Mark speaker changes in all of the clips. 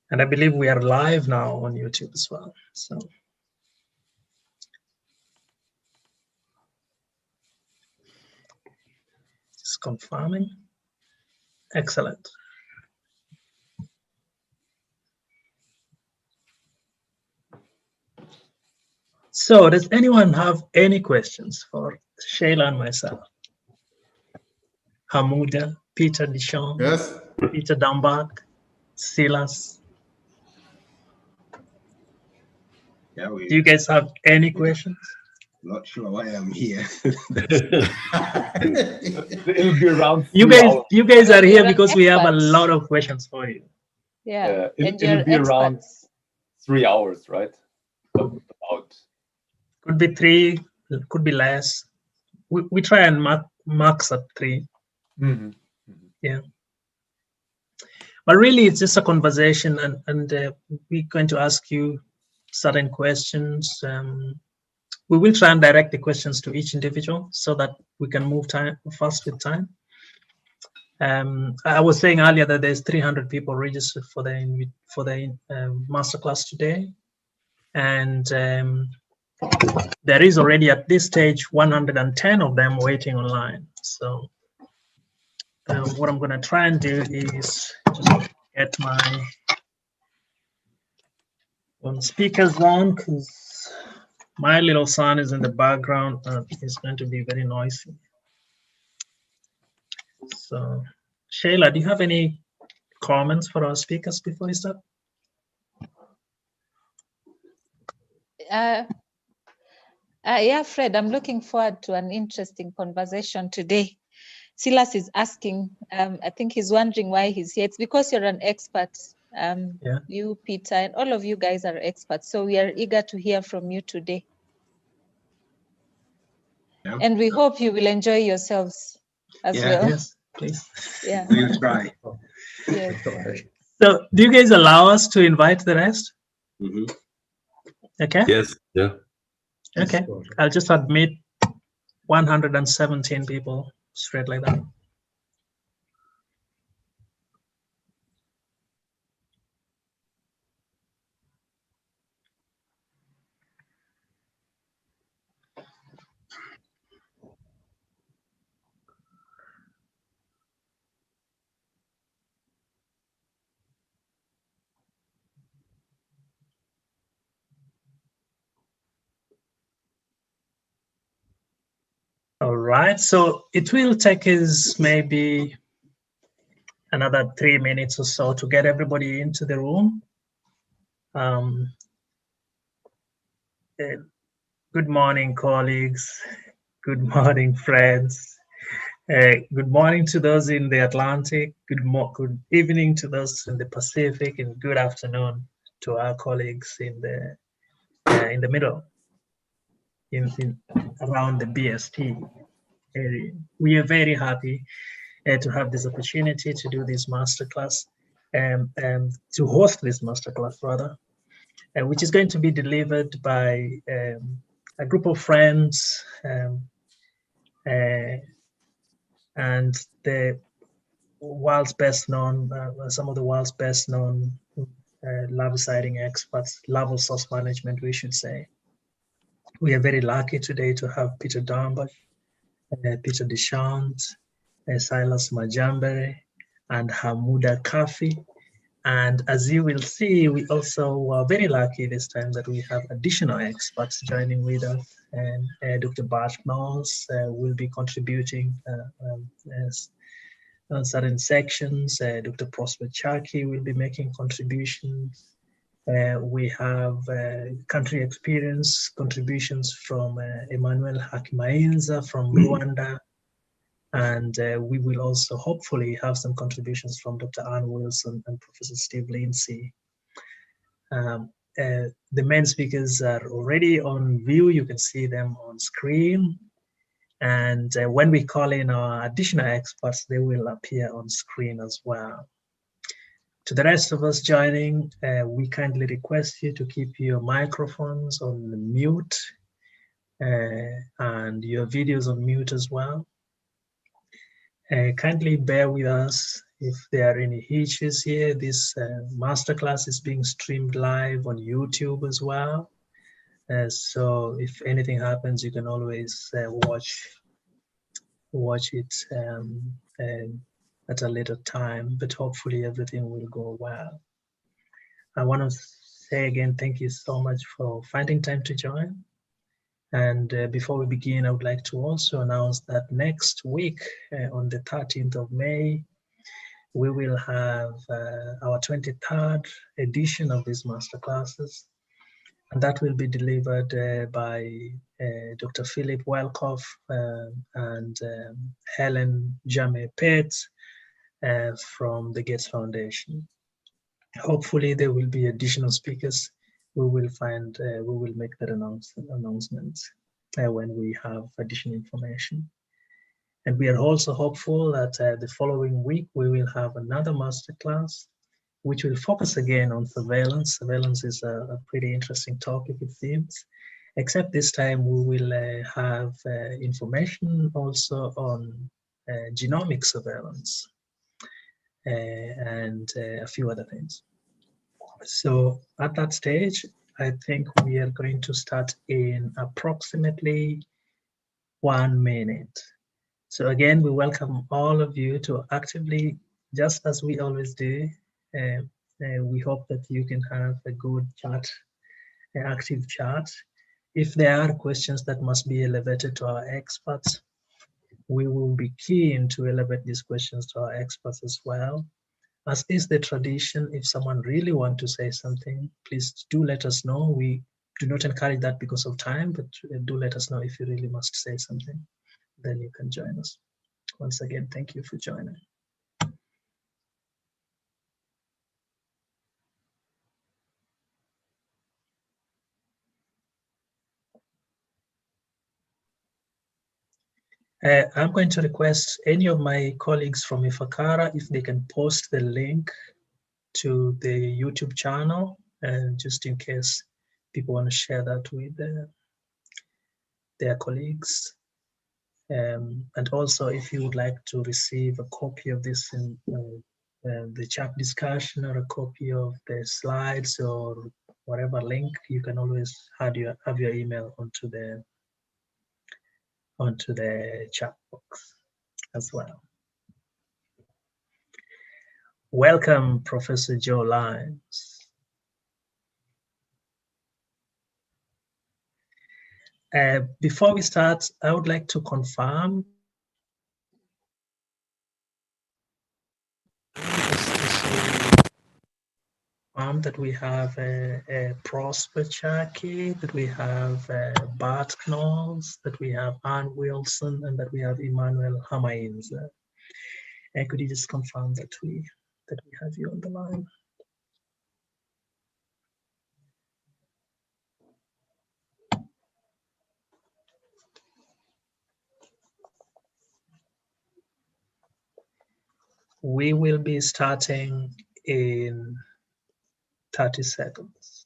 Speaker 1: And I believe we are live now on YouTube as well. So just confirming. Excellent. So does anyone have any questions for Shayla and myself? Hamuda, Peter Dechant,
Speaker 2: Yes.
Speaker 1: Peter Dambach, Silas.
Speaker 2: Yeah,
Speaker 1: Do you guys have any questions?
Speaker 2: Not sure why I'm here.
Speaker 3: It'll be around.
Speaker 1: You guys are here because we have a lot of questions for you.
Speaker 4: Yeah, and
Speaker 3: it'll be around 3 hours, right? About.
Speaker 1: Could be 3, could be less. We try and max at 3.
Speaker 3: Mm-hmm.
Speaker 1: Yeah. But really, it's just a conversation, and we're going to ask you certain questions. We will try and direct the questions to each individual so that we can move fast with time. I was saying earlier that there's 300 people registered for the masterclass today, and there is already at this stage 110 of them waiting online. So what I'm going to try and do is just get my speakers on, because my little son is in the background. It's going to be very noisy. So, Shayla, do you have any comments for our speakers before we start?
Speaker 4: Yeah, Fred, I'm looking forward to an interesting conversation today. Silas is asking, I think he's wondering why he's here. It's because you're an expert.
Speaker 1: Yeah.
Speaker 4: You, Peter, and all of you guys are experts. So we are eager to hear from you today.
Speaker 2: Yeah.
Speaker 4: And we hope you will enjoy yourselves as well.
Speaker 1: Yes, please.
Speaker 4: Yeah.
Speaker 2: We'll try.
Speaker 4: Yes.
Speaker 1: So, do you guys allow us to invite the rest?
Speaker 2: Mm-hmm.
Speaker 1: Okay.
Speaker 5: Yes. Yeah.
Speaker 1: Okay. I'll just admit 117 people straight like that. All right, so it will take us maybe another 3 minutes or so to get everybody into the room. Good morning, colleagues. Good morning, friends. Good morning to those in the Atlantic. Good evening to those in the Pacific, and good afternoon to our colleagues in the middle, around the BST area. We are very happy to have this opportunity to do this masterclass, to host this masterclass rather, which is going to be delivered by a group of friends and the world's best known, some of the world's best known larviciding experts, larval source management, we should say. We are very lucky today to have Peter Dambach, Peter Dechant, Silas Majambere, and Hamuda Kafy. And as you will see, we also are very lucky this time that we have additional experts joining with us. And Dr. Bart Knowles will be contributing on certain sections. Dr. Prosper Chaki will be making contributions. We have country experience contributions from Emmanuel Hakimainza from Rwanda. And we will also hopefully have some contributions from Dr. Ann Wilson and Professor Steve Lindsay. The main speakers are already on view. You can see them on screen. And when we call in our additional experts, they will appear on screen as well. To the rest of us joining, we kindly request you to keep your microphones on mute and your videos on mute as well. Kindly bear with us if there are any hitches here, this masterclass is being streamed live on YouTube as well. So if anything happens, you can always watch it at a later time, but hopefully everything will go well. I want to say again, thank you so much for finding time to join. And before we begin, I would like to also announce that next week, on the 13th of May, we will have our 23rd edition of these masterclasses. And that will be delivered by Dr. Philip Welkoff and Helen Jame-Pett from the Gates Foundation. Hopefully there will be additional speakers. We will make that announcement when we have additional information. And we are also hopeful that the following week we will have another masterclass, which will focus again on surveillance. Surveillance is a pretty interesting topic, it seems, except this time we will have information also on genomic surveillance and a few other things. So at that stage, I think we are going to start in approximately 1 minute. So again, we welcome all of you to actively, just as we always do, we hope that you can have a good chat, an active chat. If there are questions that must be elevated to our experts, we will be keen to elevate these questions to our experts as well. As is the tradition, if someone really wants to say something, please do let us know. We do not encourage that because of time, but do let us know if you really must say something. Then you can join us. Once again, thank you for joining. I'm going to request any of my colleagues from Ifakara if they can post the link to the YouTube channel, just in case people want to share that with their colleagues. And also, if you would like to receive a copy of this in the chat discussion, or a copy of the slides or whatever link, you can always have your email onto the chat box as well. Welcome, Professor Joe Lyons. Before we start, I would like to confirm that we have Prosper Chaki, that we have Bart Knowles, that we have Ann Wilson, and that we have Emmanuel Hamainz. Could you just confirm that we have you on the line? We will be starting in 30 seconds.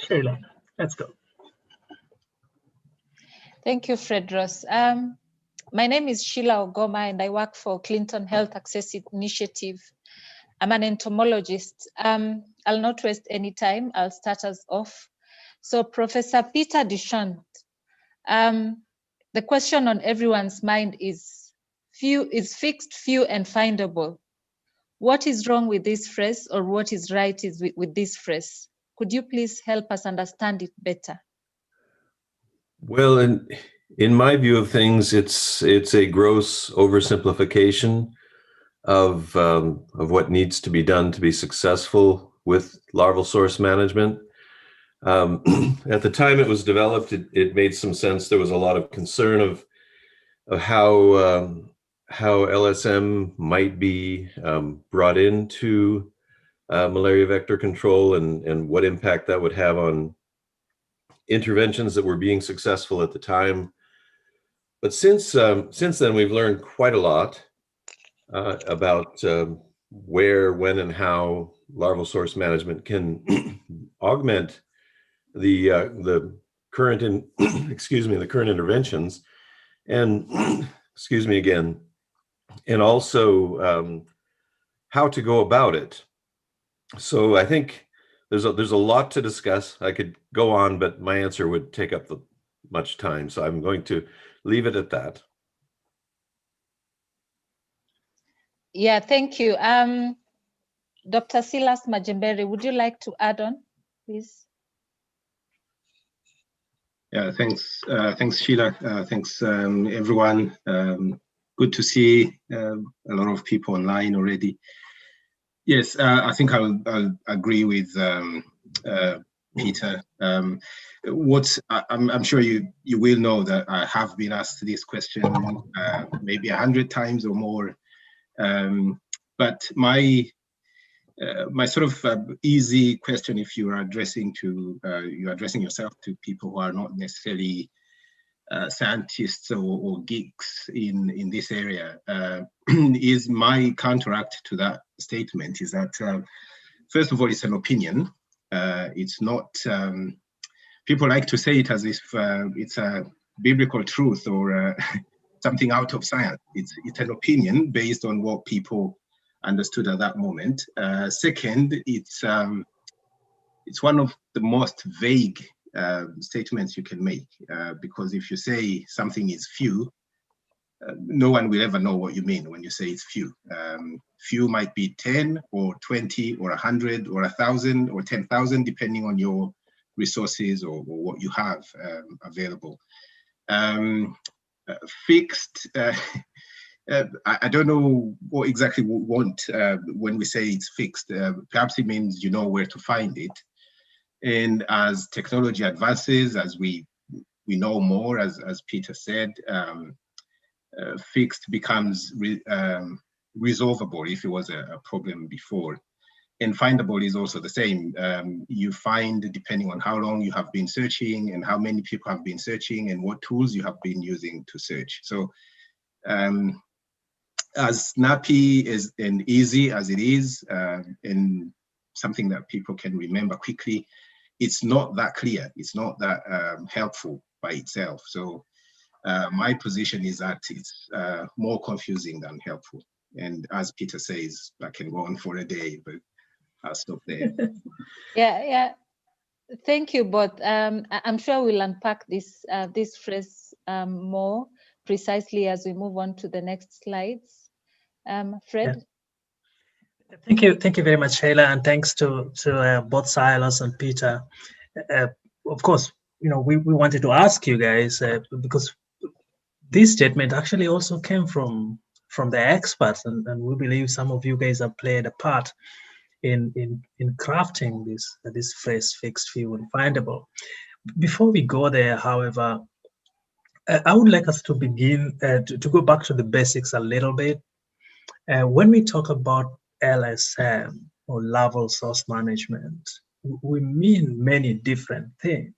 Speaker 1: Sheila, let's go.
Speaker 4: Thank you, Fredros. My name is Sheila Ogoma, and I work for Clinton Health Access Initiative. I'm an entomologist. I'll not waste any time. I'll start us off. So Professor Peter Dechant, the question on everyone's mind is fixed, few, and findable. What is wrong with this phrase, or what is right with this phrase? Could you please help us understand it better?
Speaker 5: Well, in my view of things, it's a gross oversimplification of what needs to be done to be successful with larval source management. At the time it was developed, it made some sense. There was a lot of concern of how LSM might be brought into malaria vector control, and what impact that would have on interventions that were being successful at the time. But since then, we've learned quite a lot about where, when, and how larval source management can augment the current the current interventions, and excuse me again, and also how to go about it. So I think there's a lot to discuss. I could go on, but my answer would take up much time, so I'm going to leave it at that.
Speaker 4: Yeah, thank you. Dr. Silas Majambere, would you like to add on, please?
Speaker 2: Yeah, thanks, Sheila. Thanks, everyone. Good to see a lot of people online already. Yes, I think I'll agree with Peter. I'm sure you will know that I have been asked this question maybe 100 times or more. But my sort of easy question, if you're addressing yourself to people who are not necessarily scientists or geeks in this area, is my counteract to that statement is that first of all, it's an opinion. It's not. People like to say it as if it's a biblical truth or something out of science. It's an opinion based on what people understood at that moment. Second, it's one of the most vague statements you can make, because if you say something is few, no one will ever know what you mean when you say it's few. Few might be 10 or 20 or 100 or 1,000 or 10,000, depending on your resources or what you have available. Fixed, I don't know what exactly we want when we say it's fixed. Perhaps it means you know where to find it. And as technology advances, as we know more, as Peter said, fixed becomes resolvable if it was a problem before. And findable is also the same. You find, depending on how long you have been searching and how many people have been searching and what tools you have been using to search. So as snappy and easy as it is, and something that people can remember quickly, it's not that clear. It's not that helpful by itself. So my position is that it's more confusing than helpful. And as Peter says, I can go on for a day, but I'll stop there.
Speaker 4: Yeah. Thank you both. I'm sure we'll unpack this phrase more precisely as we move on to the next slides. Fred?
Speaker 1: Yeah. Thank you very much, Sheila, and thanks to both Silas and Peter. Of course, we wanted to ask you guys because this statement actually also came from the experts, and we believe some of you guys have played a part in crafting this phrase, fixed, few, and findable. Before we go there, however, I would like us to begin to go back to the basics a little bit. When we talk about LSM or larval source management, we mean many different things.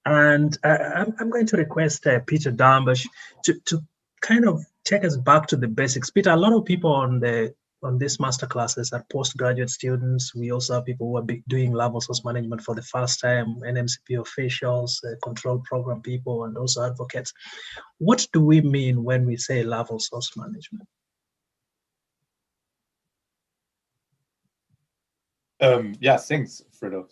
Speaker 1: And I'm going to request Peter Dambach to kind of take us back to the basics. Peter, a lot of people on these masterclasses are postgraduate students. We also have people who are doing larval source management for the first time, NMCP officials, control program people, and also advocates. What do we mean when we say larval source management?
Speaker 3: Yeah, thanks, Fredo.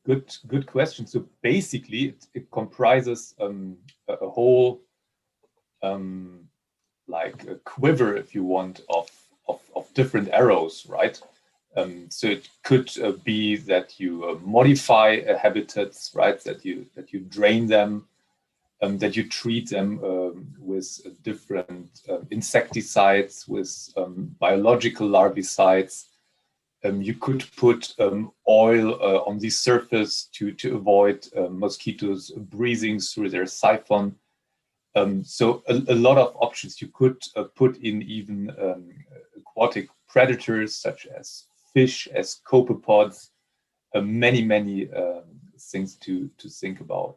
Speaker 3: Good question. So basically, it comprises a whole like a quiver, if you want, of different arrows, right? So it could be that you modify habitats, right? That you drain them, that you treat them with different insecticides, with biological larvicides. You could put oil on the surface to avoid mosquitoes breathing through their siphon. So a lot of options. You could put in even aquatic predators such as fish, as copepods, many things to think about.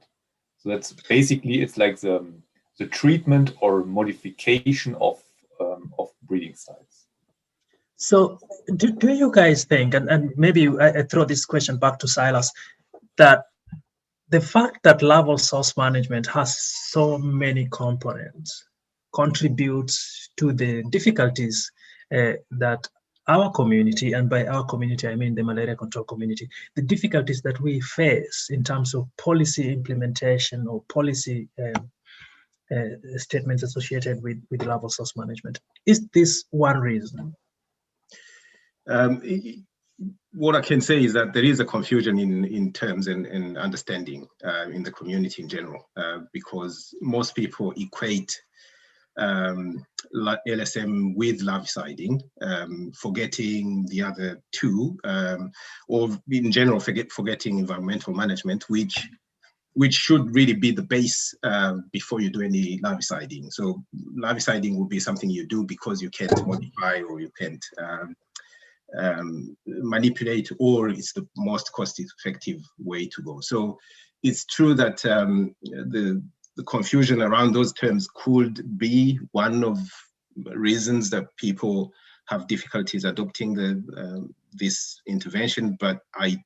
Speaker 3: So that's basically, it's like the treatment or modification of breeding sites.
Speaker 1: So do you guys think, and maybe I throw this question back to Silas, that the fact that larval source management has so many components contributes to the difficulties that our community, and by our community I mean the malaria control community, the difficulties that we face in terms of policy implementation or policy statements associated with larval source management? Is this one reason?
Speaker 2: What I can say is that there is a confusion in terms and understanding in the community in general, because most people equate LSM with larviciding, forgetting the other two, or in general forgetting environmental management, which should really be the base before you do any larviciding. So larviciding will be something you do because you can't modify or you can't manipulate, or it's the most cost-effective way to go. So it's true that the confusion around those terms could be one of reasons that people have difficulties adopting this intervention, but I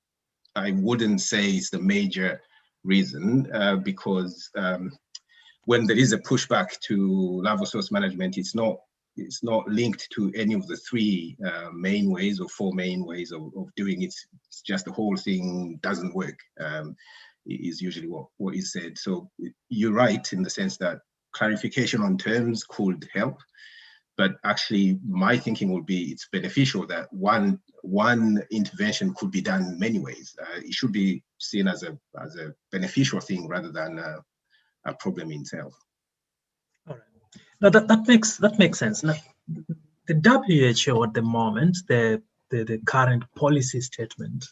Speaker 2: wouldn't say it's the major reason, because when there is a pushback to larval source management, it's not linked to any of the three main ways or four main ways of doing it. It's just the whole thing doesn't work, is usually what is said. So you're right in the sense that clarification on terms could help, but actually my thinking would be it's beneficial that one intervention could be done many ways. It should be seen as a beneficial thing rather than a problem in itself.
Speaker 1: All right. Now that makes sense. Now, the WHO at the moment, the current policy statement,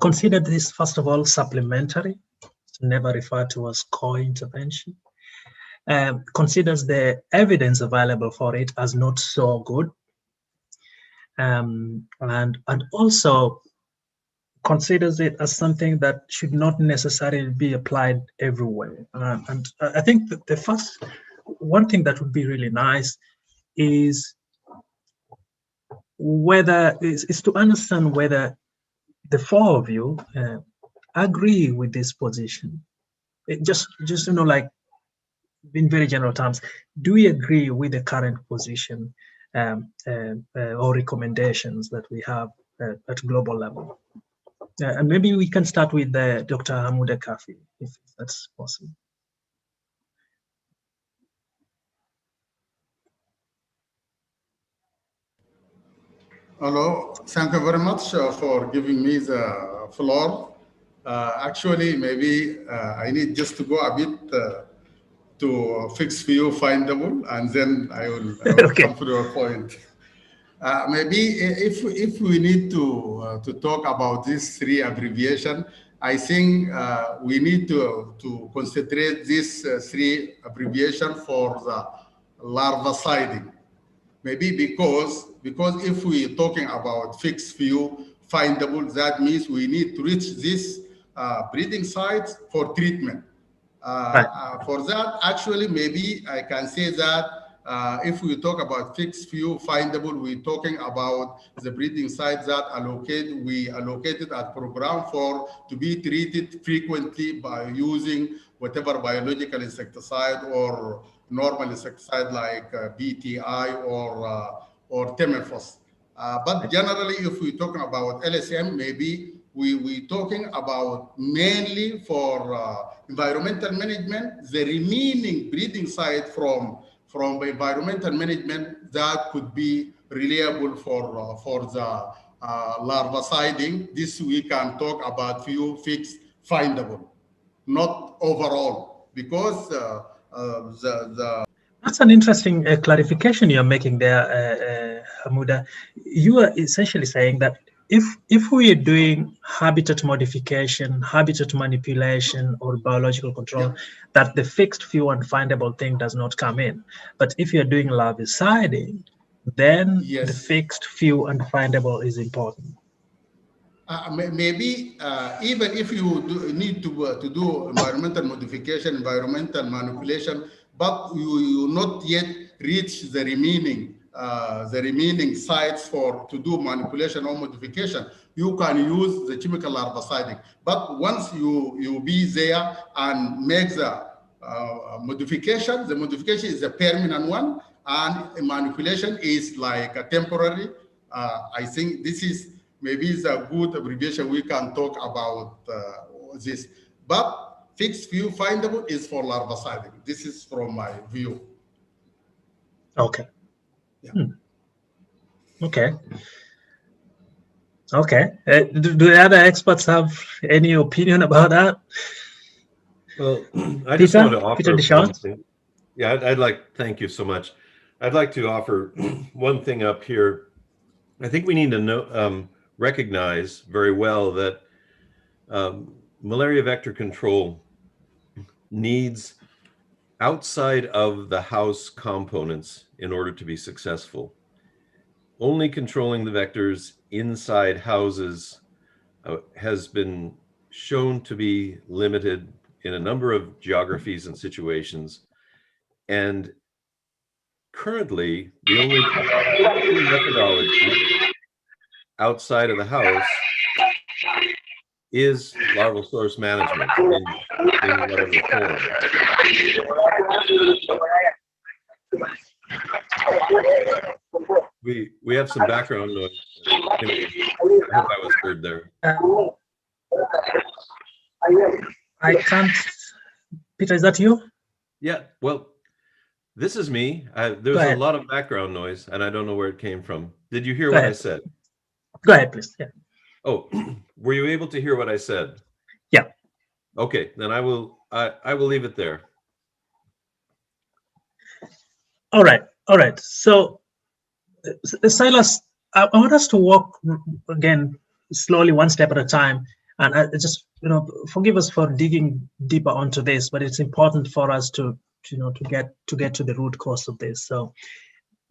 Speaker 1: consider this first of all supplementary, never referred to as core intervention. Considers the evidence available for it as not so good, and also considers it as something that should not necessarily be applied everywhere. And I think that the first one thing that would be really nice is to understand whether the four of you agree with this position. Just like in very general terms, do we agree with the current position or recommendations that we have at global level? And maybe we can start with Dr. Hamuda Kafy, if that's possible.
Speaker 6: Hello, thank you very much for giving me the floor. Actually, maybe I need just to go a bit to fix view findable, and then I will
Speaker 1: Okay.
Speaker 6: come to your point. Maybe if we need to talk about these three abbreviations, I think we need to concentrate these three abbreviations for the larviciding. Maybe because if we're talking about fixed view findable, that means we need to reach this breeding sites for treatment. For that, actually, maybe I can say that if we talk about fixed view findable, we're talking about the breeding sites that we allocated at program to be treated frequently by using whatever biological insecticide or normal insecticide like BTI or Temefos. But generally, if we're talking about LSM, maybe we're talking about mainly for environmental management, the remaining breeding site from environmental management that could be reliable for the larviciding. This we can talk about few fixed findable, not overall, because
Speaker 1: That's an interesting clarification you're making there, Hamuda. You are essentially saying that if we are doing habitat modification, habitat manipulation, or biological control, that the fixed, few, and findable thing does not come in. But if you're doing larviciding, then
Speaker 6: Yes.
Speaker 1: the fixed, few, and findable is important.
Speaker 6: Maybe even if you need to do environmental modification, environmental manipulation, but you not yet reach the remaining sites to do manipulation or modification, you can use the chemical larviciding. But once you be there and make the modification, the modification is a permanent one, and manipulation is like a temporary. I think this is maybe it's a good abbreviation we can talk about this. But fixed view findable is for larviciding. This is from my view.
Speaker 1: Okay.
Speaker 6: Yeah.
Speaker 1: Okay. Okay. Do the other experts have any opinion about that?
Speaker 5: Well, I just want to offer
Speaker 1: Peter
Speaker 5: one
Speaker 1: Dechant?
Speaker 5: thing. Yeah, I'd like, thank you so much. I'd like to offer one thing up here. I think we need to know, recognize very well that malaria vector control needs outside of the house components in order to be successful. Only controlling the vectors inside houses has been shown to be limited in a number of geographies and situations. And currently, the only methodology outside of the house is larval source management in whatever form. We have some background noise. I hope I was heard there.
Speaker 1: I can't. Peter, is that you?
Speaker 5: Yeah, well, this is me. There's a lot of background noise, and I don't know where it came from. Did you hear what I said?
Speaker 1: Go ahead, please. Yeah.
Speaker 5: Oh, were you able to hear what I said?
Speaker 1: Yeah.
Speaker 5: Okay, then I will leave it there.
Speaker 1: All right. All right. So, Silas, I want us to walk again slowly, one step at a time. And I just, forgive us for digging deeper onto this, but it's important for us to get to the root cause of this. So,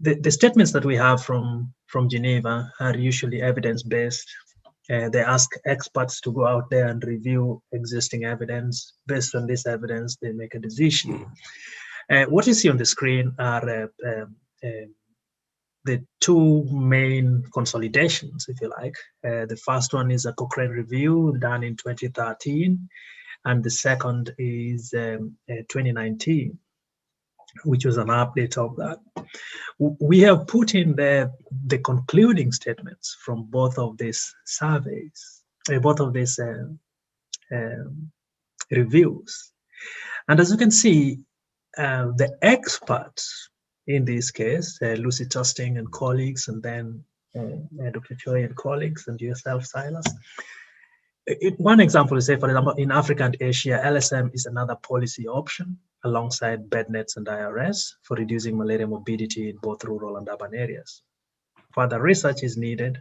Speaker 1: the statements that we have from Geneva are usually evidence-based. They ask experts to go out there and review existing evidence. Based on this evidence, they make a decision. What you see on the screen are the two main consolidations, if you like. The first one is a Cochrane review done in 2013, and the second is 2019, which was an update of that. We have put in the concluding statements from both of these surveys, both of these reviews. And as you can see, the experts in this case, Lucy Tosting and colleagues, and then Dr. Choi and colleagues, and yourself, Silas. One example is, say, for example, in Africa and Asia, LSM is another policy option alongside bed nets and IRS for reducing malaria morbidity in both rural and urban areas. Further research is needed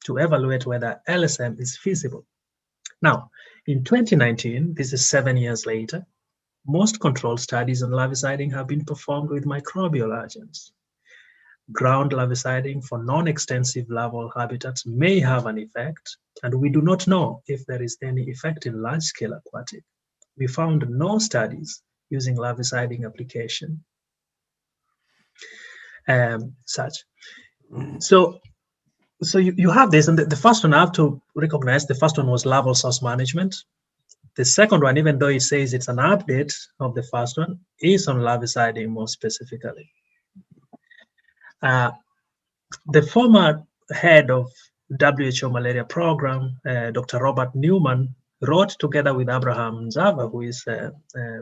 Speaker 1: to evaluate whether LSM is feasible. Now, in 2019, this is 7 years later, most controlled studies on larviciding have been performed with microbial agents. Ground larviciding for non-extensive larval habitats may have an effect, and we do not know if there is any effect in large-scale aquatic. We found no studies using larviciding application such. So you have this, and the first one I have to recognize, the first one was larval source management. The second one, even though it says it's an update of the first one, is on larviciding more specifically. The former head of WHO malaria program, Dr. Robert Newman, wrote together with Abraham Nzava, who is,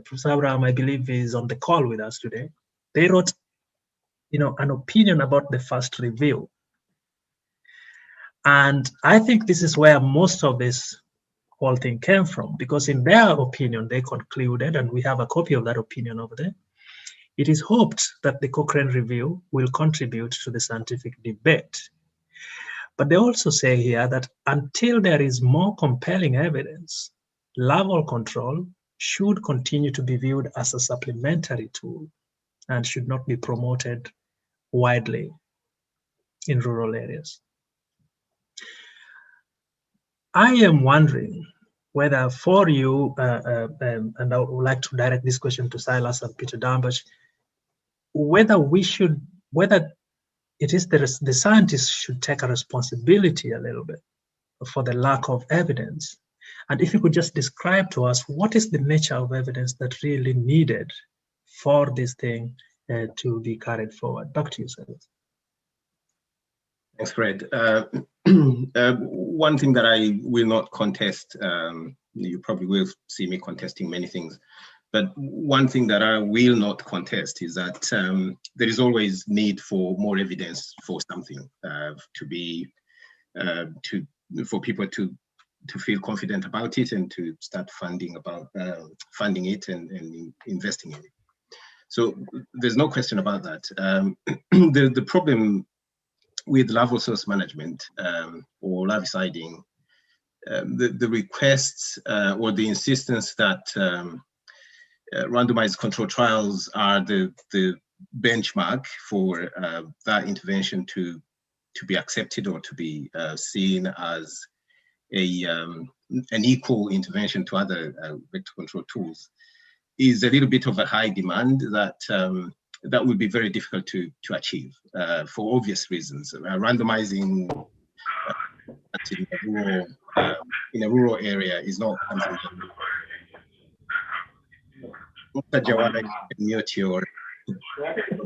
Speaker 1: Professor Abraham, I believe, is on the call with us today. They wrote, an opinion about the first review. And I think this is where most of this whole thing came from, because in their opinion, they concluded, and we have a copy of that opinion over there, It is hoped that the Cochrane review will contribute to the scientific debate. But they also say here that until there is more compelling evidence, larval control should continue to be viewed as a supplementary tool and should not be promoted widely in rural areas. I am wondering whether for you, and I would like to direct this question to Silas and Peter Dambach, whether it is the scientists should take a responsibility a little bit for the lack of evidence. And if you could just describe to us what is the nature of evidence that really needed for this thing to be carried forward. Back to you, Silas.
Speaker 2: Thanks, Fred. One thing that I will not contest, you probably will see me contesting many things, but one thing that I will not contest is that there is always need for more evidence for something for people to feel confident about it and to start funding it and investing in it. So there's no question about that. The problem with larval source management or larviciding, the requests or the insistence that randomized control trials are the benchmark for that intervention to be accepted or to be seen as an equal intervention to other vector control tools is a little bit of a high demand that would be very difficult to achieve for obvious reasons. Randomizing in a rural area is not something that Jawara can mute your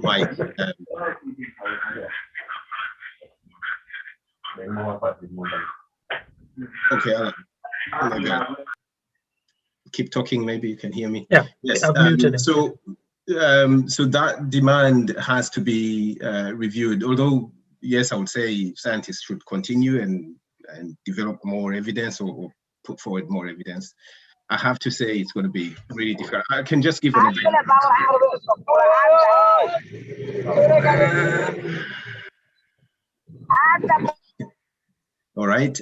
Speaker 2: mic. Okay, I'll keep talking, maybe you can hear me.
Speaker 1: Yeah,
Speaker 2: yes.
Speaker 1: I've muted
Speaker 2: so that demand has to be reviewed, although yes, I would say scientists should continue and develop more evidence or put forward more evidence. I have to say it's going to be really difficult. I can just give an example. All right,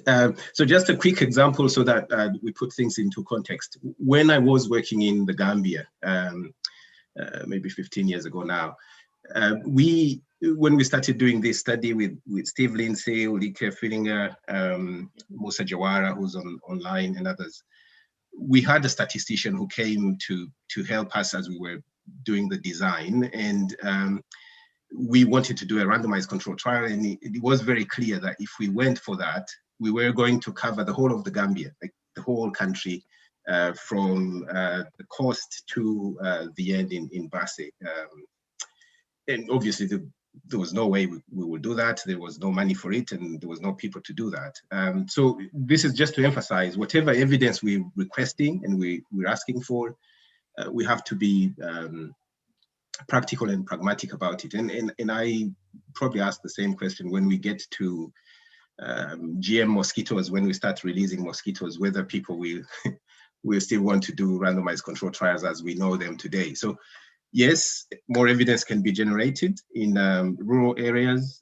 Speaker 2: so just a quick example so that we put things into context. When I was working in the Gambia, maybe 15 years ago now, when we started doing this study with Steve Lindsay, Ulrike Fillinger, Musa Jawara, who's online, and others, we had a statistician who came to help us as we were doing the design, and we wanted to do a randomized control trial, and it was very clear that if we went for that, we were going to cover the whole of the Gambia, like the whole country, from the coast to the end in Basse. And obviously there was no way we would do that. There was no money for it, and there was no people to do that. So this is just to emphasize, whatever evidence we're requesting and we're asking for, we have to be practical and pragmatic about it. And I probably ask the same question when we get to GM mosquitoes, when we start releasing mosquitoes, whether people will still want to do randomized control trials as we know them today. So yes, more evidence can be generated in rural areas,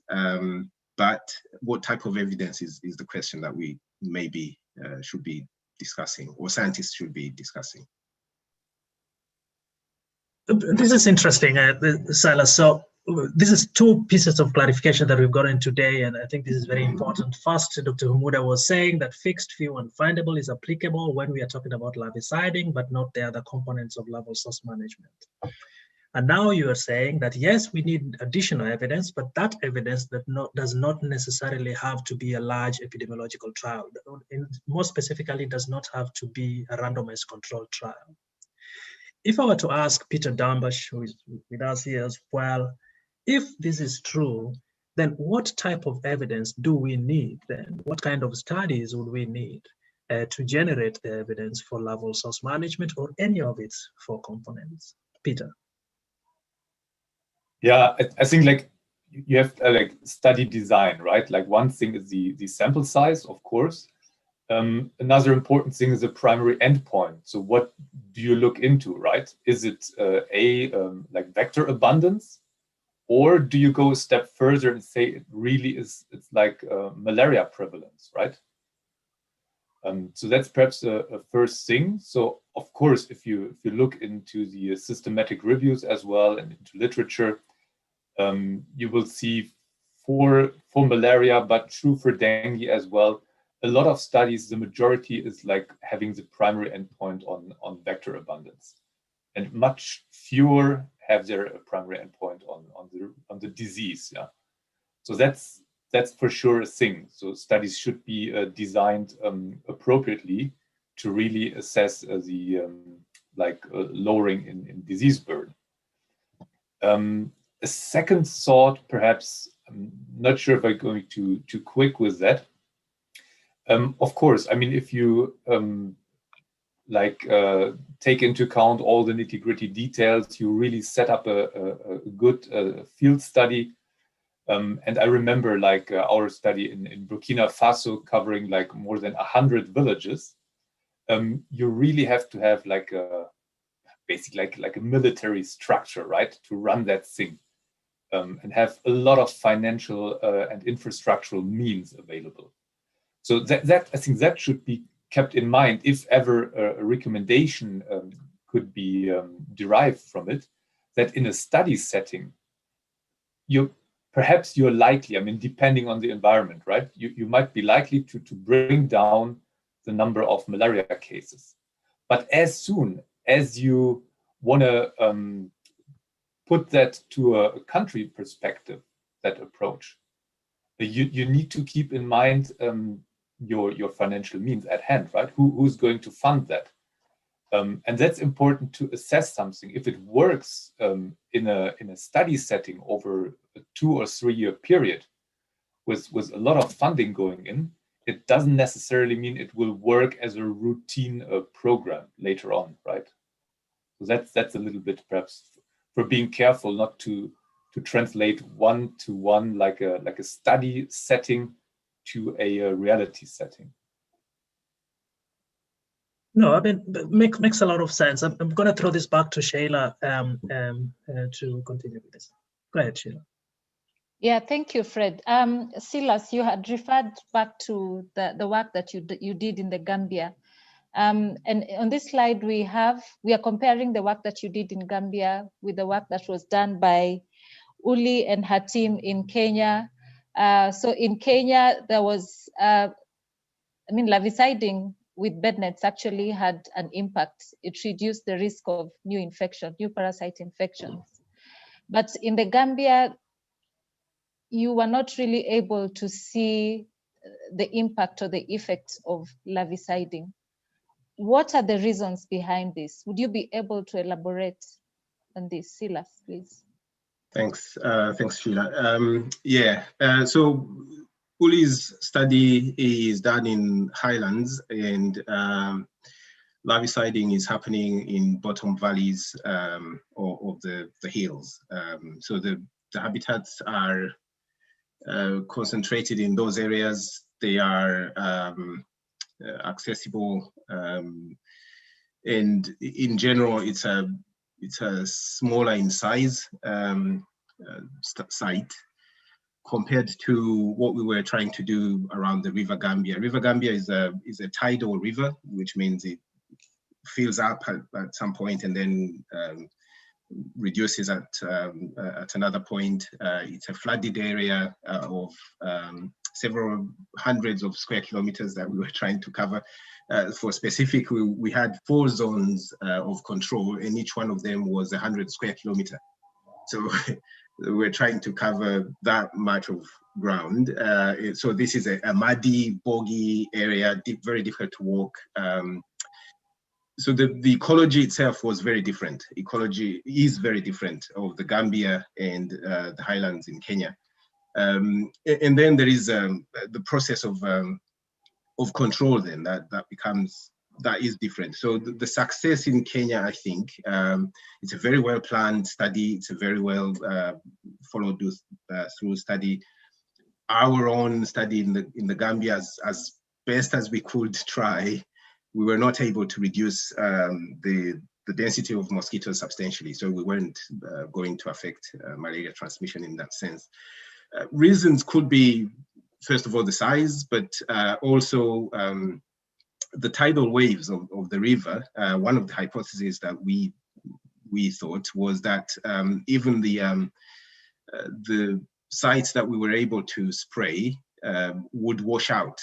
Speaker 2: but what type of evidence is the question that we maybe should be discussing, or scientists should be discussing.
Speaker 1: This is interesting, Silas. So this is two pieces of clarification that we've gotten today, and I think this is very important. First, Dr. Humuda was saying that fixed view and findable is applicable when we are talking about larviciding, but not the other components of larval source management. And now you are saying that yes, we need additional evidence, but that evidence does not necessarily have to be a large epidemiological trial. More specifically, does not have to be a randomized controlled trial. If I were to ask Peter Dambach, who is with us here as well, if this is true, then what type of evidence do we need then? What kind of studies would we need to generate the evidence for larval source management or any of its four components? Peter.
Speaker 3: Yeah, I think like you have like study design, right? Like one thing is the sample size, of course. Another important thing is the primary endpoint. So what do you look into, right? Is it like vector abundance, or do you go a step further and say it really is, it's like malaria prevalence, right? So that's perhaps a first thing. So of course, if you look into the systematic reviews as well and into literature, you will see for malaria, but true for dengue as well, a lot of studies, the majority is like having the primary endpoint on vector abundance, and much fewer have their primary endpoint on the disease. Yeah, so that's for sure a thing. So studies should be designed appropriately to really assess the lowering in disease burden. A second thought, perhaps, I'm not sure if I'm going too quick with that. Of course, I mean, if you take into account all the nitty-gritty details, you really set up a good field study. And I remember our study in Burkina Faso covering like more than 100 villages. You really have to have basically like a military structure, right, to run that thing, and have a lot of financial and infrastructural means available. So that I think that should be kept in mind if ever a recommendation could be derived from it, that in a study setting, perhaps you're likely, I mean, depending on the environment, right? You might be likely to bring down the number of malaria cases. But as soon as you want to put that to a country perspective, that approach, you need to keep in mind your financial means at hand, right? Who's going to fund that? And that's important to assess something. If it works in a study setting over a 2 or 3 year period with a lot of funding going in, it doesn't necessarily mean it will work as a routine program later on, right? So that's a little bit perhaps for being careful not to translate one-to-one like a study setting to a reality setting.
Speaker 1: No, I mean, makes a lot of sense. I'm going to throw this back to Sheila to continue with this. Go ahead, Sheila.
Speaker 4: Yeah, thank you, Fred. Silas, you had referred back to the work that you did in the Gambia. And on this slide, we are comparing the work that you did in Gambia with the work that was done by Uli and her team in Kenya. So in Kenya, there was, larviciding with bed nets actually had an impact. It reduced the risk of new parasite infections. But in the Gambia, you were not really able to see the impact or the effects of larviciding. What are the reasons behind this? Would you be able to elaborate on this, Silas, please?
Speaker 2: Thanks, Sheila. So Uli's study is done in highlands, and larviciding is happening in bottom valleys of the hills. So the habitats are concentrated in those areas. They are accessible, and in general, it's a smaller in size site compared to what we were trying to do around the River Gambia. River Gambia is a tidal river, which means it fills up at some point and then reduces at another point. It's a flooded area of several hundreds of square kilometers that we were trying to cover. For specific, we had 4 zones of control, and each one of them was 100 square kilometer. So we're trying to cover that much of ground. So this is a muddy, boggy area, very difficult to walk. So the ecology itself was very different. Ecology is very different of the Gambia and the highlands in Kenya. And then there is the process of control then that is different. So the success in Kenya, I think, it's a very well planned study. It's a very well followed through study. Our own study in the Gambia has best as we could try, we were not able to reduce the density of mosquitoes substantially. So we weren't going to affect malaria transmission in that sense. Reasons could be, first of all, the size, but also the tidal waves of the river. One of the hypotheses that we thought was that even the sites that we were able to spray would wash out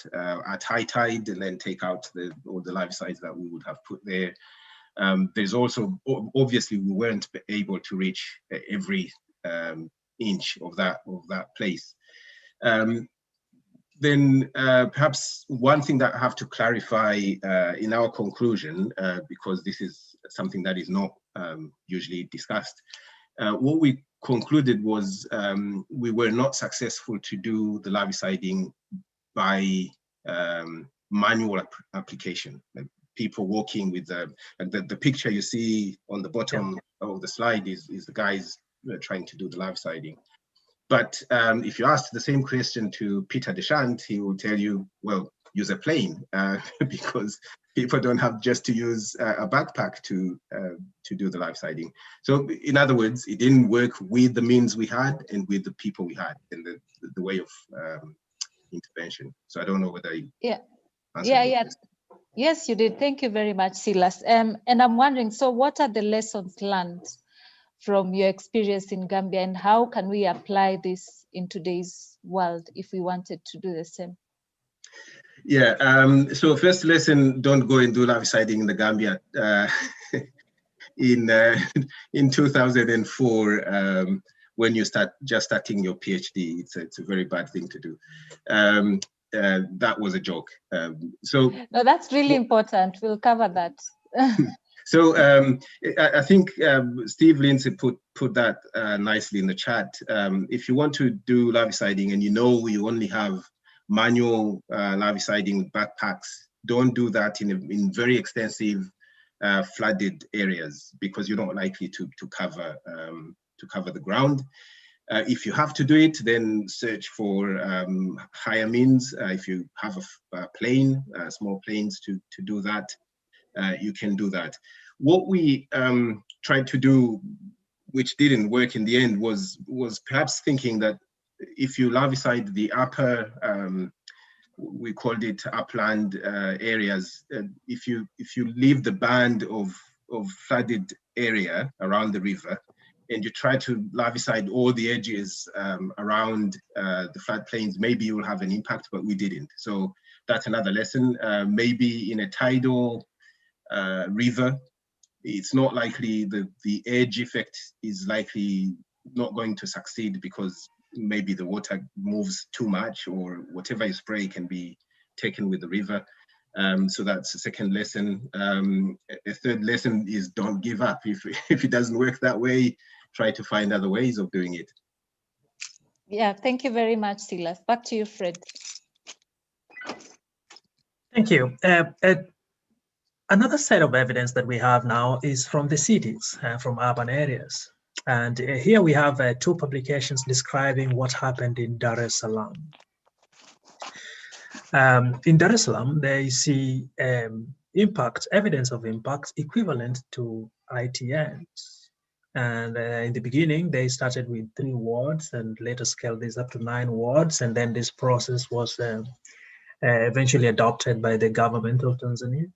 Speaker 2: at high tide and then take out all the larvicides that we would have put there. There's also, obviously, we weren't able to reach every inch of that place. Then perhaps one thing that I have to clarify in our conclusion, because this is something that is not usually discussed, what we concluded was we were not successful to do the larviciding by manual application. Like people walking with the picture you see on the bottom of the slide is the guys trying to do the larviciding. But if you ask the same question to Peter Dechant, he will tell you, well, use a plane because people don't have just to use a backpack to do the larviciding. So in other words, it didn't work with the means we had and with the people we had and the way of intervention. So I don't know whether I answered.
Speaker 4: Yes, you did. Thank you very much, Silas. And I'm wondering, so what are the lessons learned from your experience in Gambia, and how can we apply this in today's world if we wanted to do the same?
Speaker 2: Yeah, so first lesson, don't go and do larviciding in the Gambia. In 2004, when you just starting your PhD, it's a very bad thing to do. That was a joke.
Speaker 4: No, that's really important. We'll cover that.
Speaker 2: So I think Steve Lindsay put that nicely in the chat. If you want to do larviciding and you know you only have manual larviciding with backpacks, don't do that in very extensive flooded areas because you're not likely to cover the ground. If you have to do it, then search for higher means. If you have a plane, small planes to do that, you can do that. What we tried to do, which didn't work in the end, was perhaps thinking that if you larvicide the upper, we called it upland areas, if you leave the band of flooded area around the river, and you try to larvicide all the edges around the floodplains, maybe you will have an impact, but we didn't. So that's another lesson. Maybe in a tidal river, it's not likely the edge effect is likely not going to succeed because maybe the water moves too much or whatever you spray can be taken with the river. So that's the second lesson. A third lesson is don't give up. If it doesn't work that way, try to find other ways of doing it.
Speaker 4: Yeah, thank you very much, Silas. Back to you, Fred.
Speaker 1: Thank you. Another set of evidence that we have now is from the cities, from urban areas. And here we have two publications describing what happened in Dar es Salaam. In Dar es Salaam, they see evidence of impact equivalent to ITNs. And in the beginning, they started with 3 wards and later scaled this up to 9 wards. And then this process was eventually adopted by the government of Tanzania.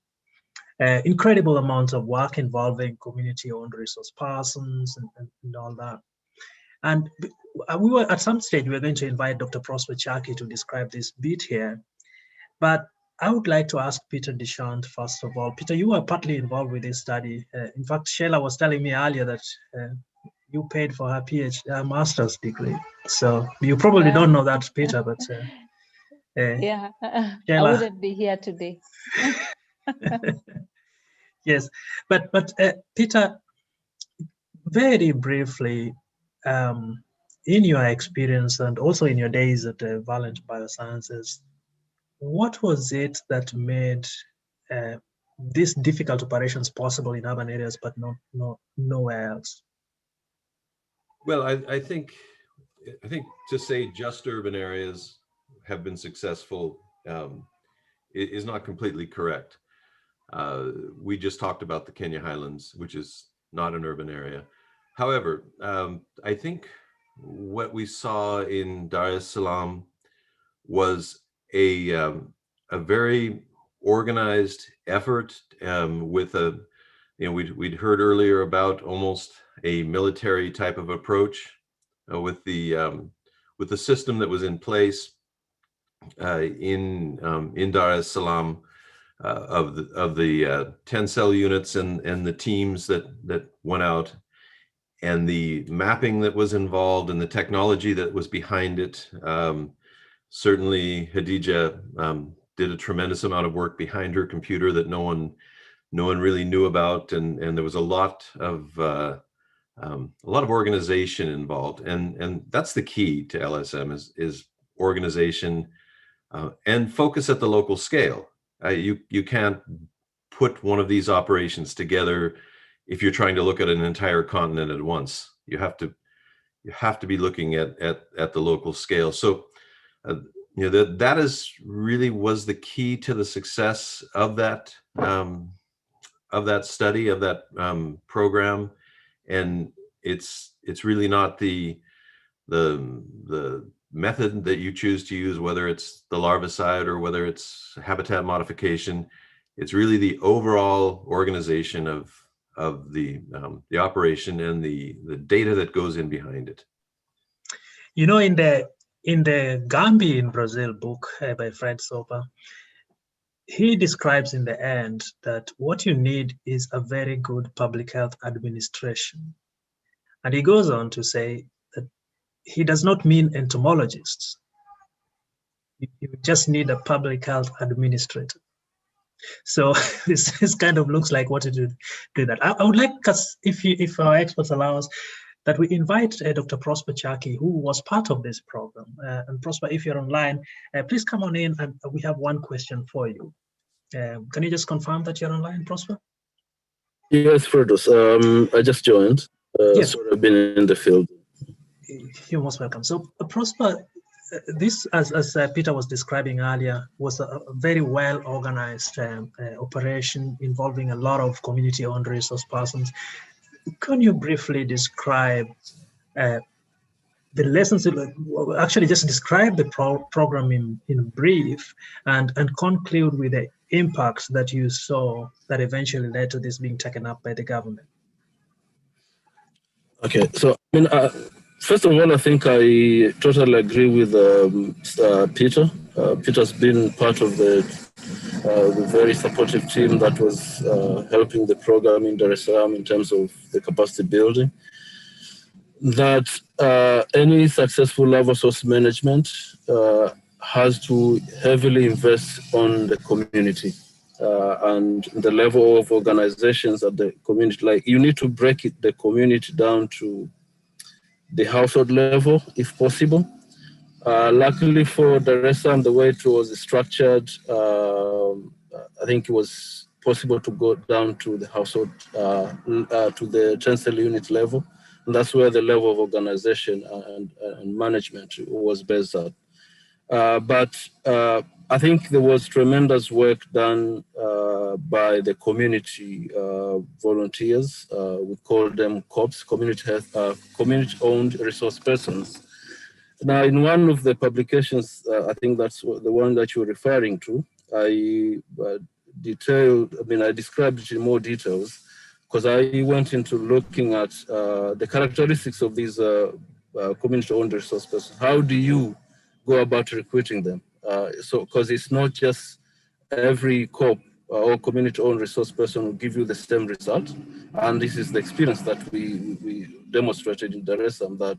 Speaker 1: Incredible amounts of work involving community-owned resource persons and all that. And we were at some stage, we were going to invite Dr. Prosper Chaki to describe this bit here. But I would like to ask Peter Dechant, first of all. Peter, you were partly involved with this study. In fact, Sheila was telling me earlier that you paid for her master's degree. So you probably don't know that, Peter, but
Speaker 4: yeah,
Speaker 1: Sheila,
Speaker 4: I wouldn't be here today.
Speaker 1: Yes, but Peter, very briefly, in your experience and also in your days at Valent Biosciences, what was it that made these difficult operations possible in urban areas but nowhere else?
Speaker 5: Well, I think to say just urban areas have been successful is not completely correct. We just talked about the Kenya Highlands, which is not an urban area. However, I think what we saw in Dar es Salaam was a very organized effort with a, we'd heard earlier about almost a military type of approach with the system that was in place in Dar es Salaam of the 10 cell units and the teams that went out, and the mapping that was involved and the technology that was behind it. Certainly Hadija did a tremendous amount of work behind her computer that no one really knew about, and there was a lot of organization involved, and that's the key to LSM is organization and focus at the local scale. You can't put one of these operations together if you're trying to look at an entire continent at once. You have to be looking at the local scale. So that is really was the key to the success of that study, of that program. And it's really not the method that you choose to use, whether it's the larvicide or whether it's habitat modification. It's really the overall organization of the operation and the data that goes in behind it.
Speaker 1: In the Gambia in Brazil book by Fred Soper, he describes in the end that what you need is a very good public health administration. And he goes on to say that he does not mean entomologists. You just need a public health administrator. So this kind of looks like what to do that. I would like, if our experts allow us, that we invite Dr. Prosper Chaki, who was part of this program. And Prosper, if you're online, please come on in, and we have one question for you. Can you just confirm that you're online, Prosper?
Speaker 7: Yes, Fergus. I just joined.
Speaker 1: Yes.
Speaker 7: So I've been in the field.
Speaker 1: You're most welcome. So Prosper, this, as Peter was describing earlier, was a very well-organized operation involving a lot of community-owned resource persons. Can you briefly describe the lessons, actually just describe the program in brief, and conclude with the impacts that you saw that eventually led to this being taken up by the government?
Speaker 7: Okay, so first of all, I think I totally agree with Peter. Peter's been part of the very supportive team that was helping the program in Dar es Salaam in terms of the capacity building. That any successful larval source management has to heavily invest on the community and the level of organizations at the community. Like, you need to break the community down to the household level, if possible. Luckily for Dar es Salaam, the way it was structured, I think it was possible to go down to the household, to the chancellor unit level. And that's where the level of organization and management was based at. But I think there was tremendous work done by the community volunteers. We call them COPs, community-owned resource persons. Now, in one of the publications, I think that's the one that you're referring to, I described it in more details, because I went into looking at the characteristics of these community-owned resource persons. How do you go about recruiting them? Because it's not just every COP or community-owned resource person will give you the same result. And this is the experience that we demonstrated in Dar es Salaam, that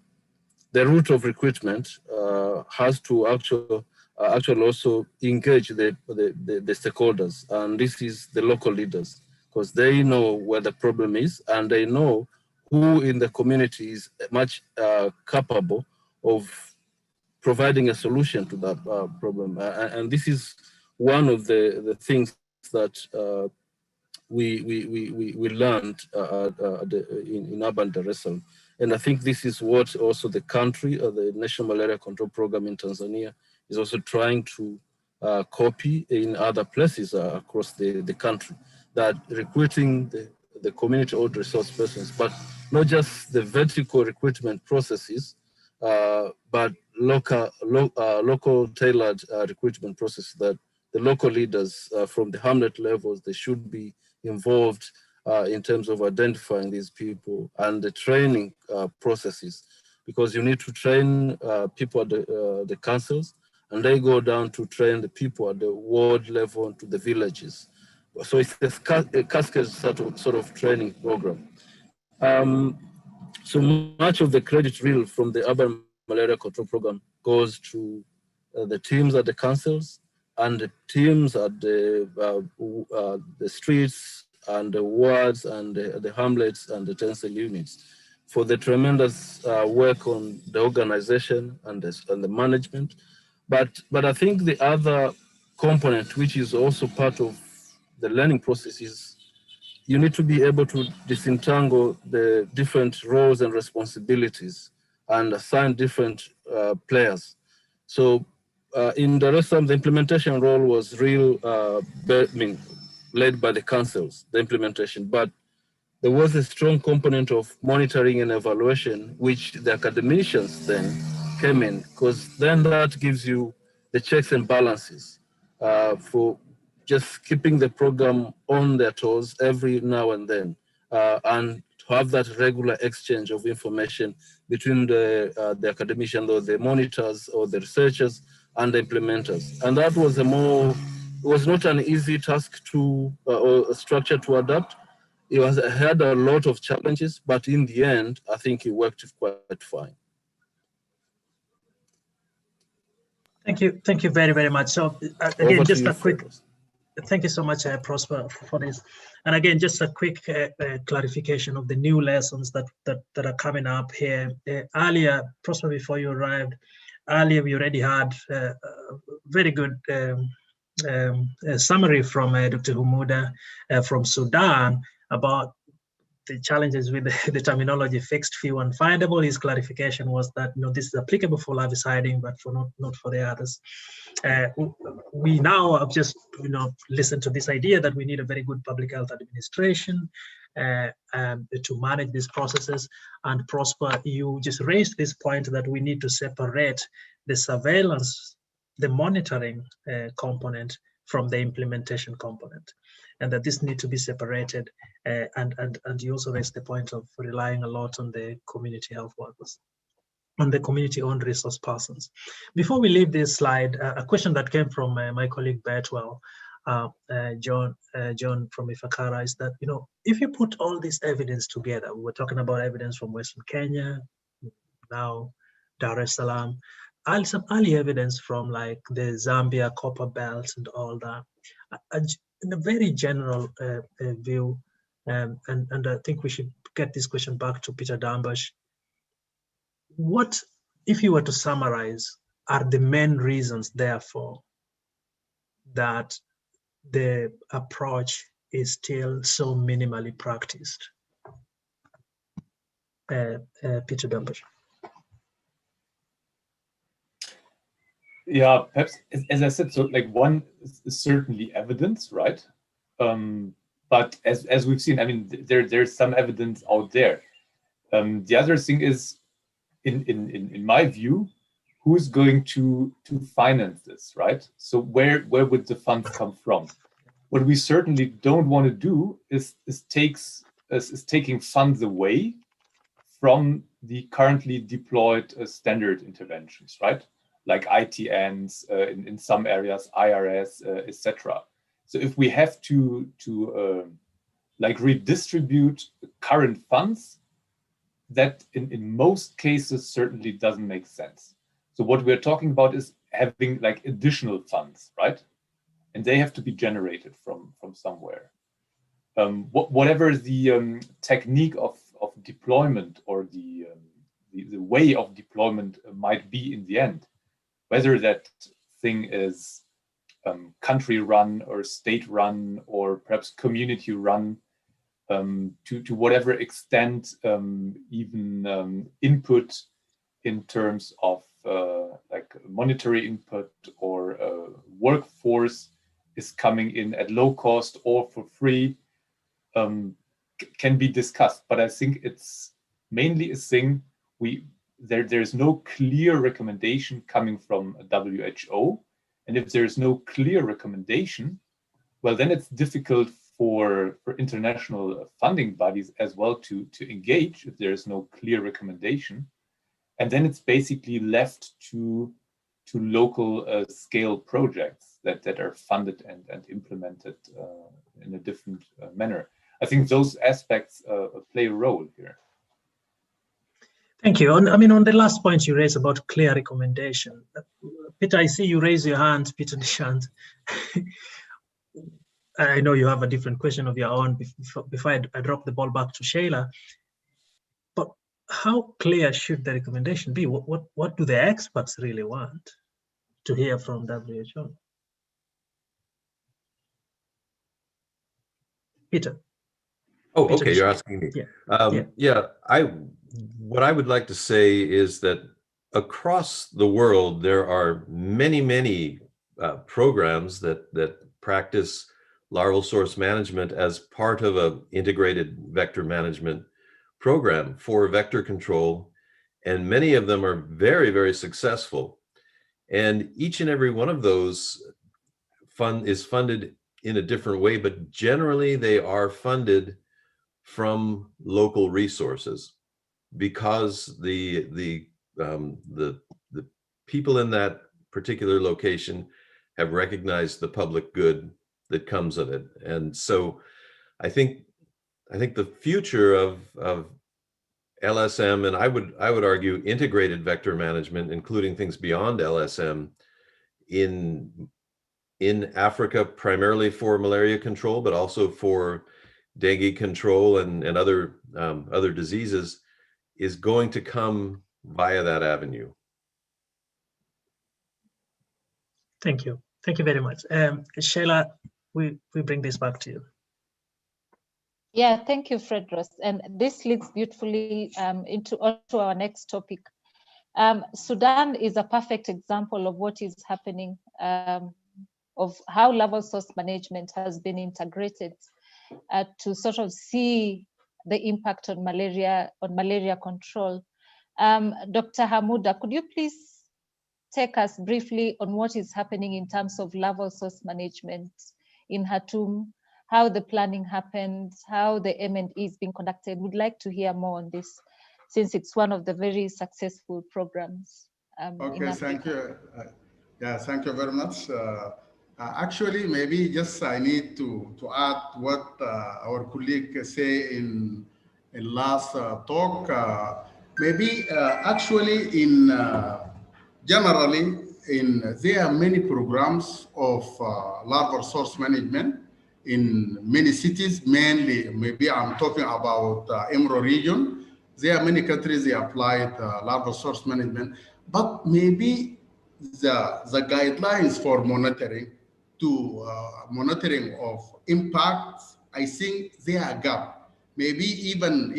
Speaker 7: the route of recruitment has to actually also engage the stakeholders, and this is the local leaders, because they know where the problem is, and they know who in the community is much capable of providing a solution to that problem. And this is one of the things that we learned in urban Dar es Salaam. And I think this is what also the country, or the National Malaria Control Program in Tanzania, is also trying to copy in other places across the country, that recruiting the community-owned resource persons, but not just the vertical recruitment processes, but local tailored recruitment processes, that the local leaders from the hamlet levels, they should be involved in terms of identifying these people, and the training processes, because you need to train people at the councils, and they go down to train the people at the ward level to the villages. So it's a cascade sort of training program. So much of the credit really from the urban malaria control program goes to the teams at the councils and the teams at the streets and the wards and the hamlets and the council units for the tremendous work on the organization and the management. But I think the other component, which is also part of the learning process, is you need to be able to disentangle the different roles and responsibilities and assign different players. So in Dar es Salaam, the implementation role was led by the councils, the implementation, but there was a strong component of monitoring and evaluation, which the academicians then came in, because then that gives you the checks and balances for just keeping the program on their toes every now and then, and to have that regular exchange of information between the academicians or the monitors or the researchers and the implementers. And that was it was not an easy task or a structure to adapt. It had a lot of challenges, but in the end, I think it worked quite fine.
Speaker 1: Thank you very, very much. So again, just a quick, thank you so much, Prosper, for this. And again, just a quick clarification of the new lessons that are coming up here. Earlier, Prosper, before you arrived, earlier we already had a very good summary from Dr. Humuda from Sudan about the challenges with the terminology fixed, few, and findable. His clarification was that this is applicable for larviciding, but for not for the others. We now have just listened to this idea that we need a very good public health administration to manage these processes. And Prosper, you just raised this point that we need to separate the surveillance, the monitoring component from the implementation component, and that this need to be separated. And you also raised the point of relying a lot on the community health workers, on the community-owned resource persons. Before we leave this slide, a question that came from my colleague Betwell, John from Ifakara, is that if you put all this evidence together, we were talking about evidence from Western Kenya, now Dar es Salaam, some early evidence from like the Zambia copper belt and all that, in a very general view, and I think we should get this question back to Peter Dambach. What, if you were to summarize, are the main reasons, therefore, that the approach is still so minimally practiced? Peter Dambach.
Speaker 3: Yeah, perhaps, as I said, so like one is certainly evidence, right? But as we've seen, I mean, there's some evidence out there. The other thing is, in my view, who's going to finance this, right? So where would the funds come from? What we certainly don't want to do is taking funds away from the currently deployed standard interventions, right? Like ITNs in some areas, IRS, etc. So if we have to like redistribute current funds, that in most cases certainly doesn't make sense. So what we're talking about is having like additional funds, right? And they have to be generated from somewhere. Whatever the technique of deployment or the way of deployment might be in the end, whether that thing is country run or state run or perhaps community run, to whatever extent even input in terms of like monetary input or workforce is coming in at low cost or for free, can be discussed. But I think it's mainly a thing there's no clear recommendation coming from WHO, and if there's no clear recommendation, well, then it's difficult for international funding bodies as well to engage if there is no clear recommendation. And then it's basically left to local scale projects that are funded and implemented in a different manner. I think those aspects play a role here.
Speaker 1: Thank you. On the last point you raised about clear recommendation, Peter, I see you raise your hand, Peter Dechant. I know you have a different question of your own before I drop the ball back to Sheila. But how clear should the recommendation be? What do the experts really want to hear from WHO? Peter.
Speaker 5: Oh,
Speaker 1: Peter
Speaker 5: okay,
Speaker 1: Dechant.
Speaker 5: you're asking me.
Speaker 1: Yeah.
Speaker 5: Yeah, what I would like to say is that across the world, there are many programs that practice larval source management as part of an integrated vector management program for vector control. And many of them are very successful. And each and every one of those is funded in a different way, but generally they are funded from local resources, because the people in that particular location have recognized the public good that comes of it. And so I think the future of LSM, and I would argue integrated vector management, including things beyond LSM, in Africa, primarily for malaria control, but also for dengue control and other diseases, is going to come via that avenue.
Speaker 1: Thank you. Thank you very much. Sheila, we bring this back to you.
Speaker 4: Yeah, thank you, Fredros. And this leads beautifully into our next topic. Sudan is a perfect example of what is happening, of how larval source management has been integrated to sort of see the impact on malaria control. Dr. Hamuda, could you please take us briefly on what is happening in terms of larval source management in Khartoum, how the planning happened, how the M&E is being conducted? We'd like to hear more on this, since it's one of the very successful programs.
Speaker 6: Okay, thank you. Yeah, thank you very much. Actually, maybe just I need to add what our colleague say in last talk. Maybe actually in generally there are many programs of larval source management in many cities. Mainly, maybe I'm talking about Emro region. There are many countries they applied larval source management, but maybe the guidelines for monitoring of impacts, I think there are gaps. Maybe even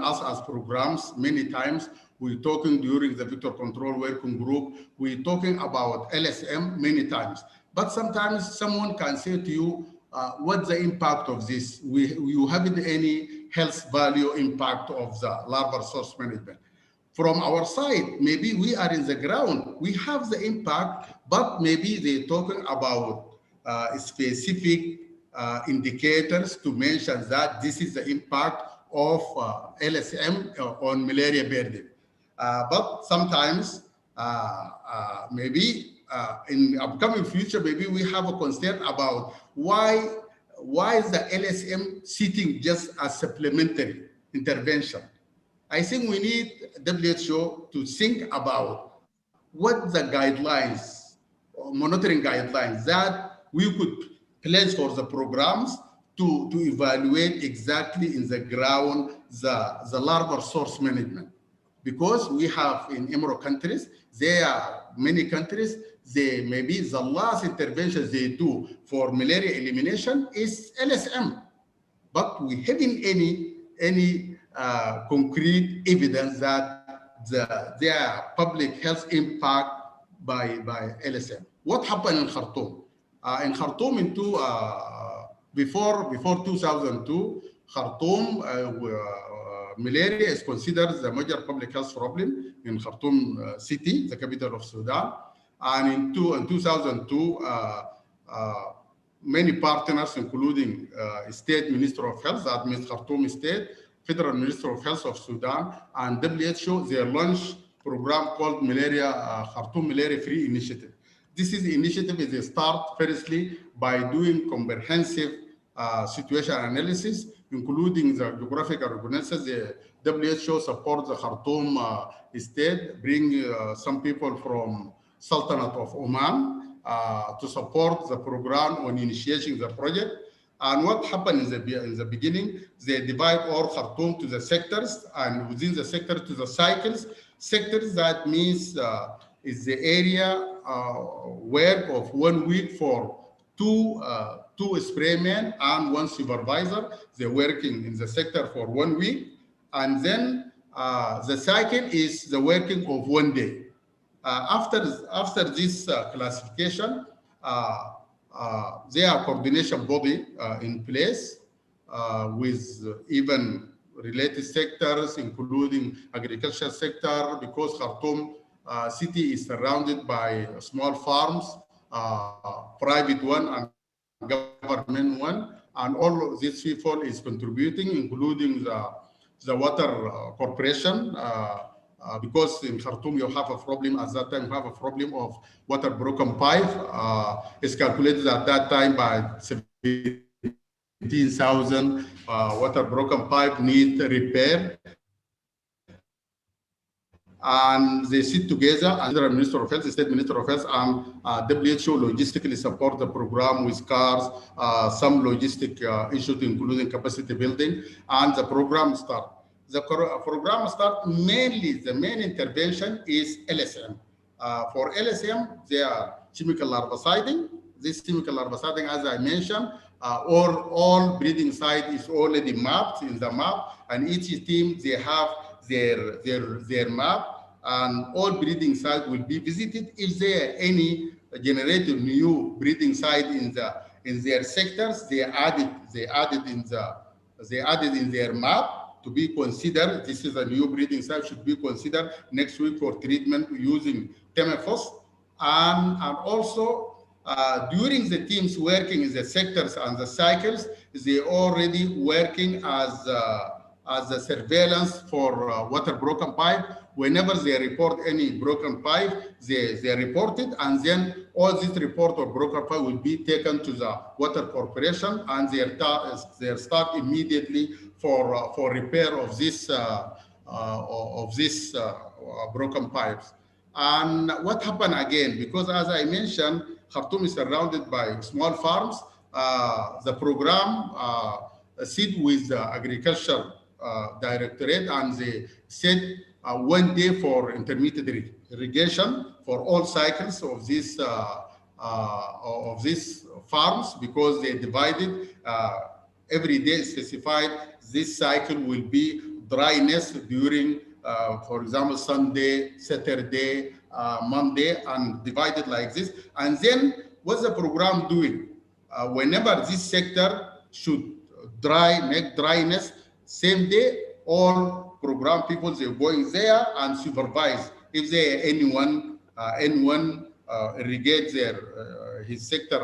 Speaker 6: us as programs, many times we're talking during the vector control working group, we're talking about LSM many times. But sometimes someone can say to you, what's the impact of this? You haven't any health value impact of the larval source management. From our side, maybe we are in the ground, we have the impact, but maybe they're talking about specific indicators to mention that this is the impact of LSM on malaria burden. But sometimes, maybe in upcoming future, maybe we have a concern about why is the LSM sitting just as supplementary intervention? I think we need WHO to think about what the guidelines, monitoring guidelines that we could place for the programs to evaluate exactly in the ground the larval source management. Because we have in Emro countries, there are many countries, maybe the last intervention they do for malaria elimination is LSM, but we haven't any concrete evidence that their public health impact by LSM. What happened in Khartoum? In Khartoum, before 2002, Khartoum malaria is considered the major public health problem in Khartoum city, the capital of Sudan. And in 2002, many partners, including State Minister of Health, that means Khartoum State, Federal Minister of Health of Sudan, and WHO, they launched a program called Khartoum Malaria Free Initiative. This initiative is a start, firstly, by doing comprehensive situation analysis, including the geographical reconnaissance. The WHO supports the Khartoum state, bring some people from Sultanate of Oman to support the program on initiating the project. And what happened in the beginning, they divide all Khartoum to the sectors, and within the sector to the cycles. Sectors, that means is the area work of 1 week for two spraymen and one supervisor. They're working in the sector for 1 week. And then the cycle is the working of 1 day. After this classification, there are coordination body in place with even related sectors, including agriculture sector, because Khartoum city is surrounded by small farms, private one and government one, and all of these people is contributing, including the water corporation, because in Khartoum you have a problem at that time, you have a problem of water broken pipe. It's calculated at that time by 17,000 water broken pipe need repair. And they sit together, and the Minister of Health, the State Minister of Health, and WHO logistically support the program with cars, some logistic issues, including capacity building, and the program start. The program start mainly, the main intervention is LSM. For LSM, they are chemical larviciding. This chemical larviciding, as I mentioned, all breeding site is already mapped in the map, and each team, they have their map, and all breeding sites will be visited. If there are any generated new breeding site in their sectors, they added in their map to be considered. This is a new breeding site, should be considered next week for treatment using Temefos. And also during the teams working in the sectors and the cycles, they already working as a surveillance for water broken pipe. Whenever they report any broken pipe, they report it, and then all this report of broken pipe will be taken to the water corporation, and they start immediately for repair of this broken pipes. And what happened again? Because as I mentioned, Khartoum is surrounded by small farms. The program sit with the agriculture directorate, and they set 1 day for intermittent irrigation for all cycles of these farms, because they divided every day specified. This cycle will be dryness during, for example, Sunday, Saturday, Monday, and divided like this. And then what's the program doing? Whenever this sector should make dryness, same day, all program people, they're going there and supervise. If there anyone irrigate his sector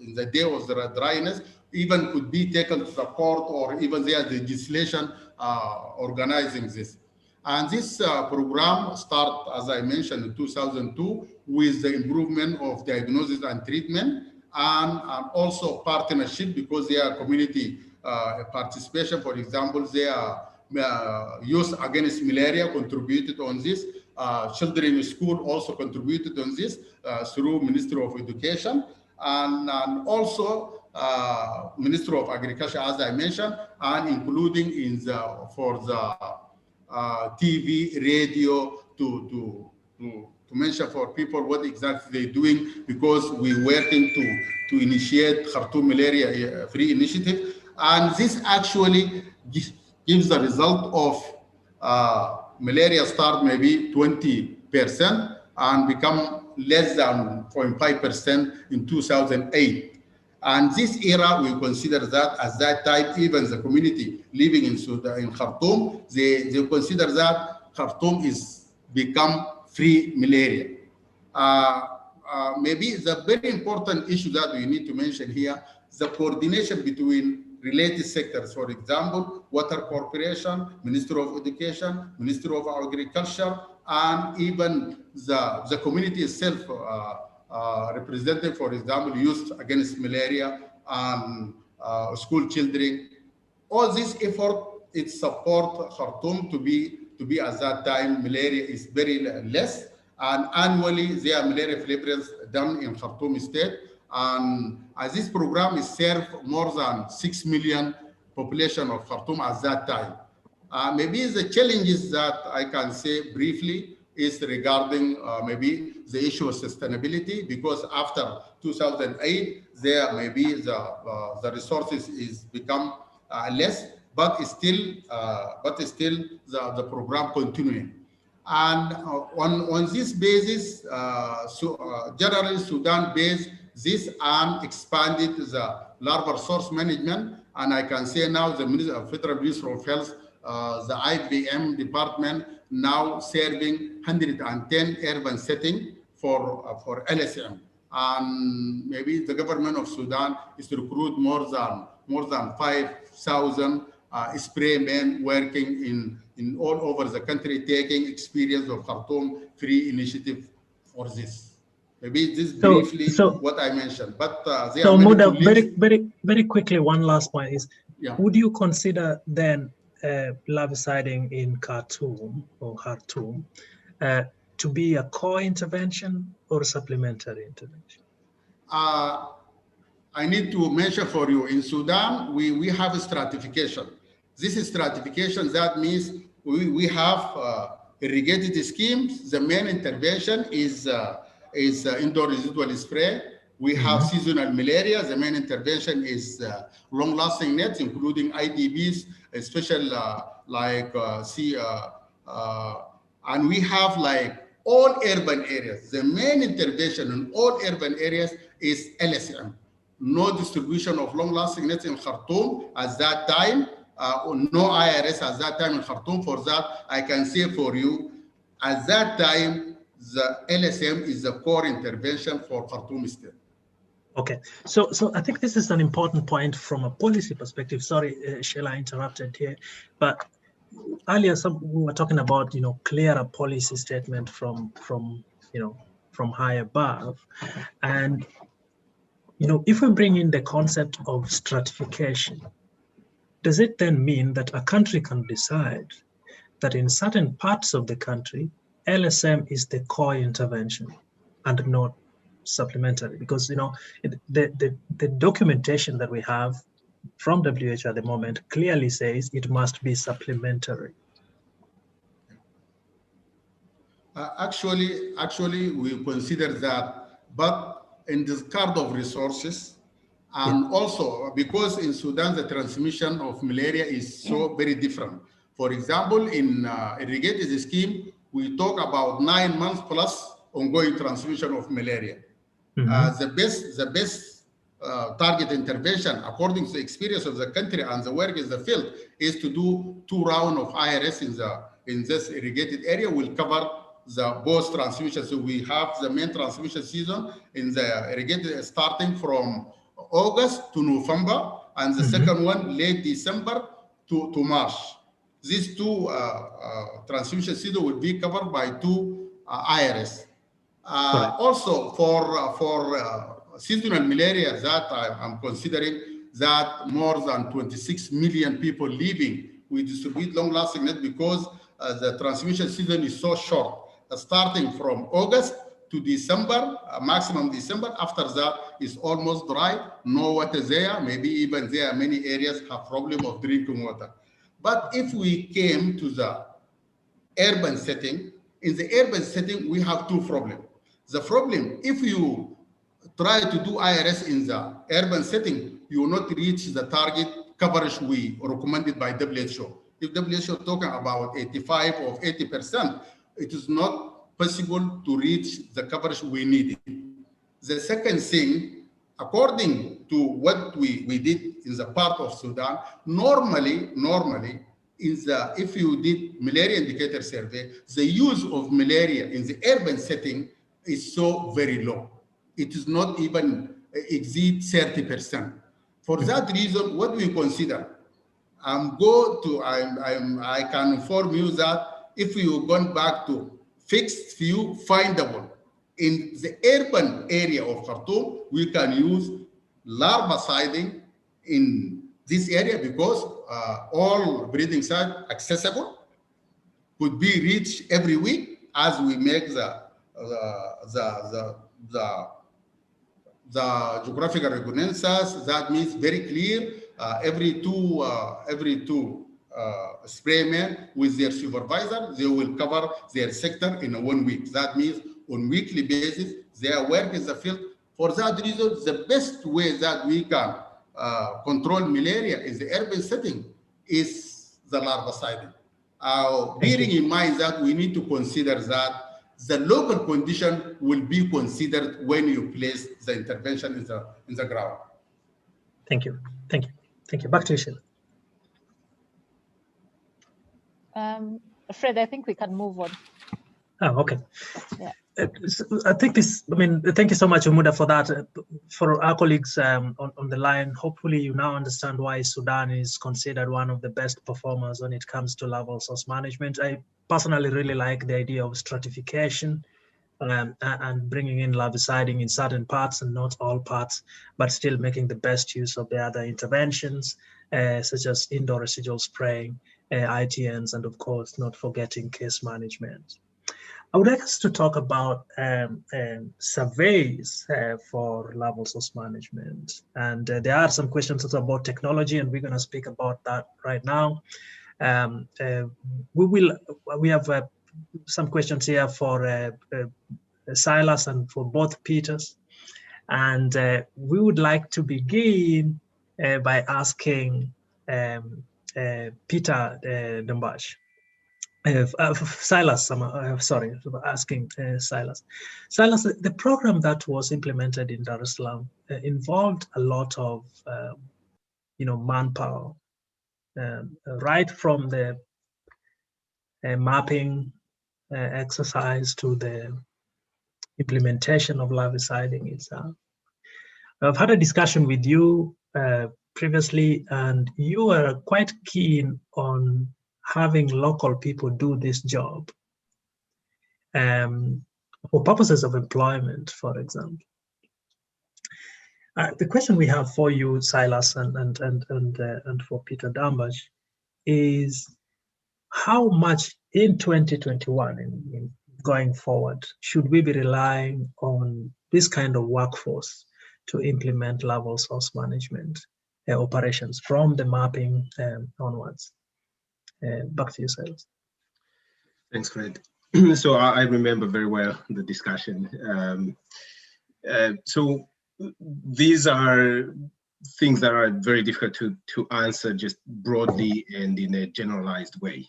Speaker 6: in the day of the dryness, even could be taken to the court, or even there's legislation organizing this. And this program start, as I mentioned, in 2002 with the improvement of diagnosis and treatment, and also partnership, because they are community participation. For example, they are Youth Against Malaria contributed on this. Children in school also contributed on this through Ministry of Education, and also Ministry of Agriculture, as I mentioned, and including for the TV, radio, to mention for people what exactly they're doing, because we're working to initiate Khartoum Malaria Free Initiative. And this actually gives the result of malaria start maybe 20% and become less than 0.5% in 2008. And this era, we consider that at that time, even the community living in Sudan, in Khartoum, they consider that Khartoum is become free malaria. Maybe the very important issue that we need to mention here, the coordination between related sectors. For example, Water Corporation, Ministry of Education, Ministry of Agriculture, and even the community itself, represented, for example, Youth Against Malaria and school children. All this effort, it support Khartoum to be at that time, malaria is very less. And annually, there are malaria prevalence done in Khartoum state. And as this program is served more than 6 million population of Khartoum at that time. Maybe the challenges that I can say briefly is regarding maybe the issue of sustainability, because after 2008, there maybe the resources is become less, but still the program continuing. And on this basis, generally Sudan based this and expanded the larval source management. And I can say now the Federal Ministry of Health, the IVM department now serving 110 urban settings for LSM. And maybe the government of Sudan is to recruit more than 5,000 spray men working in all over the country, taking experience of Khartoum Free Initiative for this. Maybe this briefly what I mentioned, but
Speaker 1: so Muda, very quickly, one last point is, would you consider then larviciding in Khartoum or Khartoum to be a core intervention or a supplementary intervention?
Speaker 6: I need to mention for you, in Sudan, we have a stratification. This is stratification, that means we have irrigated schemes. The main intervention is indoor residual spray. We have seasonal malaria. The main intervention is long-lasting nets, including IDBs, especially and we have like all urban areas. The main intervention in all urban areas is LSM. No distribution of long-lasting nets in Khartoum at that time. No IRS at that time in Khartoum. For that, I can say for you, at that time, the LSM is the core intervention for Khartoum state.
Speaker 1: Okay, so I think this is an important point from a policy perspective. Sorry, Sheila, I interrupted here, but earlier we were talking about clearer policy statement from high above, and if we bring in the concept of stratification, does it then mean that a country can decide that in certain parts of the country, LSM is the core intervention and not supplementary? Because the documentation that we have from WHO at the moment clearly says it must be supplementary.
Speaker 6: Actually, we consider that, but in this card of resources, and also because in Sudan the transmission of malaria is so very different. For example, in irrigated scheme, we talk about 9 months plus ongoing transmission of malaria. The best target intervention, according to the experience of the country and the work in the field, is to do 2 rounds of IRS in this irrigated area. Will cover the both transmission. So we have the main transmission season in the irrigated starting from August to November, and the second one late December to March. These 2 transmission season will be covered by 2 IRS. Also for seasonal malaria, that I'm considering that more than 26 million people living, we distribute long-lasting net because the transmission season is so short, starting from August to December, maximum December. After that, it's almost dry, no water there. Maybe even there many areas have problem of drinking water. But if we came to the urban setting, in the urban setting, we have 2 problems. The problem, if you try to do IRS in the urban setting, you will not reach the target coverage we recommended by WHO. If WHO talking about 85 or 80%, it is not possible to reach the coverage we needed. The second thing, according to what we did in the part of Sudan, normally, if you did malaria indicator survey, the use of malaria in the urban setting is so very low. It is not even exceed 30%. For that reason, what we consider, I can inform you that if you gone back to fixed view findable in the urban area of Khartoum, we can use larviciding in this area because all breeding sites accessible could be reached every week as we make the geographical reconnaissance. That means very clear. Every two spraymen with their supervisor, they will cover their sector in 1 week. That means on weekly basis, their work in the field. For that reason, the best way that we can control malaria in the urban setting is the larviciding. Bearing in mind that we need to consider that the local condition will be considered when you place the intervention in the ground.
Speaker 1: Thank you. Back to you, Sheila.
Speaker 4: Fred, I think we can move on.
Speaker 1: Oh, okay.
Speaker 4: Yeah.
Speaker 1: I think thank you so much, Umuda, for that. For our colleagues on the line, hopefully you now understand why Sudan is considered one of the best performers when it comes to larval source management. I personally really like the idea of stratification and bringing in larviciding in certain parts and not all parts, but still making the best use of the other interventions, such as indoor residual spraying, ITNs, and of course, not forgetting case management. I would like us to talk about surveys for larval source management. And there are some questions also about technology, and we're going to speak about that right now. We have some questions here for Silas and for both Peters. And we would like to begin by asking Peter Dambach. Silas, asking Silas. Silas, the program that was implemented in Dar es Salaam involved a lot of, manpower, right from the mapping exercise to the implementation of larviciding itself. I've had a discussion with you previously, and you were quite keen on having local people do this job for purposes of employment, for example. The question we have for you, Silas, and for Peter Dambach is how much in 2021, in going forward, should we be relying on this kind of workforce to implement larval source management operations from the mapping onwards? Back to you, Silas.
Speaker 2: Thanks, Fred. So I remember very well the discussion. So these are things that are very difficult to answer just broadly and in a generalized way.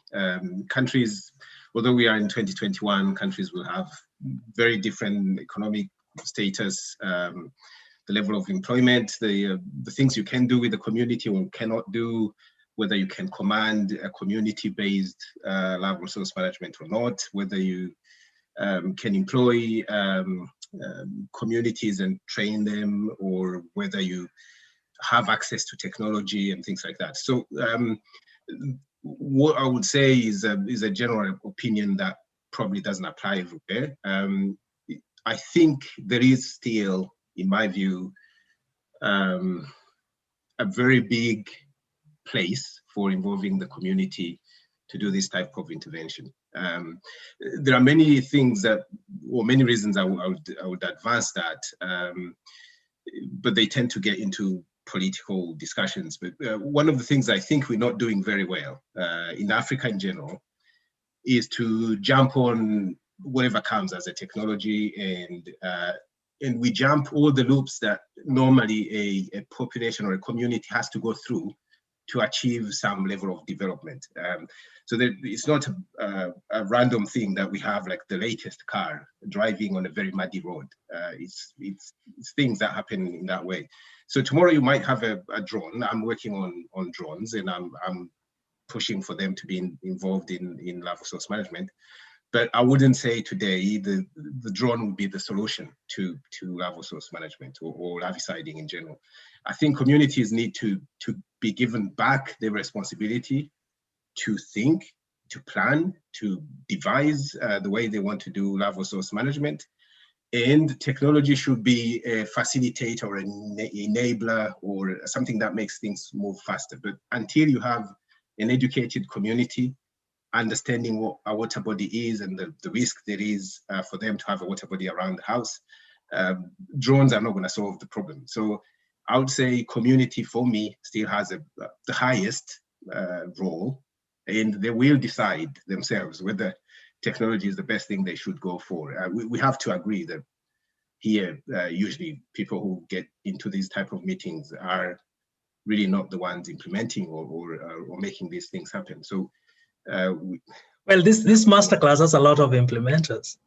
Speaker 2: Countries, although we are in 2021, countries will have very different economic status, the level of employment, the things you can do with the community or cannot do, whether you can command a community-based larval source management or not, whether you can employ communities and train them, or whether you have access to technology and things like that. So what I would say is a general opinion that probably doesn't apply everywhere. I think there is still, in my view, a very big place for involving the community to do this type of intervention. There are many things or many reasons I would advance that, but they tend to get into political discussions. But one of the things I think we're not doing very well in Africa in general is to jump on whatever comes as a technology, and we jump all the loops that normally a population or a community has to go through to achieve some level of development. So that it's not a random thing that we have like the latest car driving on a very muddy road. It's things that happen in that way. So tomorrow you might have a drone. I'm working on drones, and I'm pushing for them to be involved in larval source management. But I wouldn't say today the drone would be the solution to larval source management or larviciding in general. I think communities need to be given back their responsibility to think, to plan, to devise the way they want to do larval source management. And technology should be a facilitator or an enabler or something that makes things move faster. But until you have an educated community understanding what a water body is and the risk there is for them to have a water body around the house, drones are not going to solve the problem. So I would say community for me still has the highest role, and they will decide themselves whether technology is the best thing they should go for. We have to agree that here, usually people who get into these type of meetings are really not the ones implementing or making these things happen. So,
Speaker 1: well, this masterclass has a lot of implementers.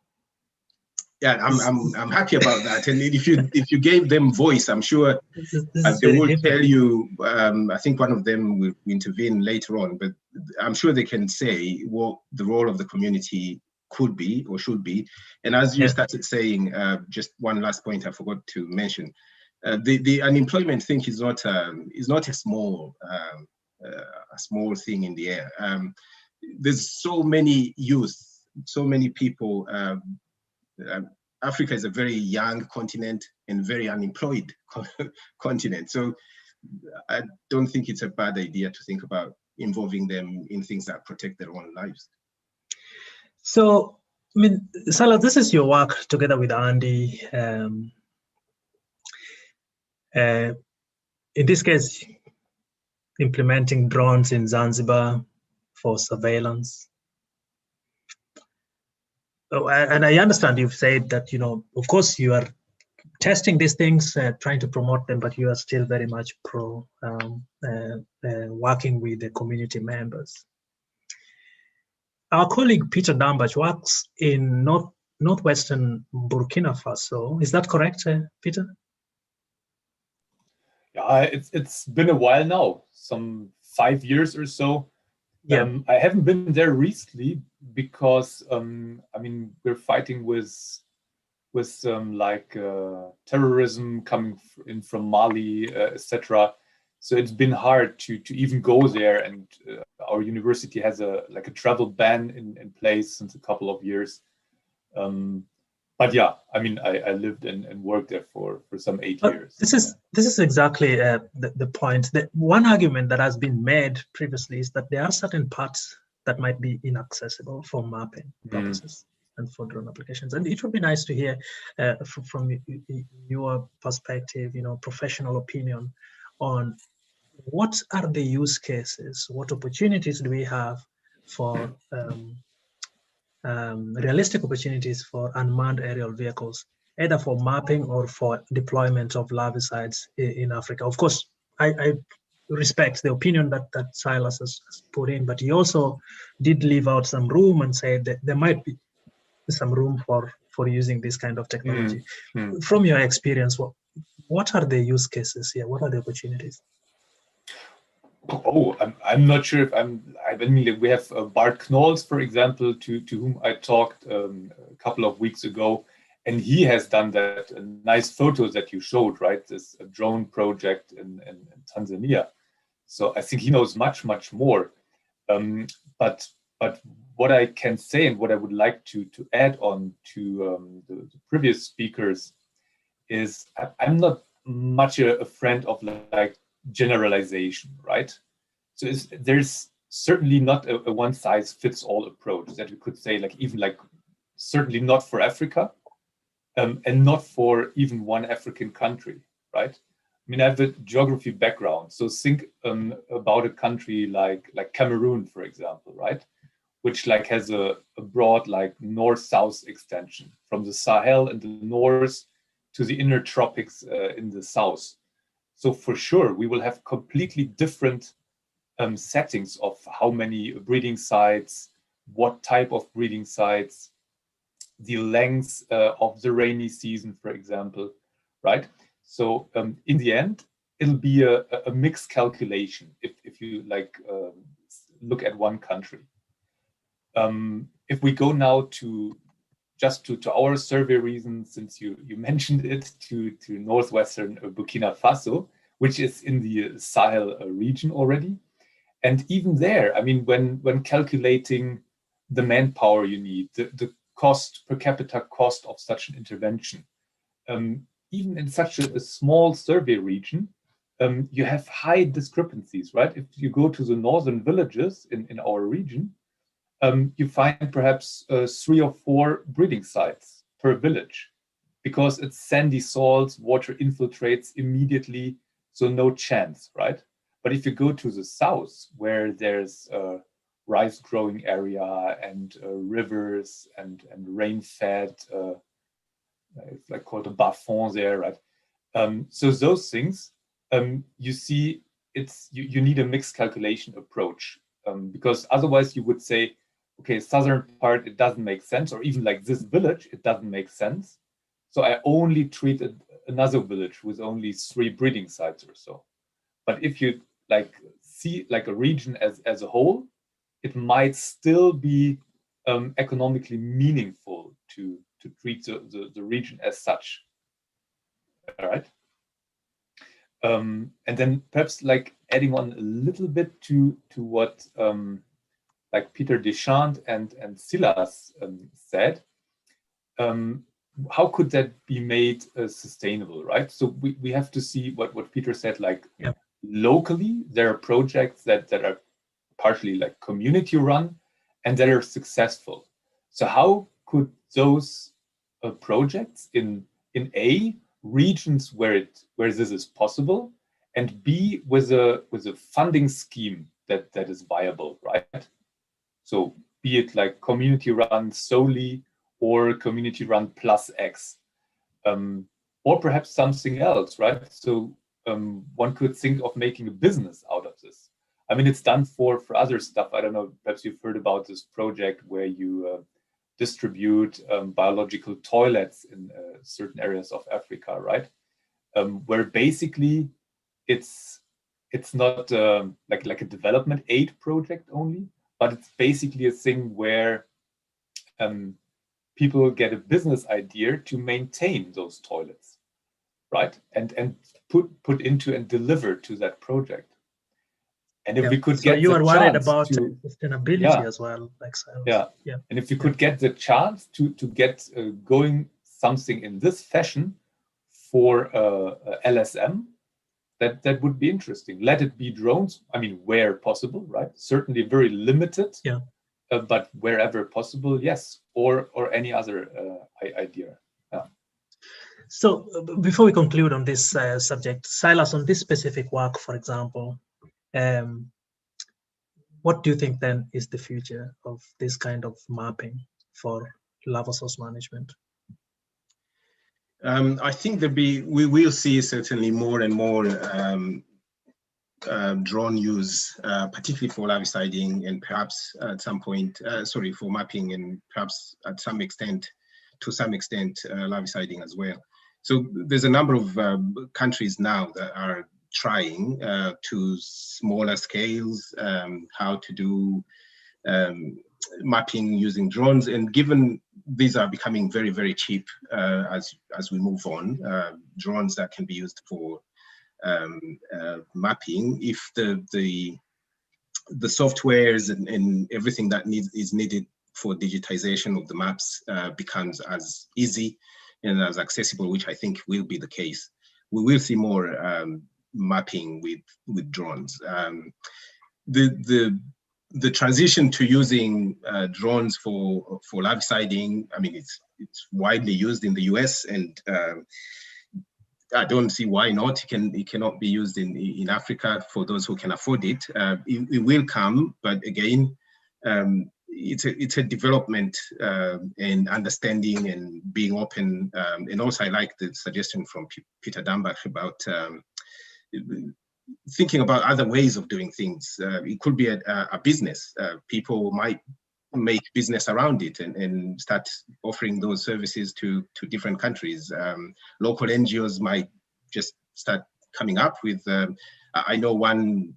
Speaker 2: Yeah, I'm happy about that. And if you gave them voice, I'm sure they will tell you. I think one of them will intervene later on, but I'm sure they can say what the role of the community could be or should be. And as you started saying, just one last point I forgot to mention: the unemployment thing is not a small thing in the air. There's so many youth, so many people. Africa is a very young continent and very unemployed continent. So I don't think it's a bad idea to think about involving them in things that protect their own lives.
Speaker 1: So, I mean, Salah, this is your work together with Andy. In this case, implementing drones in Zanzibar for surveillance. And I understand you've said that, of course you are testing these things, trying to promote them, but you are still very much pro working with the community members. Our colleague Peter Dambach works in northwestern Burkina Faso. Is that correct, Peter?
Speaker 3: Yeah, it's been a while now, some 5 years or so.
Speaker 1: Yeah.
Speaker 3: I haven't been there recently because I mean, we're fighting with terrorism coming in from Mali, etc. So it's been hard to even go there, and our university has a travel ban in place since a couple of years. But yeah, I mean, I lived and worked there for some 8 years.
Speaker 1: This is exactly the point. One argument that has been made previously is that there are certain parts that might be inaccessible for mapping purposes and for drone applications. And it would be nice to hear from your perspective, professional opinion on what are the use cases, what opportunities do we have for realistic opportunities for unmanned aerial vehicles, either for mapping or for deployment of larvicides in Africa. Of course, I respect the opinion that Silas has put in, but he also did leave out some room and said that there might be some room for using this kind of technology. From your experience, what are the use cases here? What are the opportunities?
Speaker 3: Oh, I'm not sure if I mean, we have Bart Knowles, for example, to whom I talked a couple of weeks ago, and he has done that nice photos that you showed, right? This drone project in Tanzania. So I think he knows much more. But what I can say and what I would like to add on to the previous speakers is I'm not much a friend of generalization, right? So there's certainly not a one-size-fits-all approach that we could say, certainly not for Africa, and not for even one African country, right? I mean, I have a geography background, so think about a country like Cameroon, for example, right? Which has a broad north-south extension from the Sahel in the north to the inner tropics in the south. So for sure, we will have completely different settings of how many breeding sites, what type of breeding sites, the length of the rainy season, for example, right? So in the end, it'll be a mixed calculation if you like look at one country. If we go now to our survey region, since you mentioned it, to northwestern Burkina Faso, which is in the Sahel region already. And even there, I mean, when calculating the manpower you need, the cost, per capita cost of such an intervention, even in such a small survey region, you have high discrepancies, right? If you go to the northern villages in our region, you find perhaps 3 or 4 breeding sites per village, because it's sandy soils, water infiltrates immediately, so no chance, right? But if you go to the south, where there's a rice growing area and rivers and rain-fed, it's like called a bas-fond there, right? So those things, you see, you need a mixed calculation approach, because otherwise you would say, okay, southern part, it doesn't make sense, or even like this village, it doesn't make sense. So I only treated another village with only 3 breeding sites or so. But if you like see like a region as a whole, it might still be economically meaningful to treat the region as such. All right. And then perhaps like adding on a little bit to what like Peter Dechant and Silas said, how could that be made sustainable, right? So we have to see what Peter said, like locally, there are projects that are partially like community run and that are successful. So how could those projects in A, regions where this is possible, and B, with a funding scheme that is viable, right? So be it like community run solely or community run plus X, or perhaps something else, right? So one could think of making a business out of this. I mean, it's done for other stuff. I don't know, perhaps you've heard about this project where you distribute biological toilets in certain areas of Africa, right? Where basically it's not like a development aid project only, but it's basically a thing where people get a business idea to maintain those toilets, right? And put into and deliver to that project. And if we could
Speaker 1: so
Speaker 3: get
Speaker 1: you are worried
Speaker 3: chance
Speaker 1: about
Speaker 3: to,
Speaker 1: sustainability as well, like sales.
Speaker 3: Yeah. And if you could get the chance to get going something in this fashion for LSM, that would be interesting. Let it be drones. I mean, where possible, right? Certainly very limited.
Speaker 1: Yeah.
Speaker 3: But wherever possible, yes. Or any other idea. Yeah.
Speaker 1: So before we conclude on this subject, Silas, on this specific work, for example, what do you think then is the future of this kind of mapping for lava source management?
Speaker 2: I think we will see certainly more and more drone use, particularly for larviciding, and perhaps at some point, for mapping, and perhaps to some extent, larviciding as well. So there's a number of countries now that are trying to smaller scales how to do mapping using drones, and given these are becoming very, very cheap as we move on, drones that can be used for mapping, if the softwares and everything that is needed for digitization of the maps becomes as easy and as accessible, which I think will be the case, we will see more mapping with drones. The transition to using drones for larviciding, I mean, it's widely used in the US, and I don't see why not. It cannot be used in Africa for those who can afford it. It will come, but again, it's a development and understanding and being open. And also, I like the suggestion from Peter Dambach about thinking about other ways of doing things. It could be a business. People might make business around it and start offering those services to different countries. Local NGOs might just start coming up with, I know one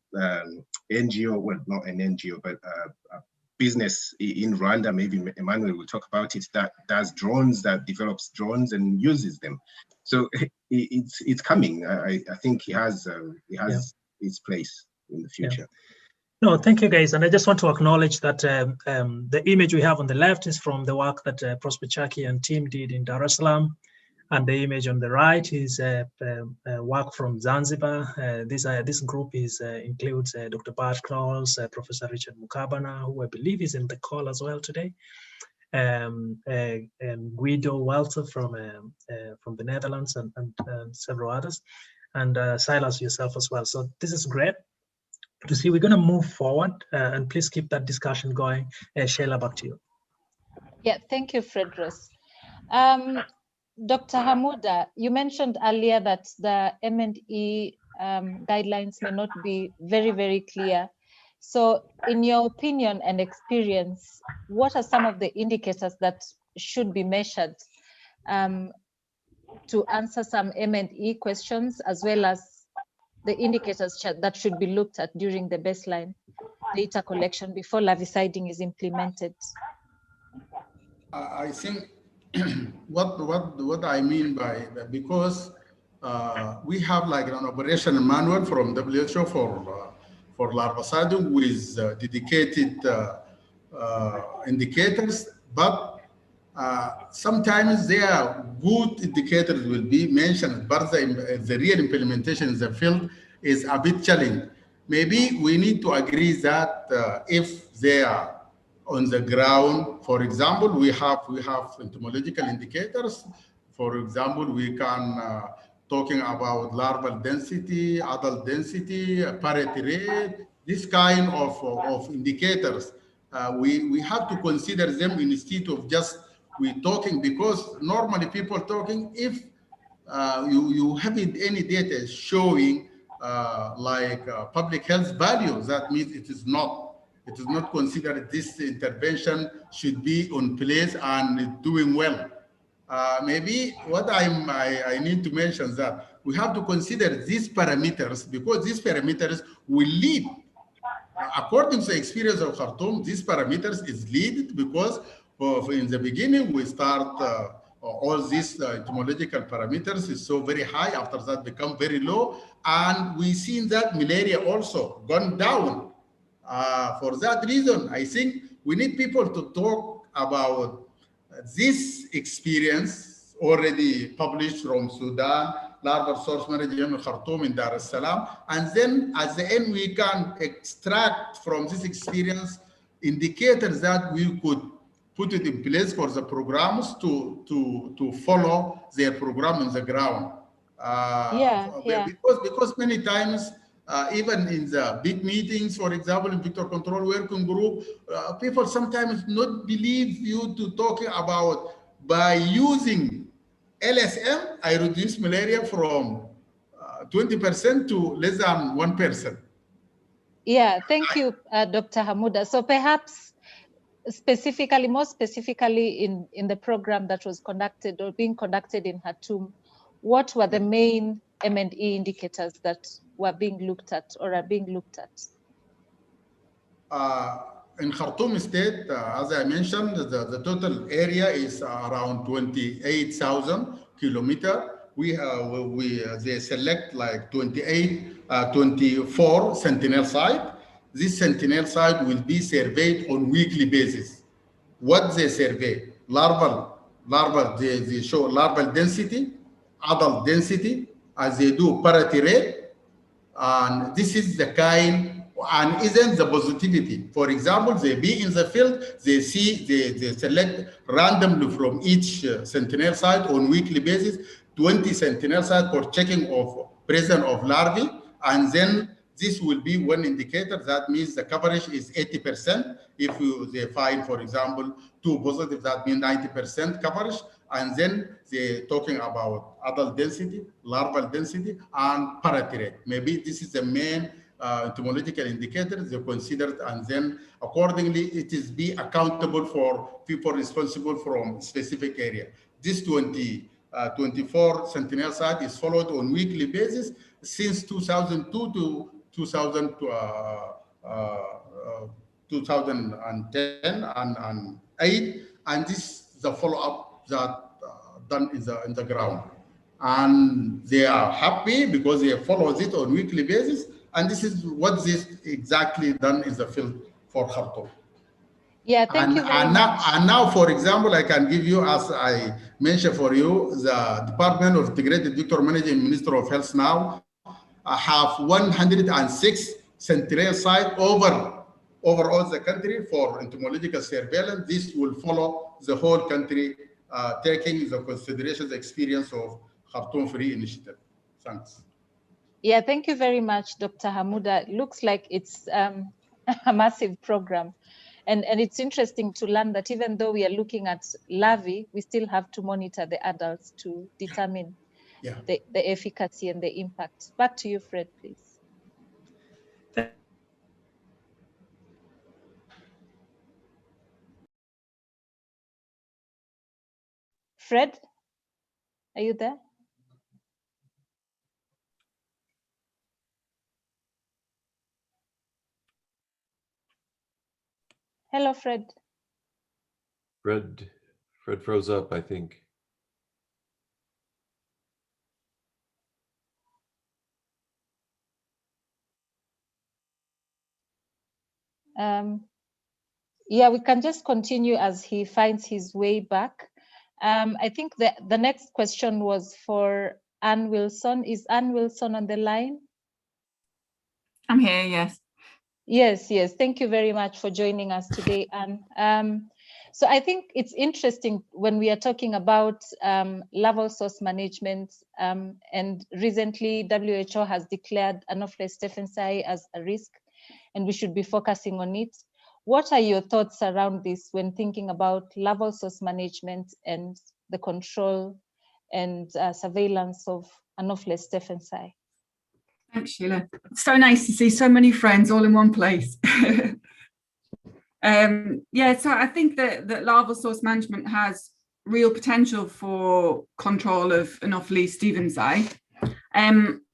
Speaker 2: NGO, well, not an NGO, but a business in Rwanda, maybe Emmanuel will talk about it, that does drones, that develops drones and uses them. So it's coming. I think it has its place in the future.
Speaker 1: Yeah. No, thank you, guys. And I just want to acknowledge that the image we have on the left is from the work that Prosper Chaki and team did in Dar es Salaam. And the image on the right is work from Zanzibar. This group includes Dr. Bart Knowles, Professor Richard Mukabana, who I believe is in the call as well today, and Guido Welter from the Netherlands, and several others, and Silas, yourself as well. So this is great to see. We're going to move forward, and please keep that discussion going. Sheila, back to you.
Speaker 4: Yeah, thank you, Fredros. Dr. Hamuda, you mentioned earlier that the M&E guidelines may not be very, very clear. So in your opinion and experience, what are some of the indicators that should be measured to answer some M&E questions, as well as the indicators that should be looked at during the baseline data collection before larviciding is implemented?
Speaker 6: I think what I mean by that, because we have like an operational manual from WHO for larviciding with dedicated indicators, but sometimes there are good indicators will be mentioned, but the real implementation in the field is a bit challenging. Maybe we need to agree that if they are on the ground, for example, we have entomological indicators. For example, we can talking about larval density, adult density, parity rate, this kind of indicators. We have to consider them instead of just we talking, because normally people talking, if you haven't any data showing public health values, that means it is not considered this intervention should be on place and doing well. Maybe what I need to mention is that we have to consider these parameters, because these parameters will lead, according to the experience of Khartoum, these parameters is lead because in the beginning we start all these entomological parameters is so very high, after that become very low, and we seen that malaria also gone down. For that reason, I think we need people to talk about this experience already published from Sudan, larval source management in Khartoum in Dar es Salaam, and then at the end we can extract from this experience indicators that we could put it in place for the programs to follow their program on the ground. Because many times, even in the big meetings, for example, in vector control working group, people sometimes not believe you to talking about by using LSM, I reduce malaria from 20% to less than 1%.
Speaker 4: Yeah, thank you, Dr. Hamuda. So perhaps more specifically in the program that was conducted or being conducted in Khartoum, what were the main M&E indicators that were being looked at or are being looked at?
Speaker 6: In Khartoum state, as I mentioned, the total area is around 28,000 kilometers. They select like 24 sentinel sites. This sentinel site will be surveyed on weekly basis. What they survey? They show larval density, adult density, as they do parity rate, and this is the kind, and isn't the positivity. For example, they be in the field, they select randomly from each sentinel site on weekly basis, 20 sentinel sites for checking of presence of larvae, and then this will be one indicator. That means the coverage is 80%. If they find, for example, 2 positive, that means 90% coverage. And then they're talking about adult density, larval density, and parity rate. Maybe this is the main entomological indicators they considered, and then accordingly, it is be accountable for people responsible from specific area. This 24 sentinel site is followed on weekly basis since 2002 to 2010 and 8, and this is the follow-up that done in the ground. And they are happy because they follow it on weekly basis, and this is what this exactly done in the field for Khartoum.
Speaker 4: Yeah, thank you very much.
Speaker 6: And now, for example, I can give you, as I mentioned for you, the Department of Integrated Vector Management, Minister of Health now have 106 sentinel sites over all the country for entomological surveillance. This will follow the whole country, taking into consideration the experience of Khartoum Free Initiative. Thanks.
Speaker 4: Yeah, thank you very much, Dr. Hamuda. It looks like it's a massive program. And it's interesting to learn that even though we are looking at larvae, we still have to monitor the adults to determine the efficacy and the impact. Back to you, Fred, please. Fred, are you there? Hello, Fred.
Speaker 5: Fred froze up, I think.
Speaker 4: Yeah, we can just continue as he finds his way back. I think the next question was for Anne Wilson. Is Anne Wilson on the line?
Speaker 8: I'm here, yes.
Speaker 4: Yes. Thank you very much for joining us today, Anne. So I think it's interesting when we are talking about larval source management, and recently WHO has declared Anopheles stephensi as a risk, and we should be focusing on it. What are your thoughts around this when thinking about larval source management and the control and surveillance of Anopheles stephensi?
Speaker 8: Thanks, Sheila. It's so nice to see so many friends all in one place. Yeah, so I think that larval source management has real potential for control of Anopheles stephensi.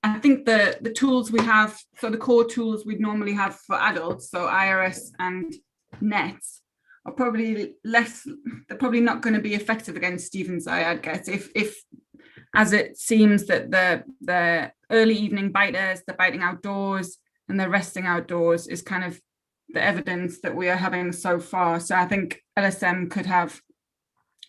Speaker 8: I think the tools we have, so the core tools we'd normally have for adults, so IRS and nets, are probably they're probably not going to be effective against stephensi, I'd guess, if as it seems that the early evening biters, the biting outdoors and the resting outdoors is kind of the evidence that we are having so far. So I think LSM could have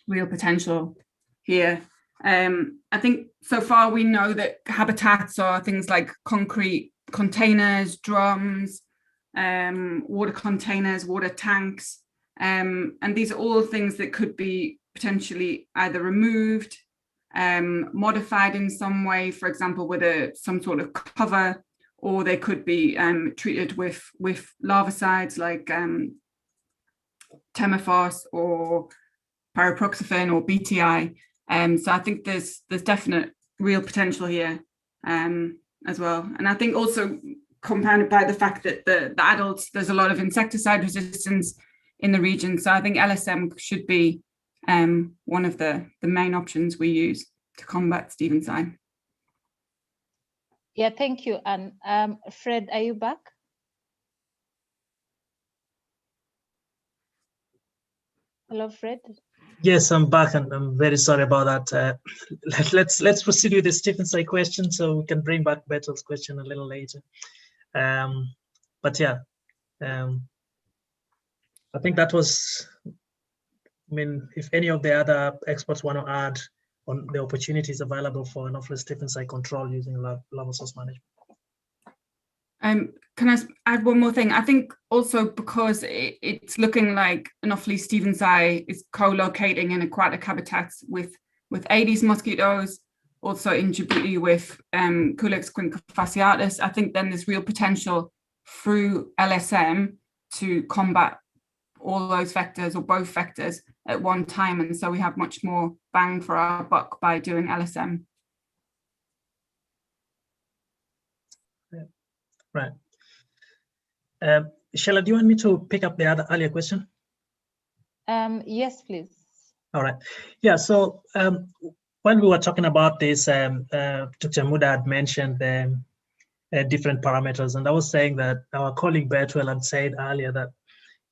Speaker 8: real potential here. I think so far we know that habitats are things like concrete containers, drums, water containers, water tanks, and these are all things that could be potentially either removed, modified in some way, for example, with some sort of cover, or they could be treated with larvicides like Temifos or pyroproxyfen or BTI. So I think there's definite real potential here as well. And I think also compounded by the fact that the adults, there's a lot of insecticide resistance in the region. So I think LSM should be one of the main options we use to combat stephensi.
Speaker 4: Yeah, thank you. And Fred, are you back? Hello, Fred.
Speaker 1: Yes, I'm back, and I'm very sorry about that. Let's proceed with the stephensi question, so we can bring back Bethel's question a little later. But yeah, I think that was. I mean, if any of the other experts want to add on the opportunities available for Anopheles stephensi control using larval source management.
Speaker 8: Can I add one more thing? I think also because it's looking like Anopheles stephensi is co-locating in aquatic habitats with Aedes mosquitoes, also in Djibouti with Culex quinquefasciatus. I think then there's real potential through LSM to combat all those vectors or both vectors at one time. And so we have much more bang for our buck by doing LSM.
Speaker 1: Right. Sheila, do you want me to pick up the earlier question?
Speaker 4: Yes, please.
Speaker 1: All right. Yeah, so when we were talking about this, Dr. Muda had mentioned the different parameters, and I was saying that our colleague Bertwell had said earlier that,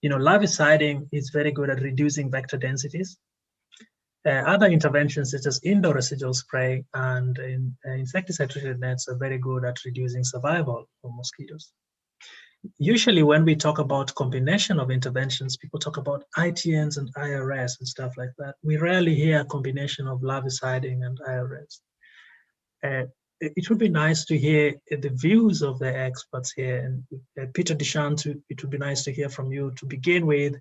Speaker 1: you know, larviciding is very good at reducing vector densities. Other interventions such as indoor residual spray and insecticide-treated nets are very good at reducing survival for mosquitoes. Usually when we talk about combination of interventions, people talk about ITNs and IRS and stuff like that. We rarely hear a combination of larviciding and IRS. It would be nice to hear the views of the experts here. And Peter Dechant, it would be nice to hear from you to begin with.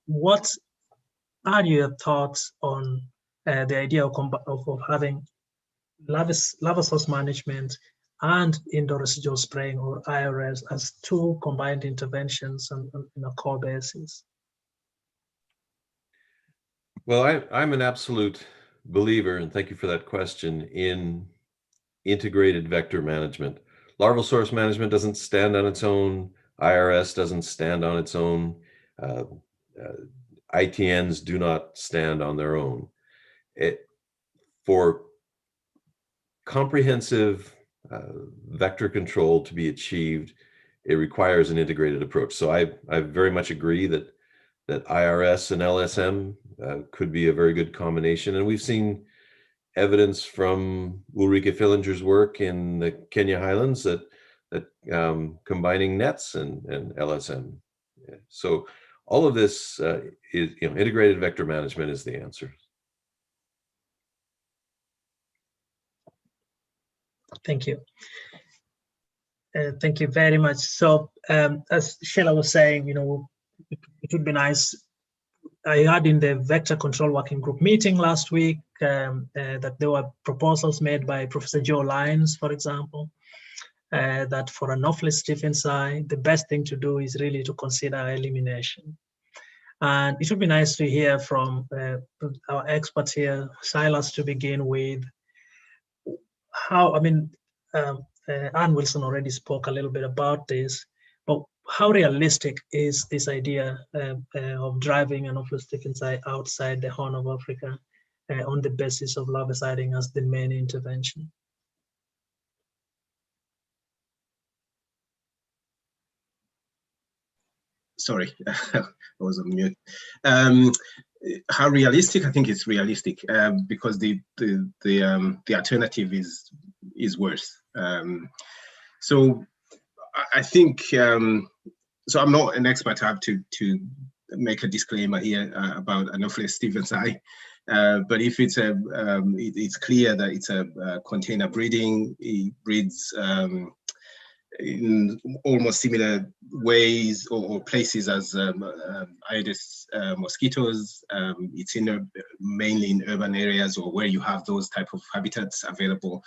Speaker 1: What are your thoughts on the idea of having larva source management and indoor residual spraying, or IRS, as two combined interventions on a core basis?
Speaker 5: Well, I'm an absolute believer, and thank you for that question, in integrated vector management. Larval source management doesn't stand on its own. IRS doesn't stand on its own. ITNs do not stand on their own. For comprehensive vector control to be achieved, it requires an integrated approach. So I very much agree that IRS and LSM could be a very good combination. And we've seen evidence from Ulrike Fillinger's work in the Kenya Highlands that combining nets and LSM. So all of this is, you know, integrated vector management is the answer.
Speaker 1: Thank you. Thank you very much. So as Sheila was saying, you know, it would be nice. I heard in the vector control working group meeting last week that there were proposals made by Professor Joe Lyons, for example, that for Anopheles stephensii, the best thing to do is really to consider elimination. And it would be nice to hear from our experts here, Silas, to begin with. How, I mean, Anne Wilson already spoke a little bit about this, but how realistic is this idea of driving Anopheles stephensii outside the Horn of Africa on the basis of larviciding as the main intervention?
Speaker 2: Sorry, I was on mute. How realistic? I think it's realistic because the alternative is worse. So I think so. I'm not an expert. I have to make a disclaimer here about Anopheles stephensii. But if it's it's clear that it's a container breeding. It breeds in almost similar ways or places as Aedes mosquitoes. It's mainly in urban areas or where you have those type of habitats available.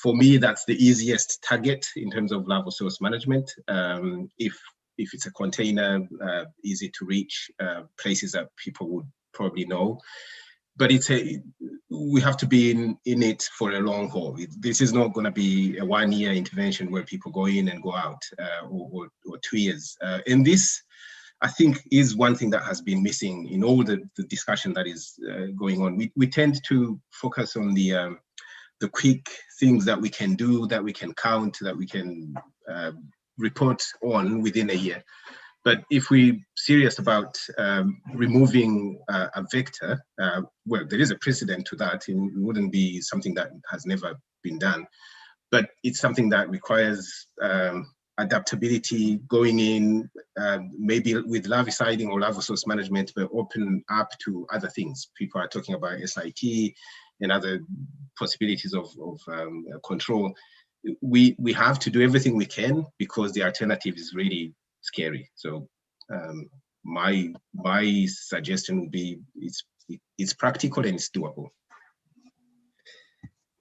Speaker 2: For me, that's the easiest target in terms of larval source management. If it's a container, easy to reach, places that people would probably know. But we have to be in it for a long haul. This is not going to be a 1-year intervention where people go in and go out, or 2 years. And this, I think, is one thing that has been missing in all the discussion that is going on. We tend to focus on the quick things that we can do, that we can count, that we can report on within a year. But if we're serious about removing a vector, well, there is a precedent to that. It wouldn't be something that has never been done, but it's something that requires adaptability, going in, maybe with larviciding or larval source management, but open up to other things. People are talking about SIT and other possibilities of control. We have to do everything we can because the alternative is really scary. So my suggestion would be it's practical and it's doable.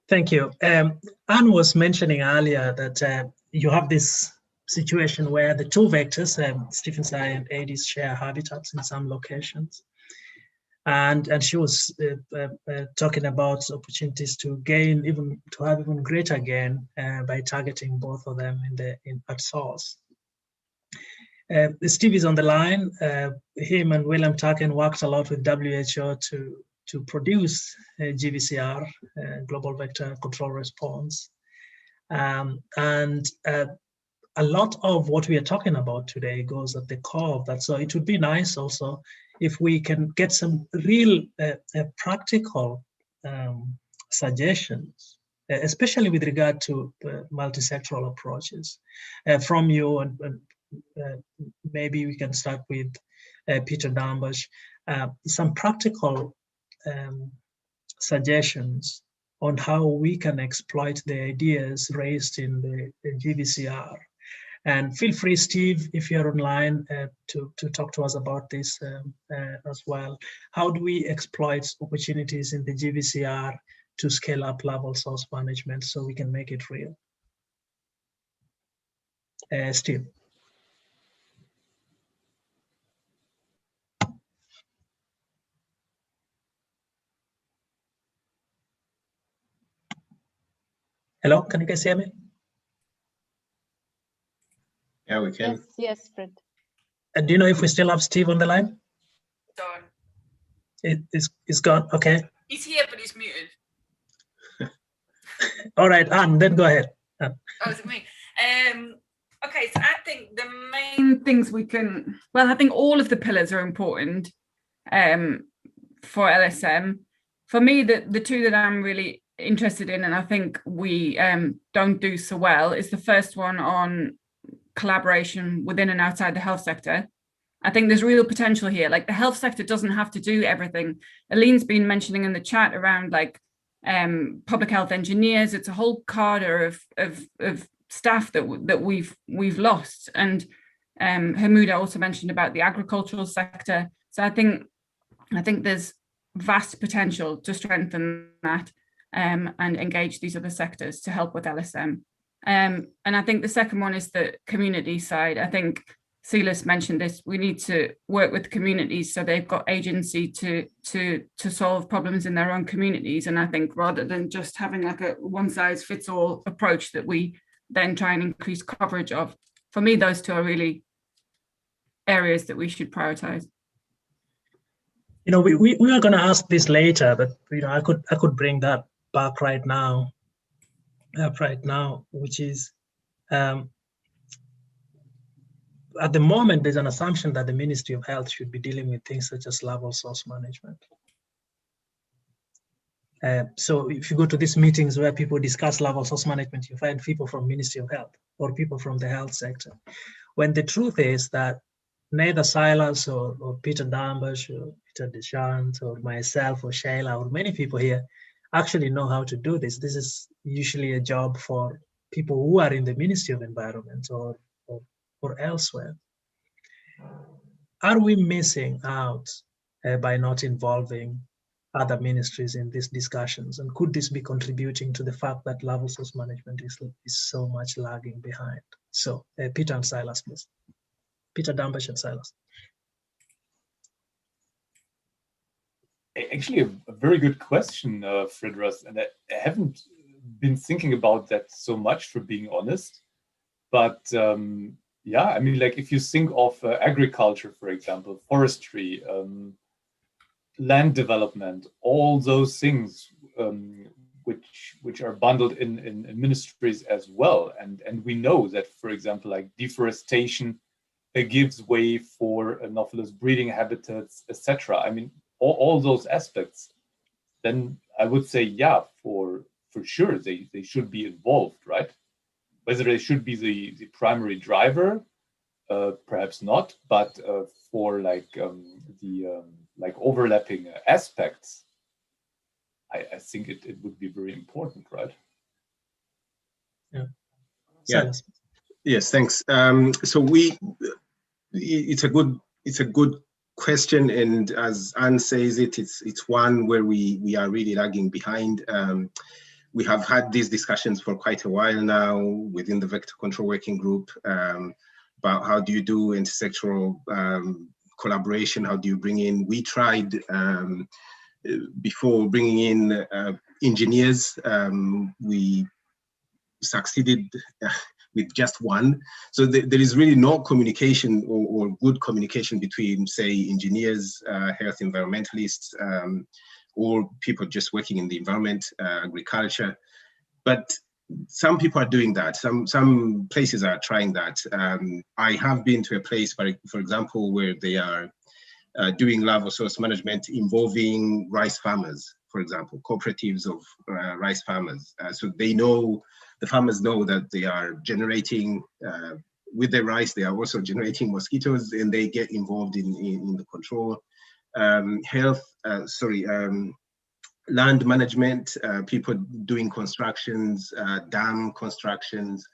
Speaker 1: Thank you. Anne was mentioning earlier that you have this situation where the two vectors, Stephens Eye and Aedes, share habitats in some locations. And she was talking about opportunities to have even greater gain by targeting both of them at source. Steve is on the line. Him and William Tarkin worked a lot with WHO to produce GVCR, Global Vector Control Response. And a lot of what we are talking about today goes at the core of that. So it would be nice also if we can get some real practical suggestions, especially with regard to multisectoral approaches from you. And maybe we can start with Peter Dambach, some practical suggestions on how we can exploit the ideas raised in the GVCR. And feel free, Steve, if you're online, to talk to us about this as well. How do we exploit opportunities in the GVCR to scale up larval source management so we can make it real? Steve. Hello, can you guys hear me?
Speaker 2: Yeah, we can.
Speaker 4: Yes, Fred.
Speaker 1: And do you know if we still have Steve on the line?
Speaker 8: Gone.
Speaker 1: It's gone, okay.
Speaker 8: He's here, but he's muted.
Speaker 1: All right, Anne, then go ahead. Anne.
Speaker 8: Oh, is it me? Okay, so I think the main things we can, I think all of the pillars are important for LSM. For me, the two that I'm really interested in, and I think we don't do so well, is the first one on collaboration within and outside the health sector. I think there's real potential here. Like, the health sector doesn't have to do everything. Aline's been mentioning in the chat around like public health engineers. It's a whole cadre of staff that we've lost. And Hamuda also mentioned about the agricultural sector. So I think there's vast potential to strengthen that and engage these other sectors to help with LSM. And I think the second one is the community side. I think Silas mentioned this. We need to work with communities so they've got agency to solve problems in their own communities. And I think rather than just having like a one-size-fits-all approach that we then try and increase coverage of, for me, those two are really areas that we should prioritize.
Speaker 1: You know, we are going to ask this later, but you know, I could bring that back right now, which is at the moment there's an assumption that the Ministry of Health should be dealing with things such as larval source management. So if you go to these meetings where people discuss larval source management, you find people from Ministry of Health or people from the health sector, when the truth is that neither Silas or Peter Dambach or Peter Dechant or myself or Shayla or many people here actually know how to do this. This is usually a job for people who are in the Ministry of Environment or elsewhere. Are we missing out by not involving other ministries in these discussions? And could this be contributing to the fact that larval source management is so much lagging behind? So Peter and Silas, please. Peter Dambach and Silas.
Speaker 3: Actually, a very good question, Fredras, and I haven't been thinking about that so much, for being honest. But yeah, I mean, like if you think of agriculture, for example, forestry, land development, all those things which are bundled in ministries as well, and we know that, for example, like deforestation gives way for Anopheles breeding habitats, etc. I mean, all those aspects. Then I would say, yeah, for sure they should be involved, right? Whether they should be the primary driver, perhaps not, but for like the like overlapping aspects, I think it would be very important, right?
Speaker 1: Yeah.
Speaker 2: Yeah. Yes, thanks. So it's a good question, and as Anne says it's one where we are really lagging behind. we have had these discussions for quite a while now within the Vector Control Working Group about how do you do intersectoral collaboration, how do you bring in, we tried before bringing in engineers, we succeeded with just one. So there is really no communication or good communication between, say, engineers, health environmentalists, or people just working in the environment, agriculture. But some people are doing that. Some places are trying that. I have been to a place, for example, where they are doing larval source management involving rice farmers, for example, cooperatives of rice farmers. So they know, the farmers know that they are generating, with their rice, they are also generating mosquitoes, and they get involved in the control. Land management, people doing constructions, dam constructions,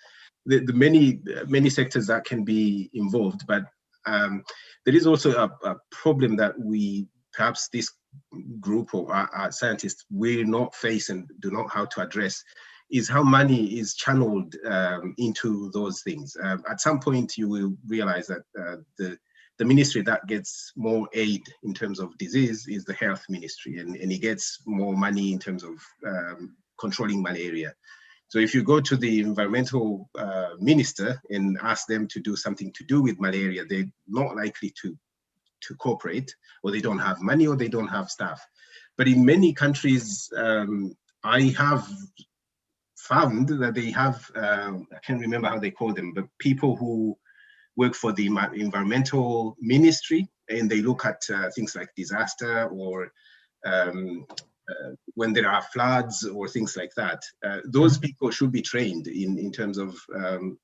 Speaker 2: the many sectors that can be involved. But there is also a problem that we, perhaps this group or our scientists will not face and do not know how to address, is how money is channeled into those things. At some point, you will realize that the ministry that gets more aid in terms of disease is the health ministry, and it gets more money in terms of controlling malaria. So if you go to the environmental minister and ask them to do something to do with malaria, they're not likely to cooperate, or they don't have money, or they don't have staff. But in many countries, I have found that they have, I can't remember how they call them, but people who work for the environmental ministry, and they look at things like disaster, or when there are floods or things like that. Those people should be trained in terms of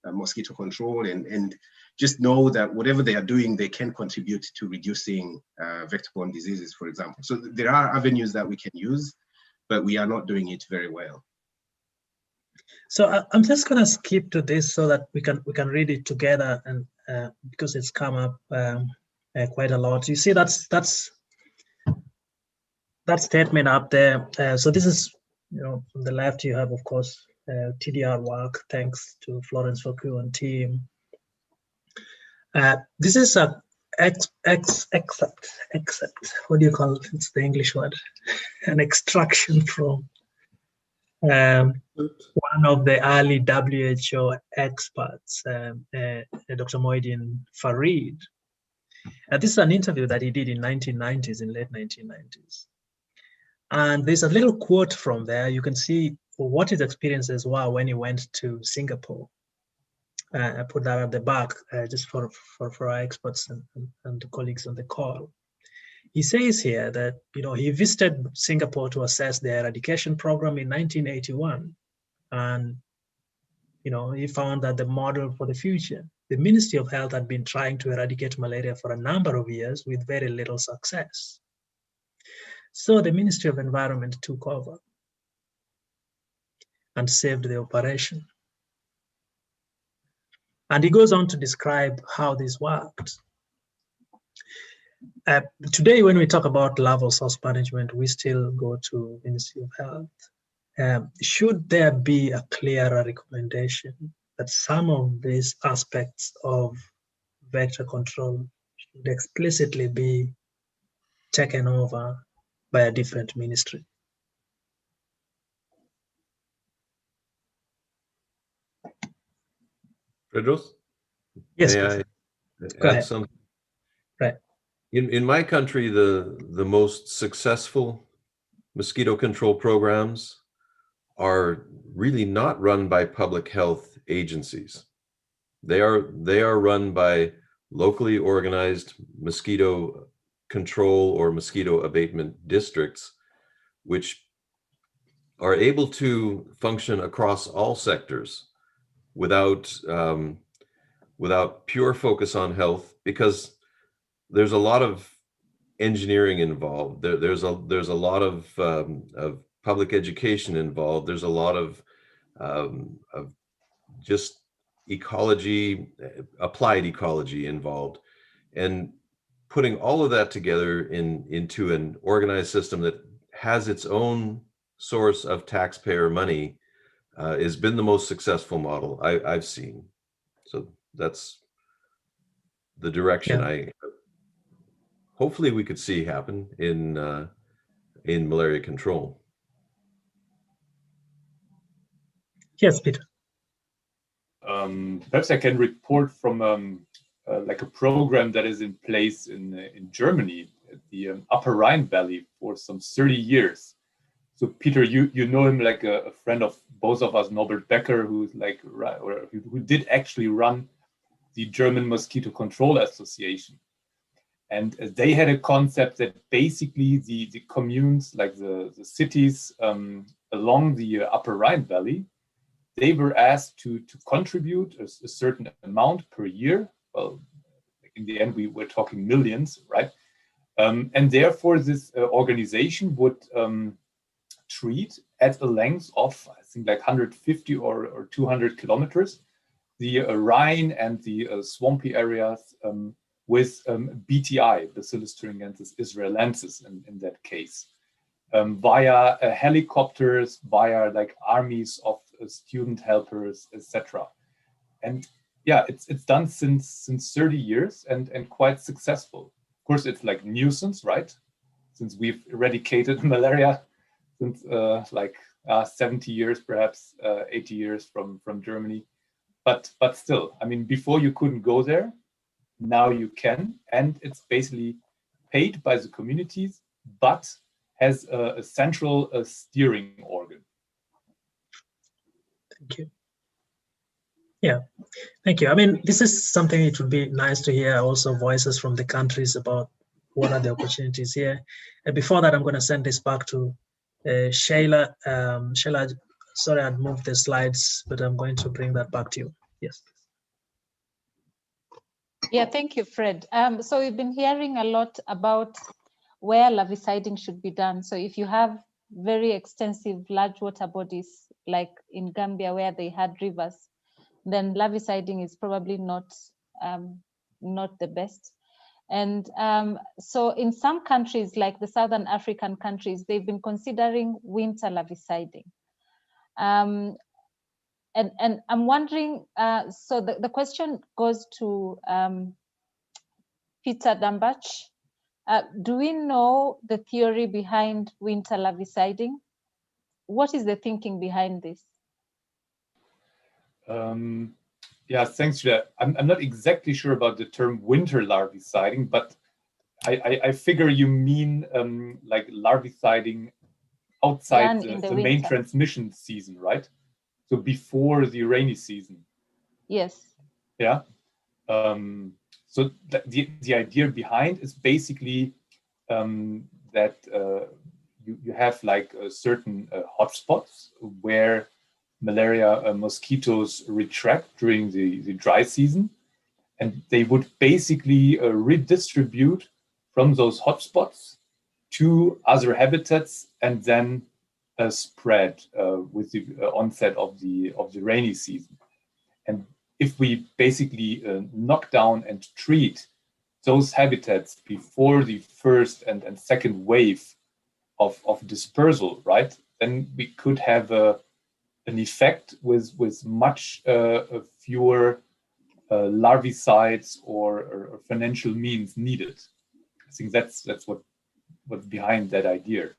Speaker 2: mosquito control, and just know that whatever they are doing, they can contribute to reducing vector-borne diseases, for example. So there are avenues that we can use, but we are not doing it very well.
Speaker 1: So I'm just going to skip to this so that we can read it together, and because it's come up quite a lot. You see, that's that statement up there. So this is, on the left you have, of course, TDR work. Thanks to Florence Foku and team. This is a except. What do you call it? It's the English word. An extraction from one of the early WHO experts, Dr. Moidin Farid. This is an interview that he did in 1990s, in late 1990s. And there's a little quote from there. You can see what his experiences were when he went to Singapore. I put that at the back just for our experts and the colleagues on the call. He says here that he visited Singapore to assess the eradication program in 1981, and he found that the model for the future, the Ministry of Health had been trying to eradicate malaria for a number of years with very little success. So the Ministry of Environment took over and saved the operation. And he goes on to describe how this worked. Today, when we talk about larval source management, we still go to Ministry of Health. Should there be a clearer recommendation that some of these aspects of vector control should explicitly be taken over by a different ministry?
Speaker 5: Fredros?
Speaker 1: Yes,
Speaker 5: May
Speaker 1: please.
Speaker 5: I add something?
Speaker 1: Right.
Speaker 5: In my country, the most successful mosquito control programs are really not run by public health agencies. They are run by locally organized mosquito control or mosquito abatement districts, which are able to function across all sectors without pure focus on health, because there's a lot of engineering involved. There's a lot of public education involved. There's a lot of just ecology, applied ecology involved, and putting all of that together into an organized system that has its own source of taxpayer money has been the most successful model I've seen. So that's the direction hopefully we could see happen in malaria control.
Speaker 1: Yes, Peter.
Speaker 3: Perhaps I can report from like a program that is in place in Germany, the Upper Rhine Valley, for some 30 years. So Peter, you know him like a friend of both of us, Norbert Becker, who's like, or who did actually run the German Mosquito Control Association. And they had a concept that basically the communes, like the cities along the Upper Rhine Valley, they were asked to contribute a certain amount per year. Well, in the end, we were talking millions, right? And therefore, this organization would treat at a length of, I think, like 150 or 200 kilometers, the Rhine and the swampy areas with BTI, Bacillus thuringiensis israelensis in that case, via helicopters, via like armies of student helpers, etc. And yeah, it's done since 30 years and quite successful. Of course, it's like nuisance, right? Since we've eradicated malaria since 70 years, perhaps 80 years from Germany. But still, I mean, before you couldn't go there, now you can, and it's basically paid by the communities, but has a central steering organ.
Speaker 1: Thank you. Yeah, thank you. I mean, this is something it would be nice to hear also voices from the countries about what are the opportunities here. And before that, I'm going to send this back to Shayla. Shayla, sorry, I'd moved the slides, but I'm going to bring that back to you. Yes.
Speaker 4: Yeah, thank you, Fred. So we've been hearing a lot about where larviciding should be done. So if you have very extensive large water bodies, like in Gambia where they had rivers, then larviciding is probably not the best. And so in some countries, like the Southern African countries, they've been considering winter larviciding. And I'm wondering, so the question goes to Peter Dambach. Do we know the theory behind winter larviciding? What is the thinking behind this?
Speaker 3: Yeah, thanks for that. I'm not exactly sure about the term winter larviciding, but I figure you mean like larviciding outside the main transmission season, right? So before the rainy season.
Speaker 4: Yes.
Speaker 3: Yeah. So the idea behind is basically that you have like certain hotspots where malaria mosquitoes retract during the dry season, and they would basically redistribute from those hotspots to other habitats and then spread with the onset of the rainy season. And if we basically knock down and treat those habitats before the first and second wave of dispersal, right, then we could have an effect with much fewer larvicides or financial means needed. I think that's what's behind that idea.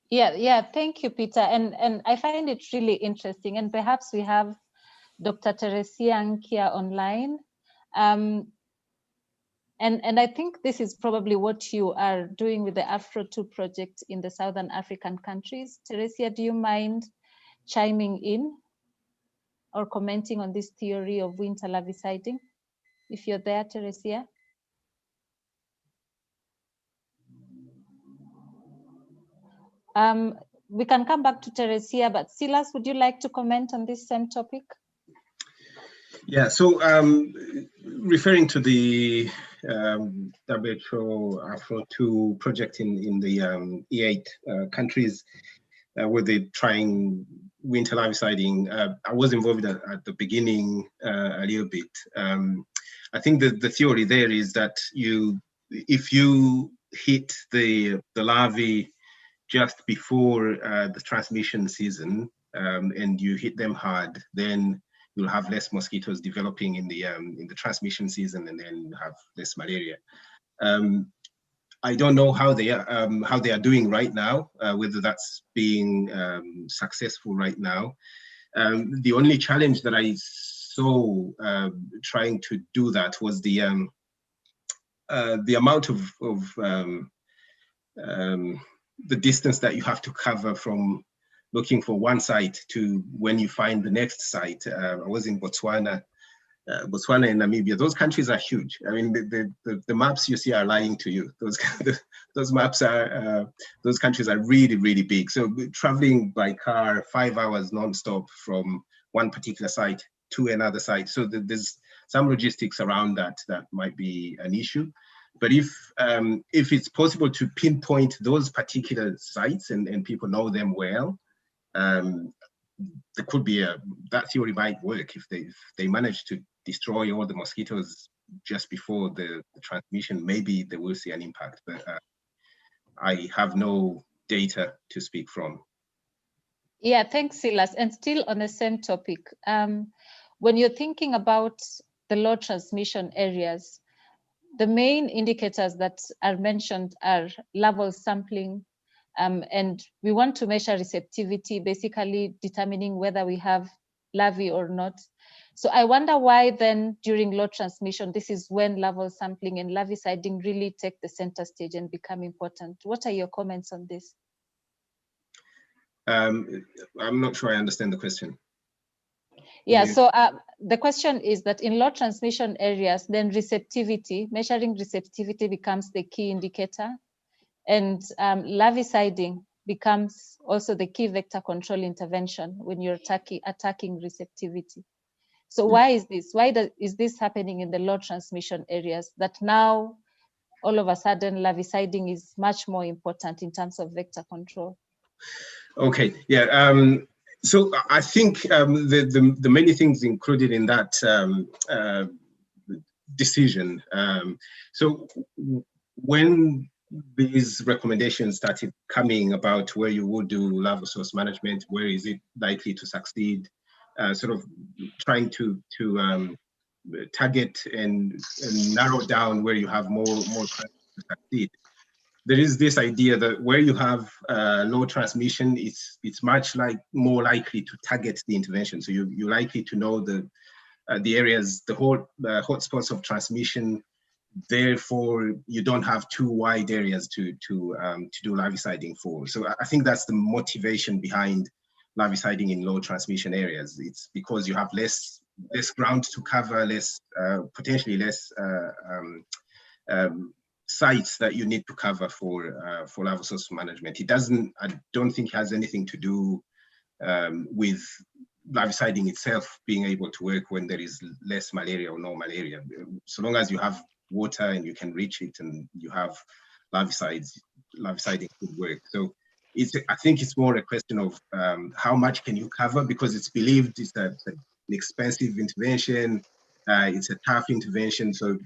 Speaker 4: Yeah, thank you, Peter. And I find it really interesting. And perhaps we have Dr. Teresia Nkia online. And I think this is probably what you are doing with the Afro2 project in the Southern African countries. Teresia, do you mind chiming in or commenting on this theory of winter larviciding? If you're there, Teresia. We can come back to Teresia, but Silas, would you like to comment on this same topic?
Speaker 2: Yeah, so referring to the WHO Afro2 project in the E8 countries where they're trying winter larviciding, I was involved at the beginning a little bit. I think the theory there is that if you hit the larvae just before the transmission season, and you hit them hard, then you'll have less mosquitoes developing in the transmission season, and then have less malaria. I don't know how they are doing right now, whether that's being successful right now. The only challenge that I saw trying to do that was the amount of the distance that you have to cover from looking for one site to when you find the next site. I was in Botswana and Namibia. Those countries are huge. I mean, the maps you see are lying to you. Those maps are, those countries are really, really big. So traveling by car 5 hours nonstop from one particular site to another site. So there's some logistics around that might be an issue. But if it's possible to pinpoint those particular sites and people know them well, there could be that theory might work if they manage to destroy all the mosquitoes just before the transmission. Maybe they will see an impact, but I have no data to speak from.
Speaker 4: Yeah, thanks, Silas. And still on the same topic, when you're thinking about the low transmission areas, the main indicators that are mentioned are larval sampling, and we want to measure receptivity, basically determining whether we have larvae or not. So I wonder why then during low transmission, this is when larval sampling and larviciding really take the center stage and become important. What are your comments on this?
Speaker 2: I'm not sure I understand the question.
Speaker 4: Yeah, so the question is that in low transmission areas, then receptivity, measuring receptivity becomes the key indicator, and larviciding becomes also the key vector control intervention when you're attacking receptivity. So why is this? Why is this happening in the low transmission areas that now all of a sudden larviciding is much more important in terms of vector control?
Speaker 2: Okay, yeah. So I think the many things included in that decision. So when these recommendations started coming about where you would do larval source management, where is it likely to succeed, sort of trying to target and narrow down where you have more chances to succeed. There is this idea that where you have low transmission, it's much more likely to target the intervention. So you're likely to know the areas, the hotspots of transmission. Therefore, you don't have too wide areas to do larviciding for. So I think that's the motivation behind larviciding in low transmission areas. It's because you have less ground to cover, potentially less sites that you need to cover for larval source management. I don't think it has anything to do with larviciding itself being able to work when there is less malaria or no malaria. So long as you have water and you can reach it and you have larviciding could work. So I think it's more a question of how much can you cover, because it's believed it's an expensive intervention, it's a tough intervention. So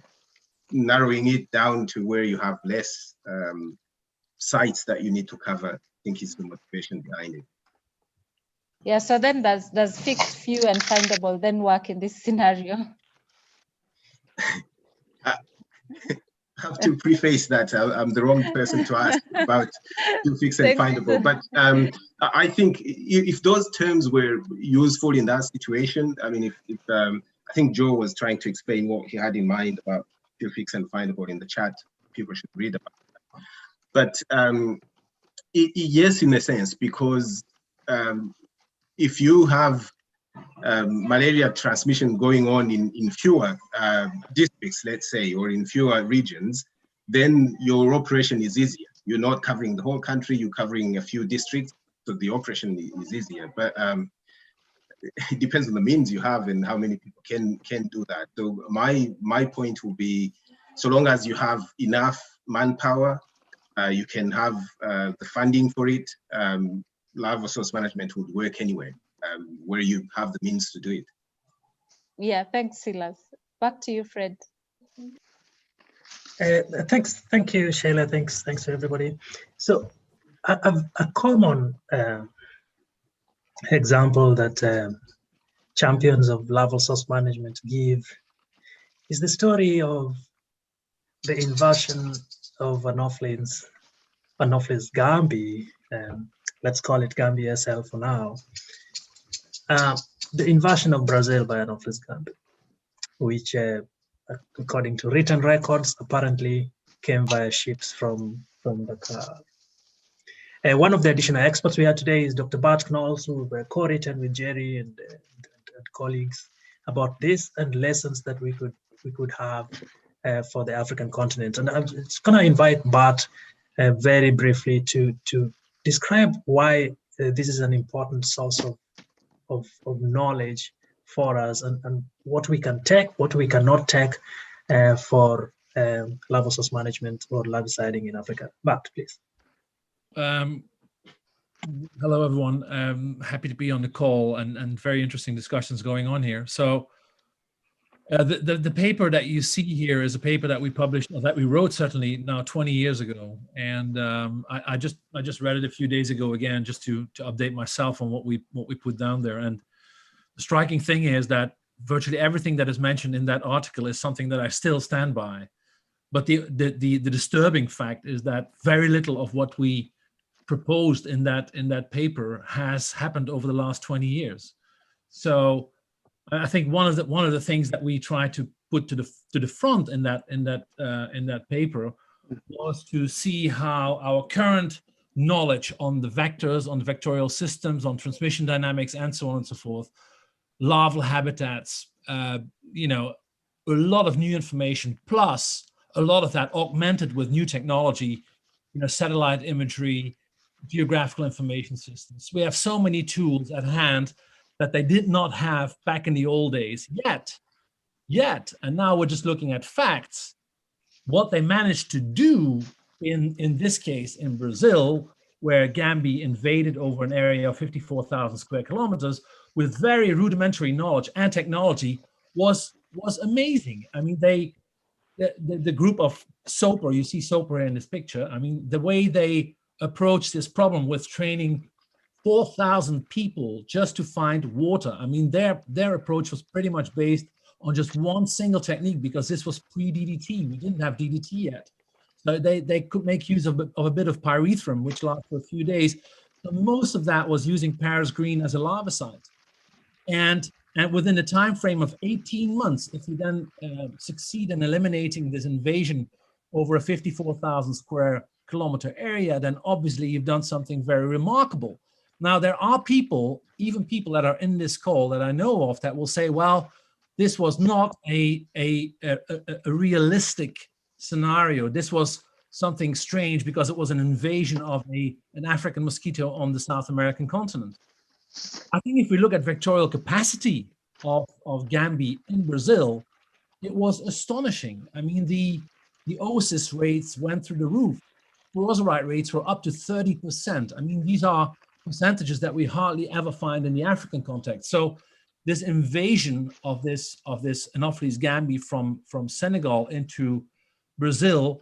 Speaker 2: narrowing it down to where you have less sites that you need to cover, I think is the motivation behind it.
Speaker 4: Yeah, so then does fixed, few, and findable then work in this scenario?
Speaker 2: I have to preface that I'm the wrong person to ask about few, fixed, and findable. But I think if those terms were useful in that situation, I mean, if I think Joe was trying to explain what he had in mind about few, fixed, and findable in the chat, people should read about that. But yes, in a sense, because if you have malaria transmission going on in fewer districts, let's say, or in fewer regions, then your operation is easier. You're not covering the whole country, you're covering a few districts, so the operation is easier. But it depends on the means you have and how many people can do that. So my point will be, so long as you have enough manpower, you can have the funding for it, larval source management would work anyway, where you have the means to do it.
Speaker 4: Yeah, thanks, Silas. Back to you, Fred.
Speaker 1: Thank you, Shayla. Thanks to everybody. So A common example that champions of larval source management give is the story of the invasion of Anopheles gambiae. Let's call it Gambia SL for now. The invasion of Brazil by Anopheles gambiae, which, according to written records, apparently came via ships from Dakar. One of the additional experts we have today is Dr. Bart Knowles, who were co-written with Jerry and colleagues about this and lessons that we could have for the African continent. And I'm just going to invite Bart very briefly to describe why this is an important source of knowledge for us, and what we can take, what we cannot take for larval source management or larviciding in Africa. Bart, please.
Speaker 9: Hello, everyone. Happy to be on the call, and very interesting discussions going on here. So the paper that you see here is a paper that we published, or that we wrote certainly now 20 years ago. And I just read it a few days ago again, just to update myself on what we put down there. And the striking thing is that virtually everything that is mentioned in that article is something that I still stand by. But the disturbing fact is that very little of what we proposed in that paper has happened over the last 20 years. So I think one of the things that we tried to put to the front in that paper was to see how our current knowledge on the vectors, on the vectorial systems, on transmission dynamics, and so on and so forth, larval habitats, a lot of new information, plus a lot of that augmented with new technology, satellite imagery, geographical information systems. We have so many tools at hand that they did not have back in the old days yet. And now we're just looking at facts. What they managed to do in this case in Brazil, where Gambia invaded over an area of 54,000 square kilometers with very rudimentary knowledge and technology, was amazing. I mean, the group of SOPR, you see SOPR in this picture, I mean, the way they approached this problem with training 4,000 people just to find water. I mean, their approach was pretty much based on just one single technique, because this was pre-DDT. We didn't have DDT yet. So they could make use of a bit of pyrethrum, which lasted for a few days. So most of that was using Paris green as a larvicide. And within the time frame of 18 months, if you then succeed in eliminating this invasion over a 54,000 square kilometer area, then obviously you've done something very remarkable. Now, there are people, even people that are in this call that I know of, that will say, well, this was not a realistic scenario. This was something strange because it was an invasion of an African mosquito on the South American continent. I think if we look at vectorial capacity of Gambia in Brazil, it was astonishing. I mean, the oocyst rates went through the roof. Sporozoite rates were up to 30%. I mean, these are percentages that we hardly ever find in the African context. So this invasion of this Anopheles gambiae from Senegal into Brazil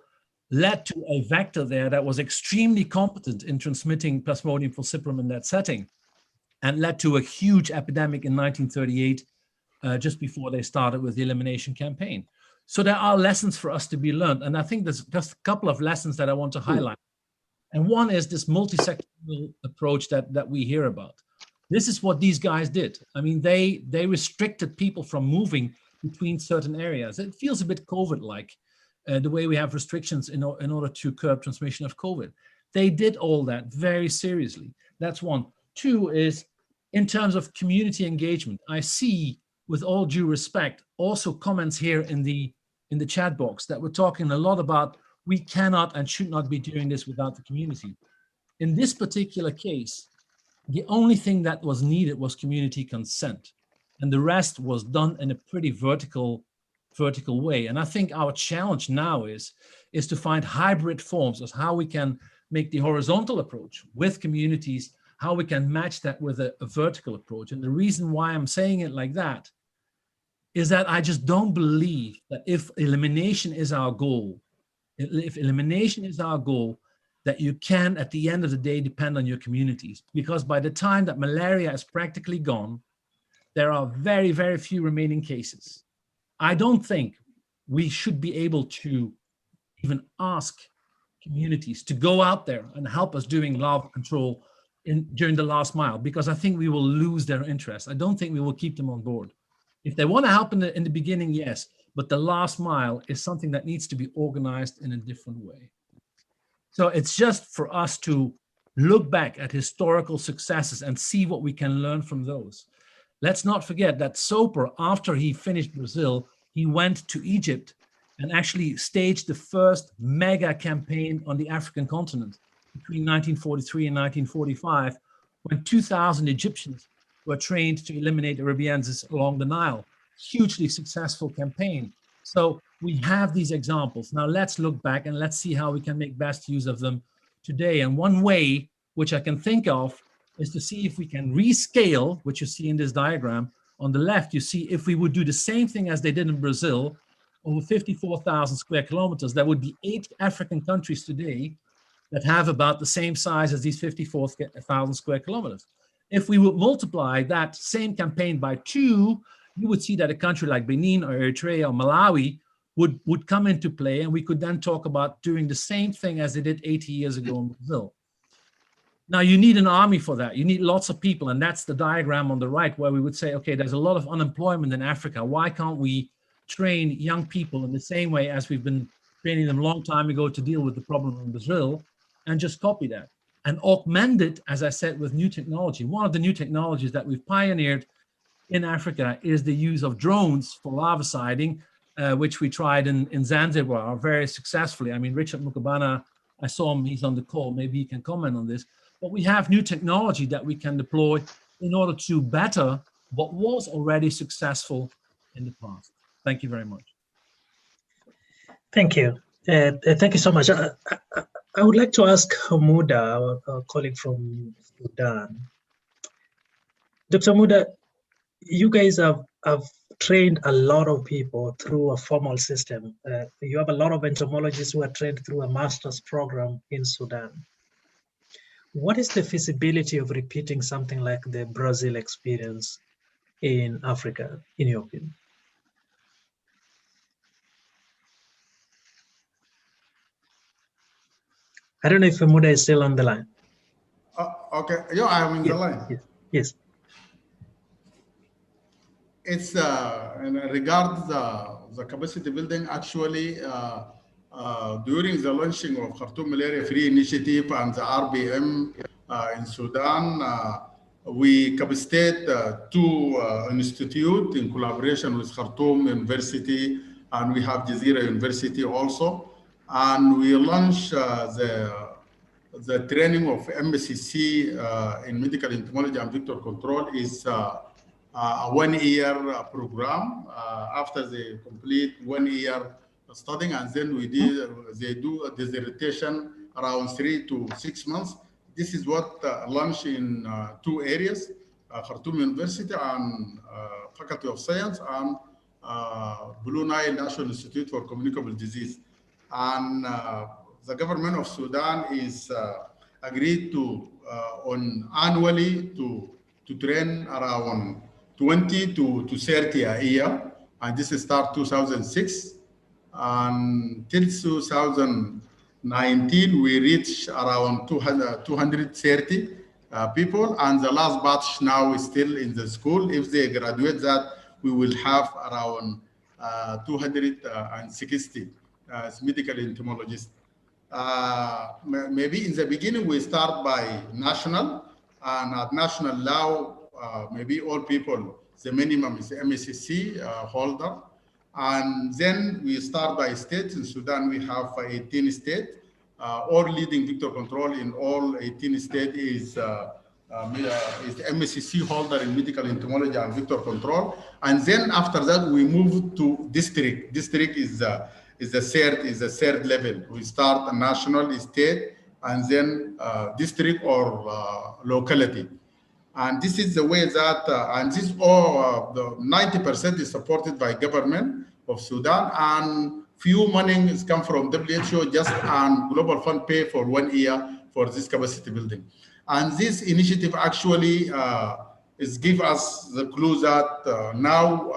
Speaker 9: led to a vector there that was extremely competent in transmitting Plasmodium falciparum in that setting, and led to a huge epidemic in 1938, just before they started with the elimination campaign. So there are lessons for us to be learned. And I think there's just a couple of lessons that I want to highlight. And one is this multi-sectoral approach that we hear about. This is what these guys did. I mean, they restricted people from moving between certain areas. It feels a bit COVID-like, the way we have restrictions in order to curb transmission of COVID. They did all that very seriously. That's one. Two is, in terms of community engagement, I see, with all due respect, also comments here in the chat box that we're talking a lot about we cannot and should not be doing this without the community. In this particular case, the only thing that was needed was community consent, and the rest was done in a pretty vertical way. And I think our challenge now is to find hybrid forms of how we can make the horizontal approach with communities, how we can match that with a vertical approach. And the reason why I'm saying it like that is that I just don't believe that if elimination is our goal, that you can, at the end of the day, depend on your communities. Because by the time that malaria is practically gone, there are very, very few remaining cases. I don't think we should be able to even ask communities to go out there and help us doing larval control during the last mile, because I think we will lose their interest. I don't think we will keep them on board. If they want to help in the beginning, yes, but the last mile is something that needs to be organized in a different way. So it's just for us to look back at historical successes and see what we can learn from those. Let's not forget that Soper, after he finished Brazil, he went to Egypt and actually staged the first mega campaign on the African continent between 1943 and 1945, when 2,000 Egyptians were trained to eliminate Arabiensis along the Nile. Hugely successful campaign. So we have these examples. Now let's look back and let's see how we can make best use of them today. And one way which I can think of is to see if we can rescale, which you see in this diagram. On the left, you see if we would do the same thing as they did in Brazil, over 54,000 square kilometers, there would be 8 African countries today that have about the same size as these 54,000 square kilometers. If we would multiply that same campaign by 2, you would see that a country like Benin or Eritrea or Malawi would come into play, and we could then talk about doing the same thing as they did 80 years ago in Brazil. Now, you need an army for that. You need lots of people, and that's the diagram on the right, where we would say, okay, there's a lot of unemployment in Africa. Why can't we train young people in the same way as we've been training them a long time ago to deal with the problem in Brazil, and just copy that and augment it, as I said, with new technology. One of the new technologies that we've pioneered in Africa is the use of drones for larviciding, which we tried in Zanzibar very successfully. I mean, Richard Mukabana, I saw him, he's on the call, maybe he can comment on this. But we have new technology that we can deploy in order to better what was already successful in the past. Thank you very much.
Speaker 1: Thank you. Thank you so much. I would like to ask Hamuda, our colleague from Sudan. Dr. Hamuda, you guys have trained a lot of people through a formal system. You have a lot of entomologists who are trained through a master's program in Sudan. What is the feasibility of repeating something like the Brazil experience in Africa, in your opinion? I don't know if Hamuda is still on the line.
Speaker 6: Okay, yeah, I'm in the line.
Speaker 1: Yes.
Speaker 6: It's in regards the capacity building. Actually, during the launching of Khartoum Malaria Free Initiative and the RBM in Sudan, we capacitated 2 institutes in collaboration with Khartoum University, and we have Jazeera University also. And we launched the training of MSCC in medical entomology and vector control is a 1-year program. After they complete 1-year studying, and then they do a dissertation around 3 to 6 months. This is what launched in 2 areas, Khartoum University and Faculty of Science, and Blue Nile National Institute for Communicable Disease. And the government of Sudan is agreed to on annually to train around 20 to 30 a year, and this is start 2006, and till 2019 we reach around 230 people, and the last batch now is still in the school. If they graduate that, we will have around 260 medical entomologists. Maybe in the beginning we start by national, and at national now maybe all people, the minimum is MSCC holder, and then we start by states. In Sudan we have 18 states. All leading vector control in all 18 states is the MSCC holder in medical entomology and vector control, and then after that we move to district. District is the third level. We start a national, state, and then district or locality. And this is the way that, and this all, the 90% is supported by government of Sudan, and Few money is come from WHO just and Global Fund pay for 1 year for this capacity building. And this initiative actually is give us the clue that now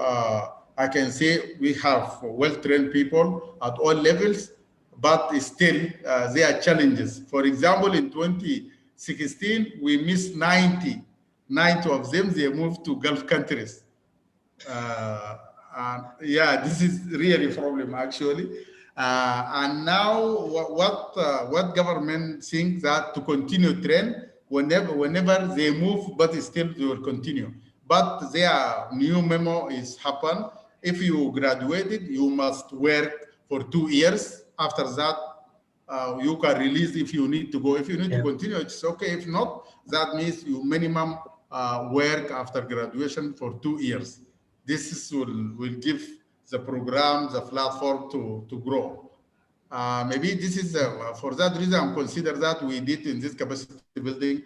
Speaker 6: I can say we have well-trained people at all levels, but still there are challenges. For example, in 2016, we missed 90 of them, they moved to Gulf countries. And yeah, this is really a problem actually. And now what government thinks that to continue trend whenever they move, but still they will continue. But their new memo is happen. If you graduated, you must work for 2 years. After that, you can release if you need to go. If you need to continue, it's okay. If not, that means you minimum work after graduation for 2 years. This will give the program, the platform to grow. Maybe this is for that reason I'm consider that we did in this capacity building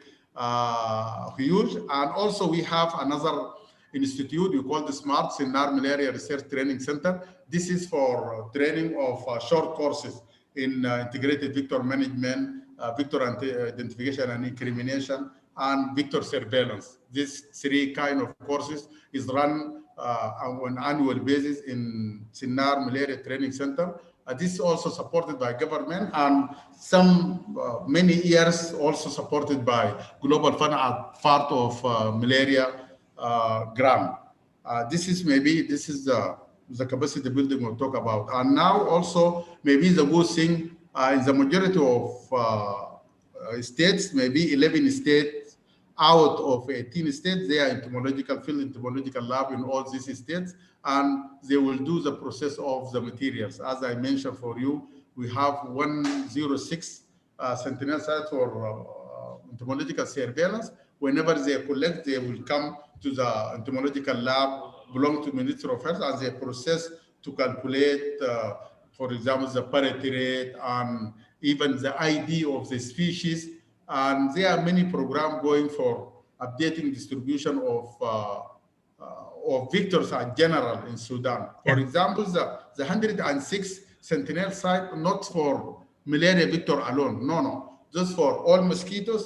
Speaker 6: huge. And also we have another institute we call the Smart Sinnar Malaria Research Training Center. This is for training of short courses in integrated vector management, vector identification and incrimination, and vector surveillance. These 3 kind of courses is run on an annual basis in Sinnar Malaria Training Center. This is also supported by government and many years also supported by Global Fund as part of malaria grant. This is the capacity building we'll talk about. And now also maybe the good thing in the majority of states, maybe 11 states out of 18 states, they are entomological field, entomological lab in all these states, and they will do the process of the materials. As I mentioned for you, we have 106 sentinel sites for entomological surveillance. Whenever they collect, they will come to the entomological lab, belong to Ministry of Health, and they process to calculate, for example, the parity rate and even the ID of the species. And there are many programs going for updating distribution of vectors in general in Sudan. For example, the 106 sentinel site, not for malaria vector alone, no, just for all mosquitoes,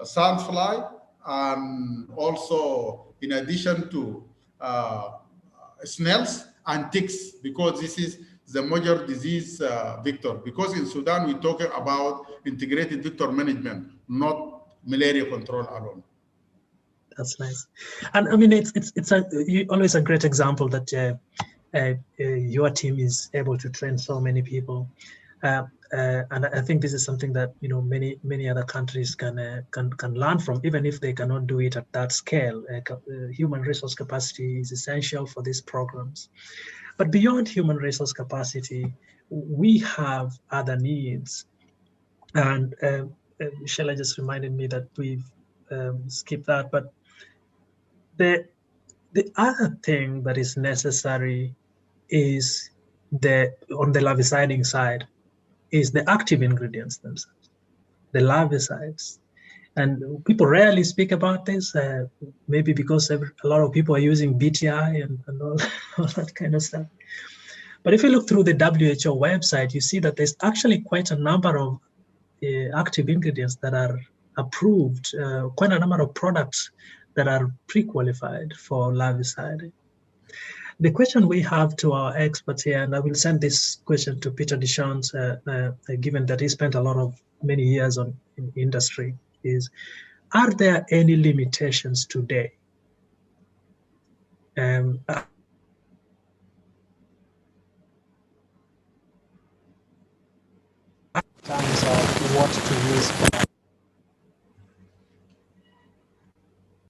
Speaker 6: sandfly, and also in addition to snails and ticks, because this is the major disease vector. Because in Sudan, we're talking about integrated vector management, not malaria control alone.
Speaker 1: That's nice. And I mean, it's always a great example that your team is able to train so many people. And I think this is something that many other countries can learn from, even if they cannot do it at that scale. Human resource capacity is essential for these programs. But beyond human resource capacity, we have other needs. And Sheila just reminded me that we've skipped that. But the other thing that is necessary is on the larviciding side, is the active ingredients themselves, the larvicides. And people rarely speak about this, maybe because a lot of people are using BTI and all that kind of stuff. But if you look through the WHO website, you see that there's actually quite a number of active ingredients that are approved, quite a number of products that are pre-qualified for larviciding. The question we have to our experts here, and I will send this question to Peter Dechant, given that he spent many years in industry, is, are there any limitations today? In terms of what to use,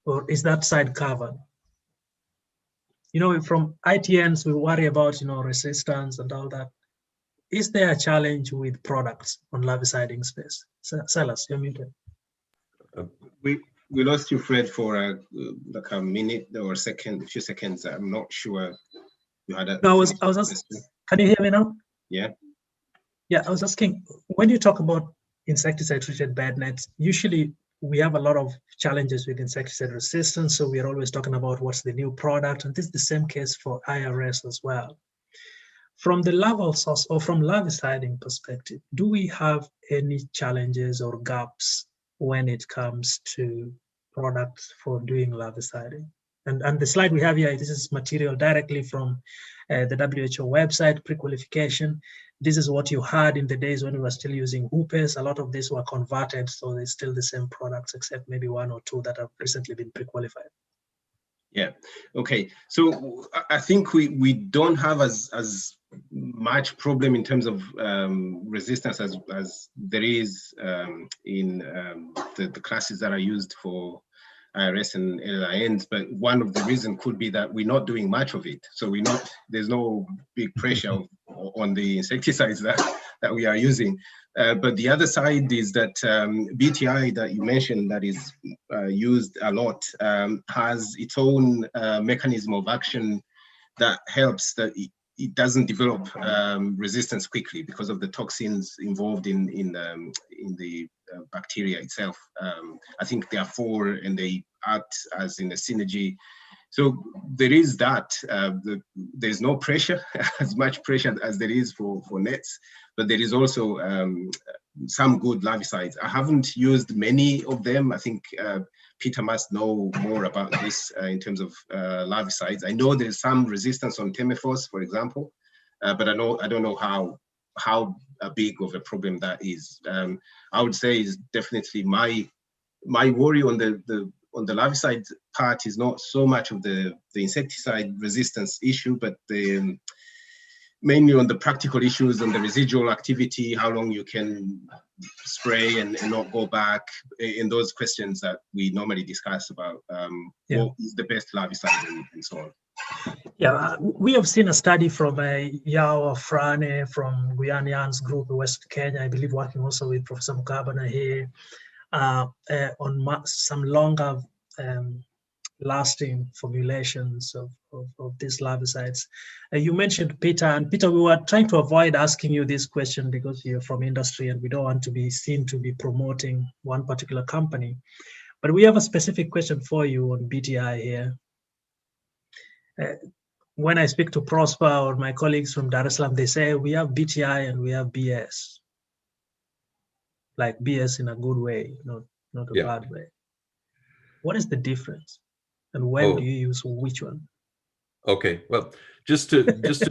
Speaker 1: or is that side covered? From ITNs, we worry about, resistance and all that. Is there a challenge with products on larviciding space? Silas, you're muted.
Speaker 2: We lost you, Fred, for like a minute or a few seconds. I'm not sure you had a.
Speaker 1: No, I was asking. Can you hear me now?
Speaker 2: Yeah.
Speaker 1: Yeah, I was asking, when you talk about insecticide-treated bed nets, usually we have a lot of challenges with insecticide resistance. So we are always talking about what's the new product. And this is the same case for IRS as well. From the larval source or from larviciding perspective, do we have any challenges or gaps when it comes to products for doing larviciding? And the slide we have here, this is material directly from the WHO website, pre-qualification. This is what you had in the days when we were still using hoopers. A lot of these were converted, so they're still the same products, except maybe one or two that have recently been pre-qualified.
Speaker 2: Yeah, okay. So I think we don't have as much problem in terms of resistance as there is in the classes that are used for IRS and LINs, but one of the reasons could be that we're not doing much of it. So there's no big pressure on the insecticides that we are using. But the other side is that BTI that you mentioned that is used a lot has its own mechanism of action that helps that it doesn't develop resistance quickly because of the toxins involved in the bacteria itself. I think there are 4 and they act as in a synergy. So there is that. There's no pressure, as much pressure as there is for nets, but there is also some good larvicides. I haven't used many of them. I think Peter must know more about this in terms of larvicides. I know there's some resistance on Temephos, for example, but I don't know how big of a problem that is. I would say is definitely my worry on the larvicide part is not so much of the insecticide resistance issue, but mainly on the practical issues and the residual activity, how long you can spray and not go back, in those questions that we normally discuss about what is the best larvicide and so on.
Speaker 1: Yeah, we have seen a study from Yao Frane from Guyanyan's group in West Kenya, I believe working also with Professor Mukabana here, on some longer lasting formulations of these larvicides. You mentioned Peter, and Peter, we were trying to avoid asking you this question because you're from industry and we don't want to be seen to be promoting one particular company. But we have a specific question for you on BTI here. When I speak to Prosper or my colleagues from Dar es Salaam, they say we have BTI and we have BS. Like BS in a good way, not a bad way. What is the difference? And when do you use which one?
Speaker 5: Okay, well, just to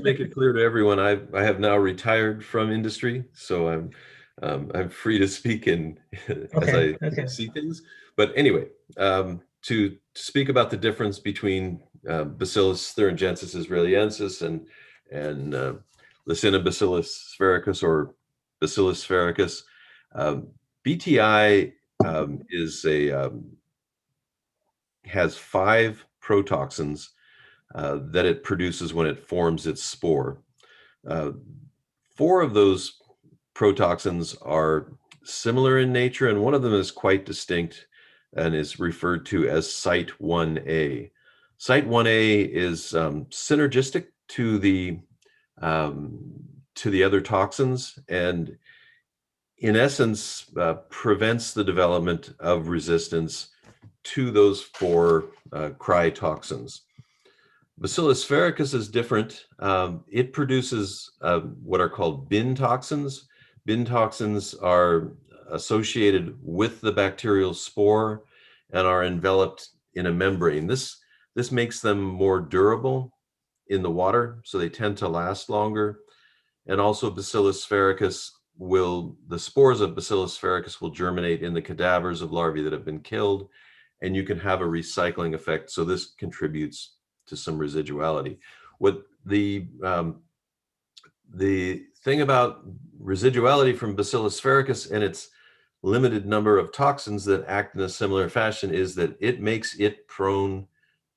Speaker 5: make it clear to everyone, I have now retired from industry, so I'm free to speak as I see things. But anyway, to speak about the difference between Bacillus thuringiensis israeliensis and Bacillus Ferricus or Bacillus Ferricus, BTI has 5 protoxins that it produces when it forms its spore. 4 of those protoxins are similar in nature, and one of them is quite distinct and is referred to as Site 1A. Site 1A is synergistic to the other toxins, and in essence prevents the development of resistance to those 4 cryotoxins. Bacillus ferricus is different. It produces what are called bin toxins. Bin toxins are associated with the bacterial spore and are enveloped in a membrane. This makes them more durable in the water, so they tend to last longer. And also Bacillus ferricus the spores of Bacillus ferricus will germinate in the cadavers of larvae that have been killed, and you can have a recycling effect. So this contributes to some residuality. What the thing about residuality from Bacillus ferricus and its limited number of toxins that act in a similar fashion is that it makes it prone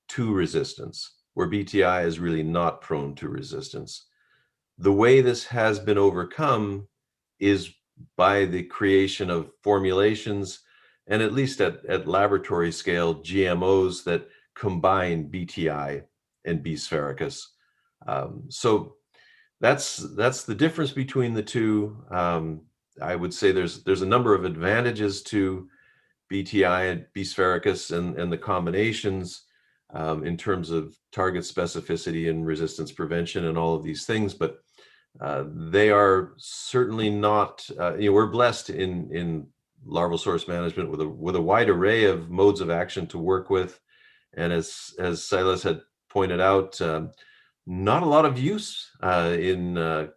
Speaker 5: to resistance, where BTI is really not prone to resistance. The way this has been overcome is by the creation of formulations, and at least at laboratory scale, GMOs that combine BTI and B. sphericus. So that's the difference between the two. I would say there's a number of advantages to BTI and B. sphericus and the combinations in terms of target specificity and resistance prevention and all of these things. But They are certainly not, we're blessed in larval source management with a wide array of modes of action to work with. And as Silas had pointed out, not a lot of use no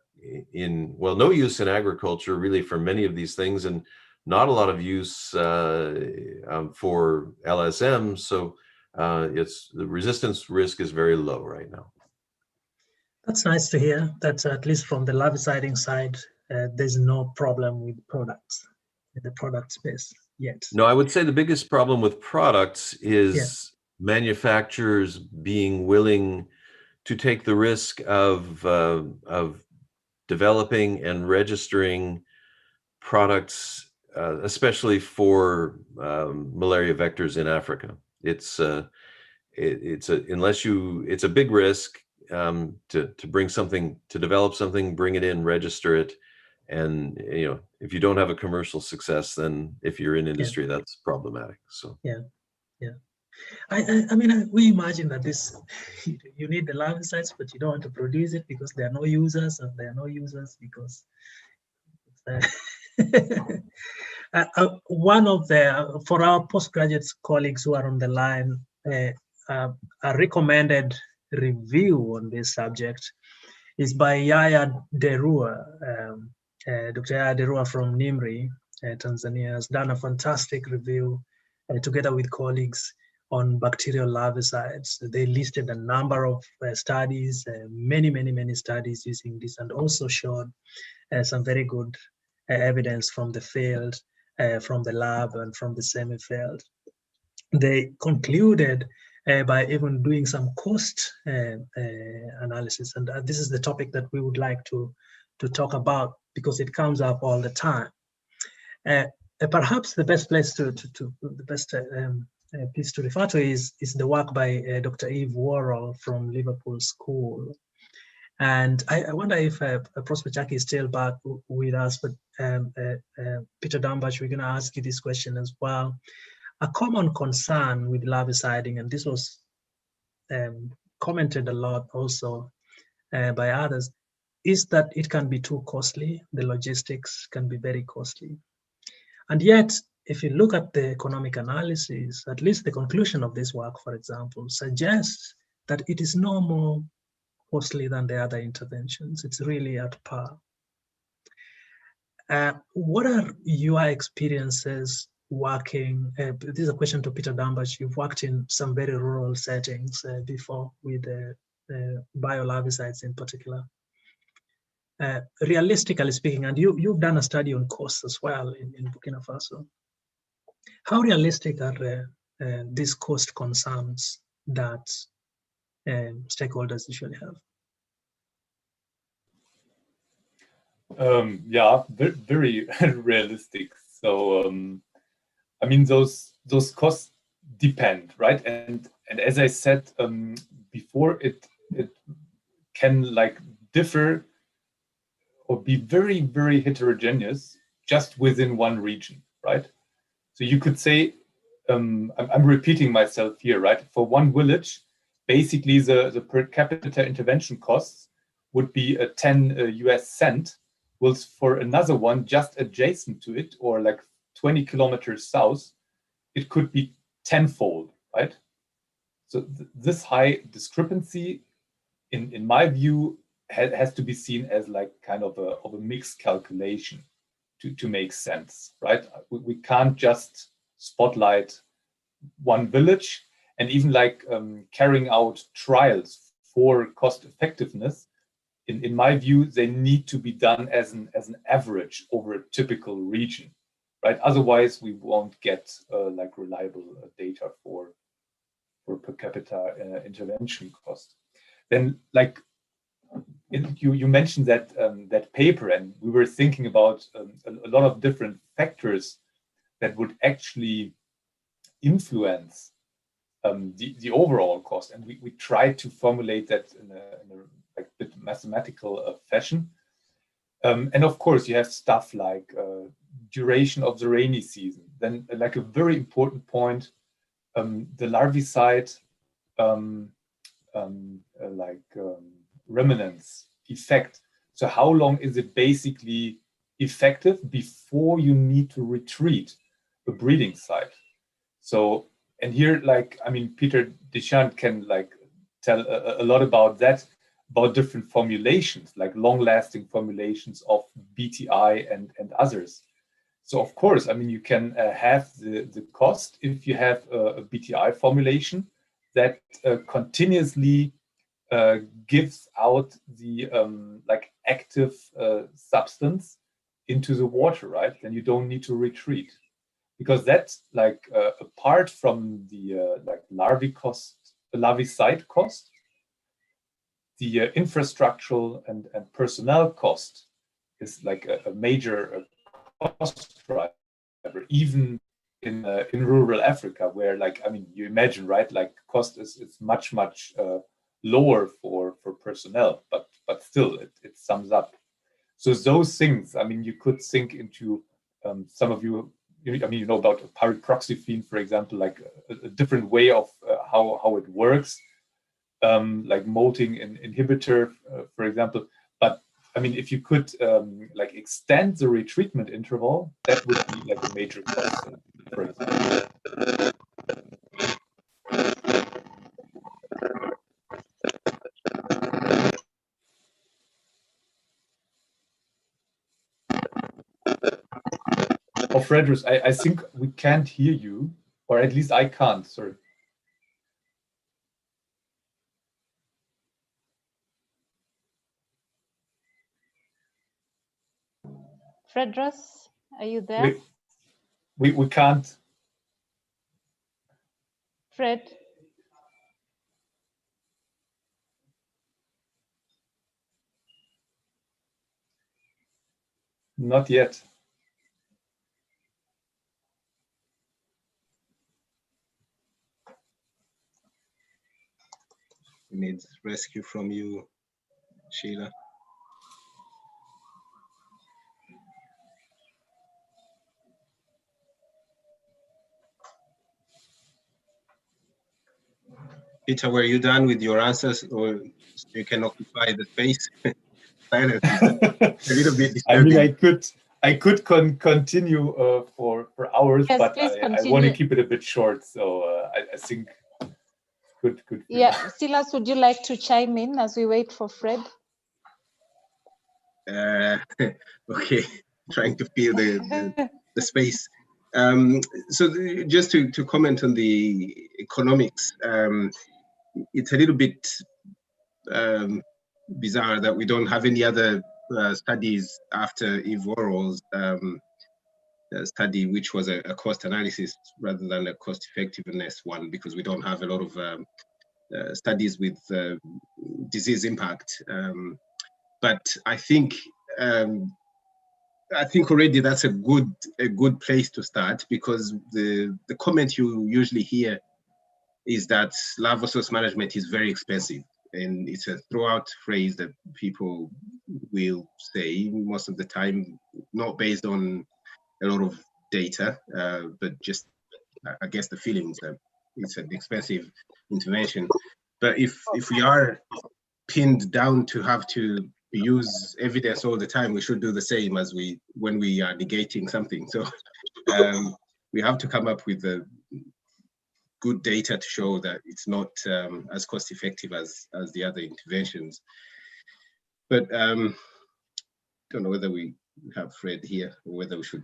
Speaker 5: use in agriculture really for many of these things, and not a lot of use for LSM. So the resistance risk is very low right now.
Speaker 1: That's nice to hear that at least from the larviciding side, there's no problem with products in the product space yet.
Speaker 5: No, I would say the biggest problem with products is manufacturers being willing to take the risk of developing and registering products, especially for malaria vectors in Africa. It's a big risk to bring something, to develop something, bring it in, register it, and if you don't have a commercial success, then if you're in industry, that's problematic. So
Speaker 1: I mean, we imagine that you need the larvicides, but you don't want to produce it because there are no users, and there are no users because one of for our postgraduate colleagues who are on the line, a recommended review on this subject is by Yaya Derua. Dr. Yaya Derua from NIMRI, Tanzania, has done a fantastic review together with colleagues on bacterial larvicides. They listed a number of studies, many studies using this, and also showed some very good evidence from the field, from the lab, and from the semi-field. They concluded by even doing some cost analysis, and this is the topic that we would like to talk about because it comes up all the time. Perhaps the best place piece to refer to is the work by Dr. Eve Worrell from Liverpool School. And I wonder if Prosper Chaki is still back with us, but Peter Dambach, we're going to ask you this question as well. A common concern with larviciding, and this was commented a lot also by others, is that it can be too costly. The logistics can be very costly. And yet, if you look at the economic analysis, at least the conclusion of this work, for example, suggests that it is no more costly than the other interventions. It's really at par. What are your experiences working? This is a question to Peter Dambach. You've worked in some very rural settings before with biolarvicides in particular. Realistically speaking, and you've done a study on costs as well in Burkina Faso. How realistic are these cost concerns that stakeholders usually have?
Speaker 3: Very realistic. So I mean, those costs depend, right? And as I said before, it can differ or be very, very heterogeneous just within one region, right? So you could say, I'm repeating myself here, right? For one village, basically the per capita intervention costs would be 10 US cent, whilst for another one just adjacent to it, or 20 kilometers south, it could be tenfold, right? So this high discrepancy, in my view, has to be seen as kind of a mixed calculation to make sense, right? We can't just spotlight one village, and even carrying out trials for cost effectiveness. In my view, they need to be done as an average over a typical region, right? Otherwise, we won't get reliable data for per capita intervention cost. Then, you mentioned that paper, and we were thinking about a lot of different factors that would actually influence the overall cost, and we tried to formulate that in a bit mathematical fashion. And of course, you have stuff like duration of the rainy season. Then, a very important point, the larvicide remnants effect. So how long is it basically effective before you need to retreat a breeding site? So, and here, like, I mean, Peter Dechant can like tell a lot about that, about different formulations, like long-lasting formulations of BTI and others. So of course, I mean, you can have the cost if you have a BTI formulation that continuously gives out the like active substance into the water, right? Then you don't need to retreat, because that's like apart from the like larvicide cost, the infrastructural and personnel cost is like a major cost driver, even in rural Africa, where, like, I mean, you imagine, right, like cost is much lower for personnel, but still it sums up. So those things, I mean, you could think into some of you. I mean, you know about pyriproxyphene, for example, like a different way of how it works, like molting inhibitor, for example. But I mean, if you could like extend the retreatment interval, that would be like a major cost, for example. Oh, Frederick, I think we can't hear you, or at least I can't. Sorry.
Speaker 4: Frederick, are you there?
Speaker 3: We can't.
Speaker 4: Fred?
Speaker 3: Not yet.
Speaker 2: We need rescue from you, Sheila. Peter, were you done with your answers, or you can occupy the space? Silence. A little bit disturbing.
Speaker 3: I mean, I could continue for hours,
Speaker 4: Yes,
Speaker 3: but
Speaker 4: please
Speaker 3: I want to keep it a bit short. So I think good.
Speaker 4: Yeah, Silas, would you like to chime in as we wait for Fred?
Speaker 2: Okay, trying to fill the space. So just to comment on the economics, it's a little bit bizarre that we don't have any other studies after Evoral's study, which was a cost analysis rather than a cost effectiveness one, because we don't have a lot of studies with disease impact. But I think already that's a good place to start, because the comment you usually hear is that larval source management is very expensive, and it's a throughout phrase that people will say most of the time, not based on a lot of data, but just, I guess, the feelings that it's an expensive intervention. But if we are pinned down to have to use evidence all the time, we should do the same as when we are negating something. So we have to come up with the good data to show that it's not as cost effective as the other interventions. But don't know whether we have Fred here or whether we should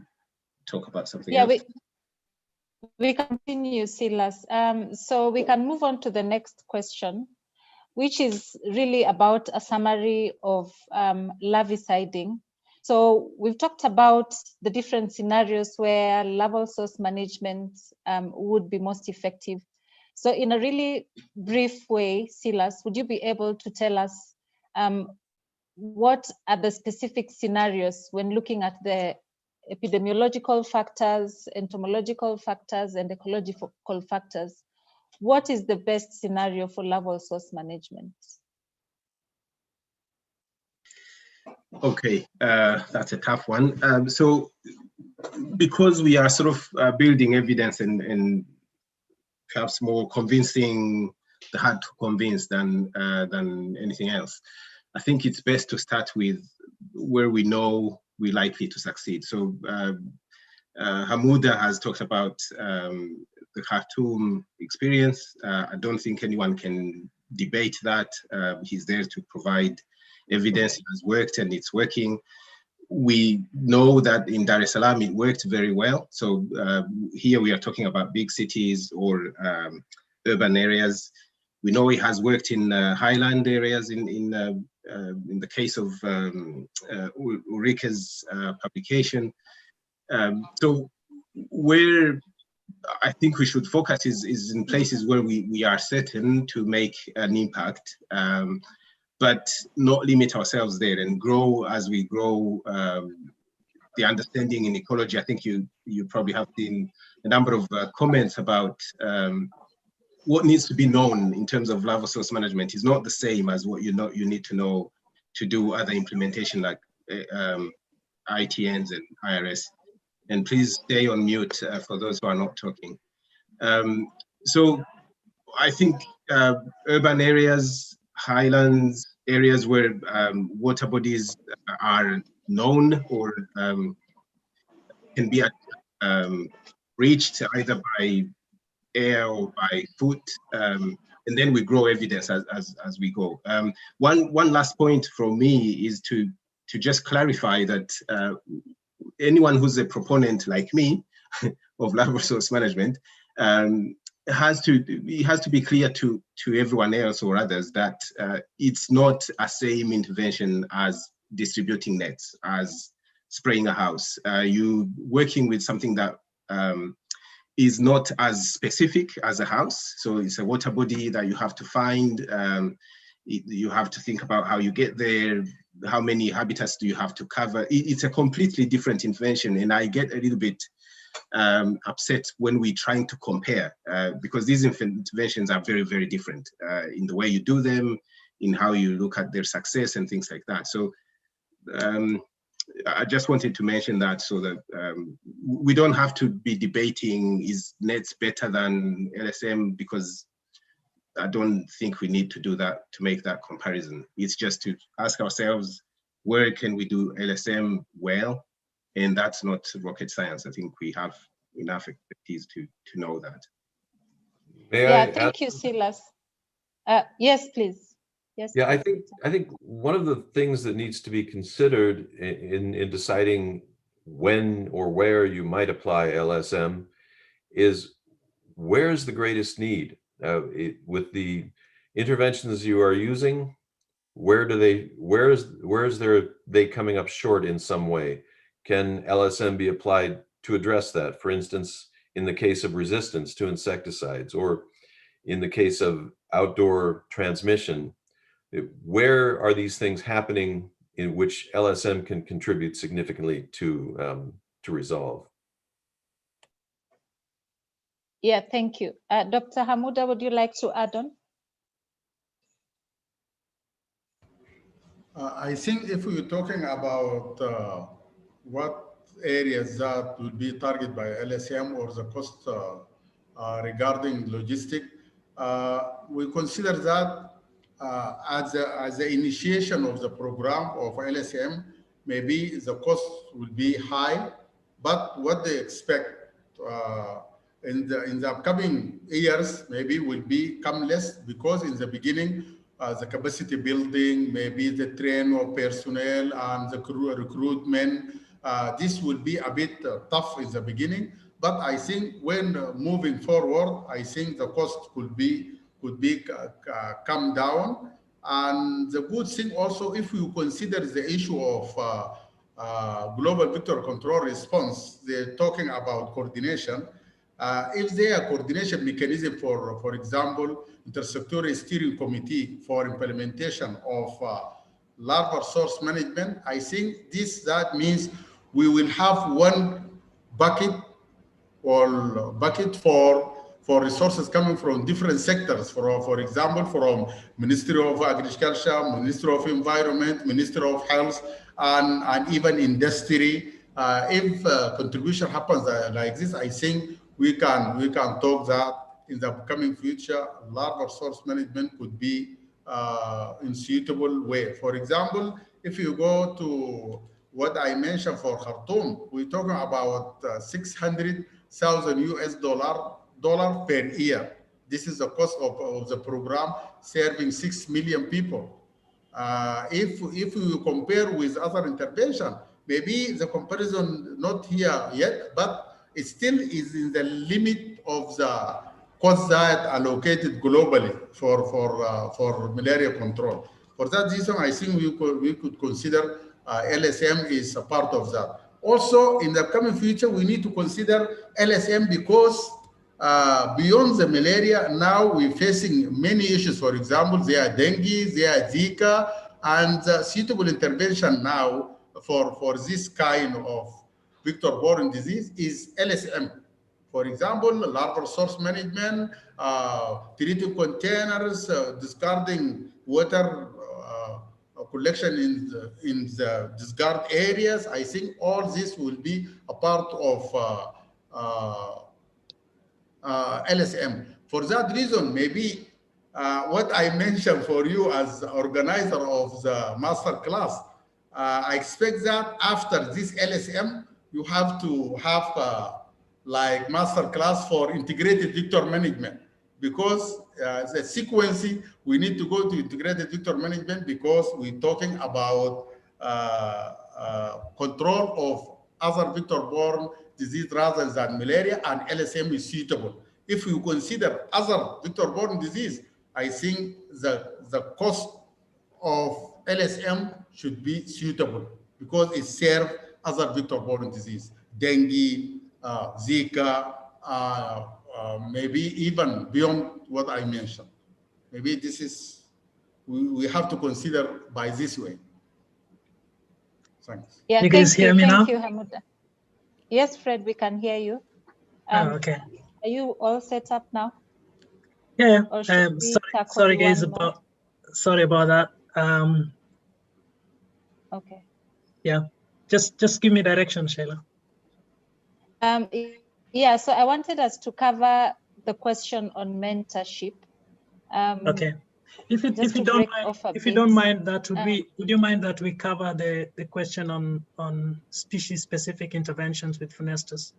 Speaker 2: talk about something else.
Speaker 4: Yeah, we continue, Silas. So we can move on to the next question, which is really about a summary of larviciding. So we've talked about the different scenarios where larval source management would be most effective. So in a really brief way, Silas, would you be able to tell us what are the specific scenarios when looking at the epidemiological factors, entomological factors, and ecological factors? What is the best scenario for larval source management?
Speaker 2: Okay, that's a tough one. So because we are sort of building evidence and perhaps more convincing, hard to convince than anything else, I think it's best to start with where we know we're likely to succeed. So Hamuda has talked about the Khartoum experience. I don't think anyone can debate that. He's there to provide evidence. It has worked and it's working. We know that in Dar es Salaam it worked very well. So here we are talking about big cities or urban areas. We know it has worked in highland areas in the case of Ulrike's publication. So where I think we should focus is in places where we are certain to make an impact, but not limit ourselves there and grow as we grow. The understanding in ecology, I think you probably have seen a number of comments about what needs to be known in terms of larval source management is not the same as what you need to know to do other implementation like ITNs and IRS. And please stay on mute for those who are not talking. So I think urban areas, highlands, areas where water bodies are known or can be reached either by air or by foot, and then we grow evidence as we go. One last point from me is to just clarify that anyone who's a proponent like me of larval source management it has to be clear to everyone else or others that it's not a same intervention as distributing nets, as spraying a house. You working with something that is not as specific as a house. So it's a water body that you have to find. You have to think about how you get there, how many habitats do you have to cover. It's a completely different intervention, and I get a little bit upset when we're trying to compare because these interventions are very, very different in the way you do them, in how you look at their success and things like that. So I just wanted to mention that so that we don't have to be debating is nets better than LSM, because I don't think we need to do that to make that comparison. It's just to ask ourselves, where can we do LSM well? And that's not rocket science. I think we have enough expertise to know that.
Speaker 4: Thank you, Silas. Yes, please. Yes.
Speaker 5: Yeah, I think one of the things that needs to be considered in deciding when or where you might apply LSM is where's the greatest need with the interventions you are using. Where is they coming up short in some way? Can LSM be applied to address that? For instance, in the case of resistance to insecticides, or in the case of outdoor transmission, where are these things happening in which LSM can contribute significantly to resolve?
Speaker 4: Yeah, thank you. Dr. Hamuda, would you like to add on?
Speaker 6: I think if we're talking about what areas that will be targeted by LSM or the cost regarding logistic, we consider that as the initiation of the program of LSM, maybe the cost will be high, but what they expect in the upcoming years maybe will become less, because in the beginning the capacity building, maybe the train of personnel and the recruitment, this will be a bit tough in the beginning. But I think when moving forward, I think the cost could be come down. And the good thing also, if you consider the issue of global vector control response, they're talking about coordination. If there are coordination mechanism for example, intersectoral steering committee for implementation of larval source management, I think that means we will have one bucket or bucket for resources coming from different sectors, for example, from Ministry of Agriculture, Ministry of Environment, Ministry of Health, and even industry. If contribution happens like this, I think we can talk that in the upcoming future, larval source management could be in suitable way. For example, if you go to what I mentioned for Khartoum, we're talking about 600,000 US dollar per year. This is the cost of the program serving 6 million people. If you compare with other intervention, maybe the comparison not here yet, but it still is in the limit of the cost that allocated globally for malaria control. For that reason, I think we could consider LSM is a part of that. Also, in the coming future, we need to consider LSM because beyond the malaria, now we're facing many issues. For example, there are dengue, there are Zika, and suitable intervention now for this kind of vector-borne disease is LSM. For example, larval source management, treating containers, discarding water collection in the discard areas. I think all this will be a part of LSM. For that reason, maybe what I mentioned for you as organizer of the master class, I expect that after this LSM, you have to have like master class for integrated vector management, because the sequence, we need to go to integrated vector management because we're talking about control of other vector-borne disease rather than malaria, and LSM is suitable. If you consider other vector-borne disease, I think the cost of LSM should be suitable because it serves other vector-borne disease, dengue, Zika, maybe even beyond what I mentioned. Maybe this is, we have to consider by this way. Thanks.
Speaker 4: Yeah,
Speaker 1: you guys hear me now?
Speaker 4: Thank you, Hamuda. Yes, Fred, we can hear you.
Speaker 1: Okay.
Speaker 4: Are you all set up now?
Speaker 1: Yeah.
Speaker 4: Or should we tackle
Speaker 1: sorry guys
Speaker 4: one more?
Speaker 1: sorry about that.
Speaker 4: Okay.
Speaker 1: Yeah. Just give me direction, Sheila.
Speaker 4: Yeah, so I wanted us to cover the question on mentorship.
Speaker 1: Okay. If you don't mind, that would be, would you mind that we cover the question on species specific interventions with Funestus?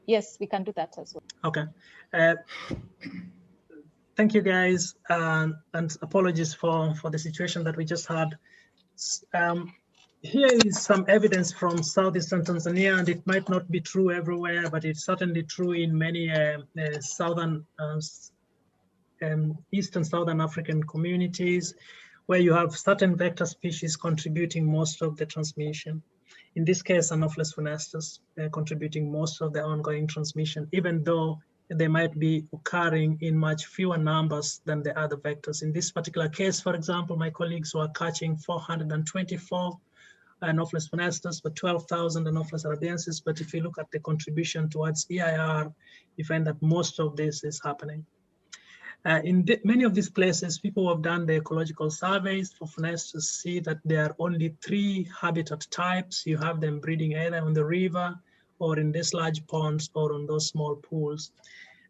Speaker 4: Yes, we can do that as well.
Speaker 1: Okay. Thank you guys, and apologies for the situation that we just had. Here is some evidence from southeastern Tanzania, and it might not be true everywhere, but it's certainly true in many southern Eastern Southern African communities, where you have certain vector species contributing most of the transmission. In this case, Anopheles funestus contributing most of the ongoing transmission, even though they might be occurring in much fewer numbers than the other vectors. In this particular case, for example, my colleagues were catching 424 Anopheles funestus for 12,000 Anopheles arabiensis. But if you look at the contribution towards EIR, you find that most of this is happening. In many of these places, people who have done the ecological surveys for funestus see that there are only 3 habitat types. You have them breeding either on the river or in these large ponds or on those small pools.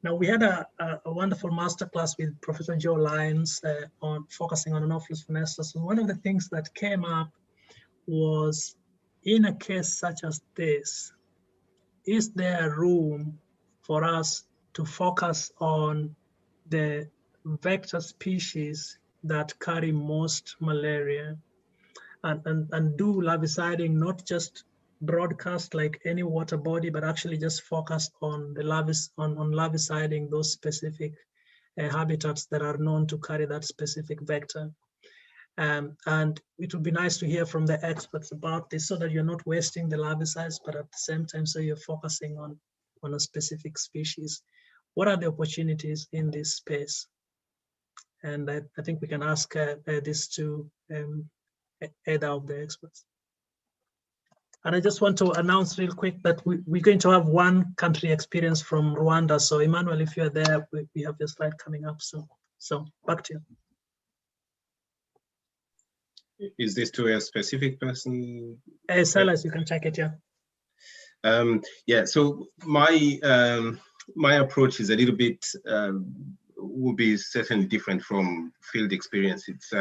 Speaker 1: Now, we had a wonderful masterclass with Professor Joe Lyons on focusing on Anopheles funestus. And one of the things that came up was, in a case such as this, is there room for us to focus on the vector species that carry most malaria and do larviciding, not just broadcast like any water body, but actually just focus on the larviciding those specific habitats that are known to carry that specific vector. And it would be nice to hear from the experts about this so that you're not wasting the larvicides, but at the same time, so you're focusing on a specific species. What are the opportunities in this space? And I think we can ask this to either of the experts. And I just want to announce real quick that we're going to have one country experience from Rwanda. So Emmanuel, if you're there, we have your slide coming up. So back to you.
Speaker 2: Is this to a specific person?
Speaker 1: Silas, you can check it, yeah.
Speaker 2: Yeah, so my approach is a little bit would be certainly different from field experience. It's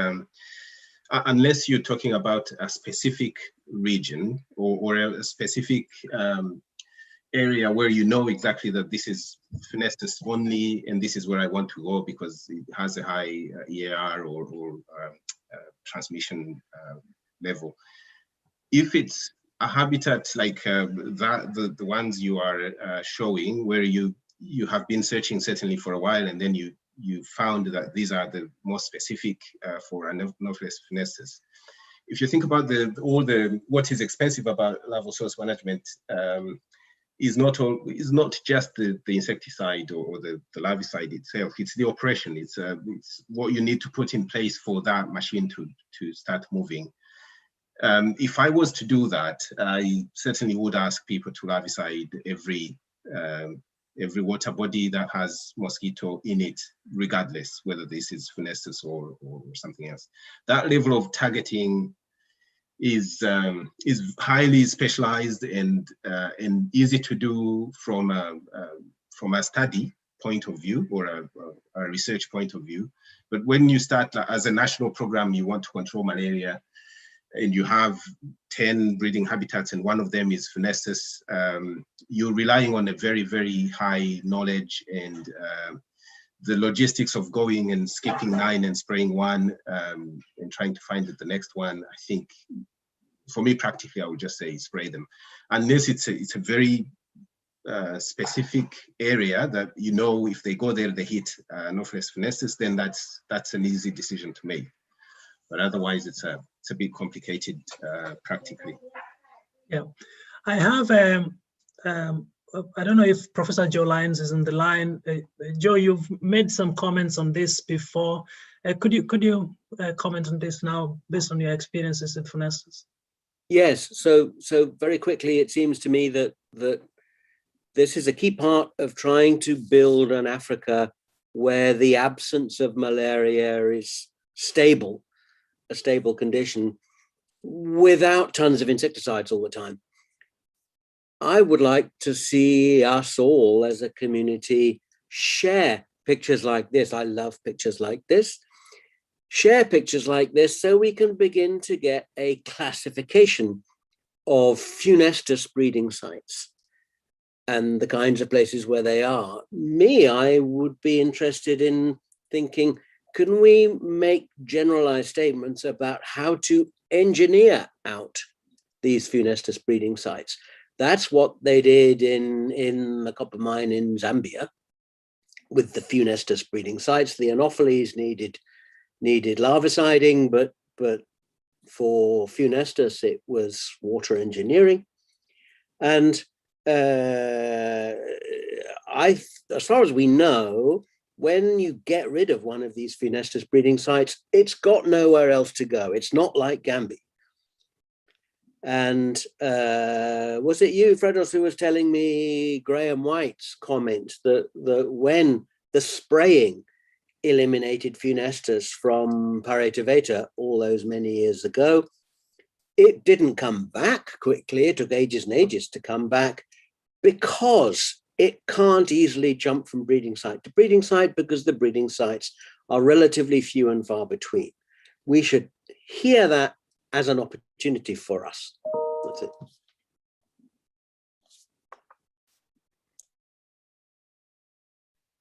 Speaker 2: unless you're talking about a specific region or a specific area where you know exactly that this is Funestus only, and this is where I want to go because it has a high EAR or transmission level. If it's a habitat like the ones you are showing, where you have been searching certainly for a while, and then you found that these are the most specific for Anopheles funestus. If you think about what is expensive about larval source management, is not just the insecticide or the larvicide itself. It's the operation. It's what you need to put in place for that machine to start moving. If I was to do that, I certainly would ask people to larvicide every water body that has mosquito in it, regardless whether this is Funestus or something else. That level of targeting is highly specialized and easy to do from a study point of view or a research point of view. But when you start as a national program, you want to control malaria, and you have 10 breeding habitats and one of them is Funestus, you're relying on a very, very high knowledge, and the logistics of going and skipping 9 and spraying 1 and trying to find the next one, I think, for me, practically, I would just say spray them. Unless it's a very specific area that, you know, if they go there, they hit Anopheles funestus, then that's an easy decision to make. But otherwise, it's a bit complicated practically.
Speaker 1: Yeah, I have I don't know if Professor Joe Lyons is on the line. Joe, you've made some comments on this before. Could you comment on this now, based on your experiences with funestus?
Speaker 10: Yes. So very quickly, it seems to me that this is a key part of trying to build an Africa where the absence of malaria is stable, a stable condition, without tons of insecticides all the time. I would like to see us all as a community share pictures like this. I love pictures like this. Share pictures like this so we can begin to get a classification of funestus breeding sites and the kinds of places where they are. I would be interested in thinking, can we make generalized statements about how to engineer out these funestus breeding sites? That's what they did in the copper mine in Zambia with the funestus breeding sites. The Anopheles needed larviciding, but for funestus, it was water engineering. And as far as we know, when you get rid of one of these funestus breeding sites, it's got nowhere else to go. It's not like Gambia. And was it you, Fredros, who was telling me Graham White's comment that when the spraying eliminated funestus from Paretoveta all those many years ago, it didn't come back quickly. It took ages and ages to come back because it can't easily jump from breeding site to breeding site because the breeding sites are relatively few and far between. We should hear that as an opportunity for us. That's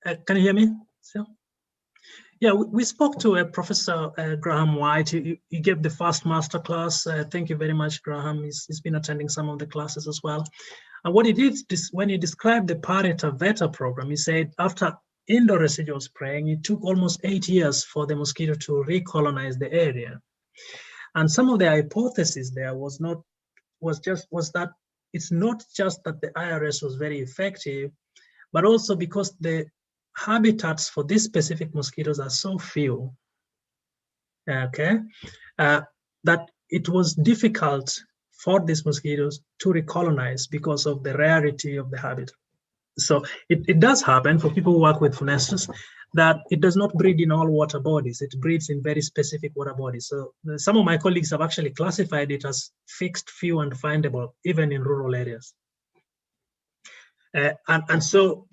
Speaker 10: it.
Speaker 1: Can you hear me? So, yeah, we spoke to Professor Graham White. He gave the first masterclass. Thank you very much, Graham. He's been attending some of the classes as well. And what he did when he described the Paretoveta program, he said after indoor residual spraying, it took almost 8 years for the mosquito to recolonize the area. And some of the hypotheses there was that it's not just that the IRS was very effective, but also because the habitats for these specific mosquitoes are so few, okay, that it was difficult for these mosquitoes to recolonize because of the rarity of the habitat. So it does happen for people who work with funestus that it does not breed in all water bodies. It breeds in very specific water bodies. So some of my colleagues have actually classified it as fixed, few, and findable, even in rural areas. And so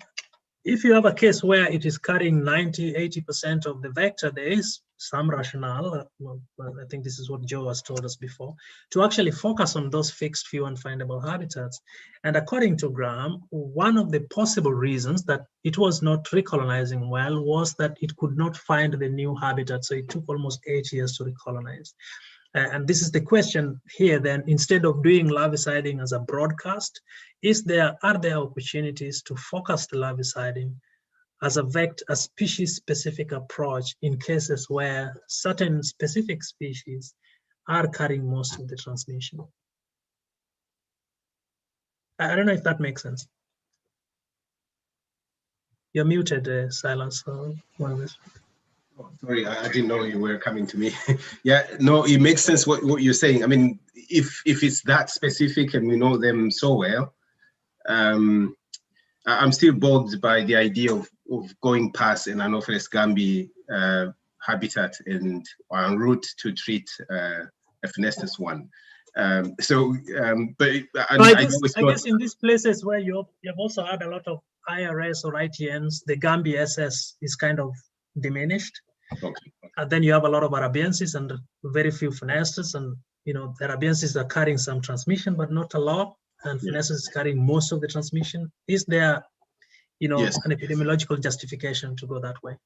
Speaker 1: if you have a case where it is carrying 90–80% of the vector, there is some rationale, I think this is what Joe has told us before, to actually focus on those fixed few unfindable habitats. And according to Graham, one of the possible reasons that it was not recolonizing well was that it could not find the new habitat. So it took almost 8 years to recolonize. And this is the question here then, instead of doing larviciding as a broadcast, are there opportunities to focus the larviciding as a species-specific approach in cases where certain specific species are carrying most of the transmission? I don't know if that makes sense. You're muted, Silence.
Speaker 2: Oh, sorry, I didn't know you were coming to me. Yeah, no, it makes sense what you're saying. I mean, if it's that specific and we know them so well, I'm still bothered by the idea of going past an Anopheles gambiae habitat and en route to treat Ephenestus one. I
Speaker 1: guess in these places where you've also had a lot of IRS or ITNs, the Gambia SS is kind of diminished.
Speaker 2: Okay.
Speaker 1: And then you have a lot of Arabiensis and very few Phenestus, and the Arabiensis are carrying some transmission, but not a lot, and Phenestus is carrying most of the transmission. Is there,
Speaker 2: yes,
Speaker 1: an epidemiological justification to go that way?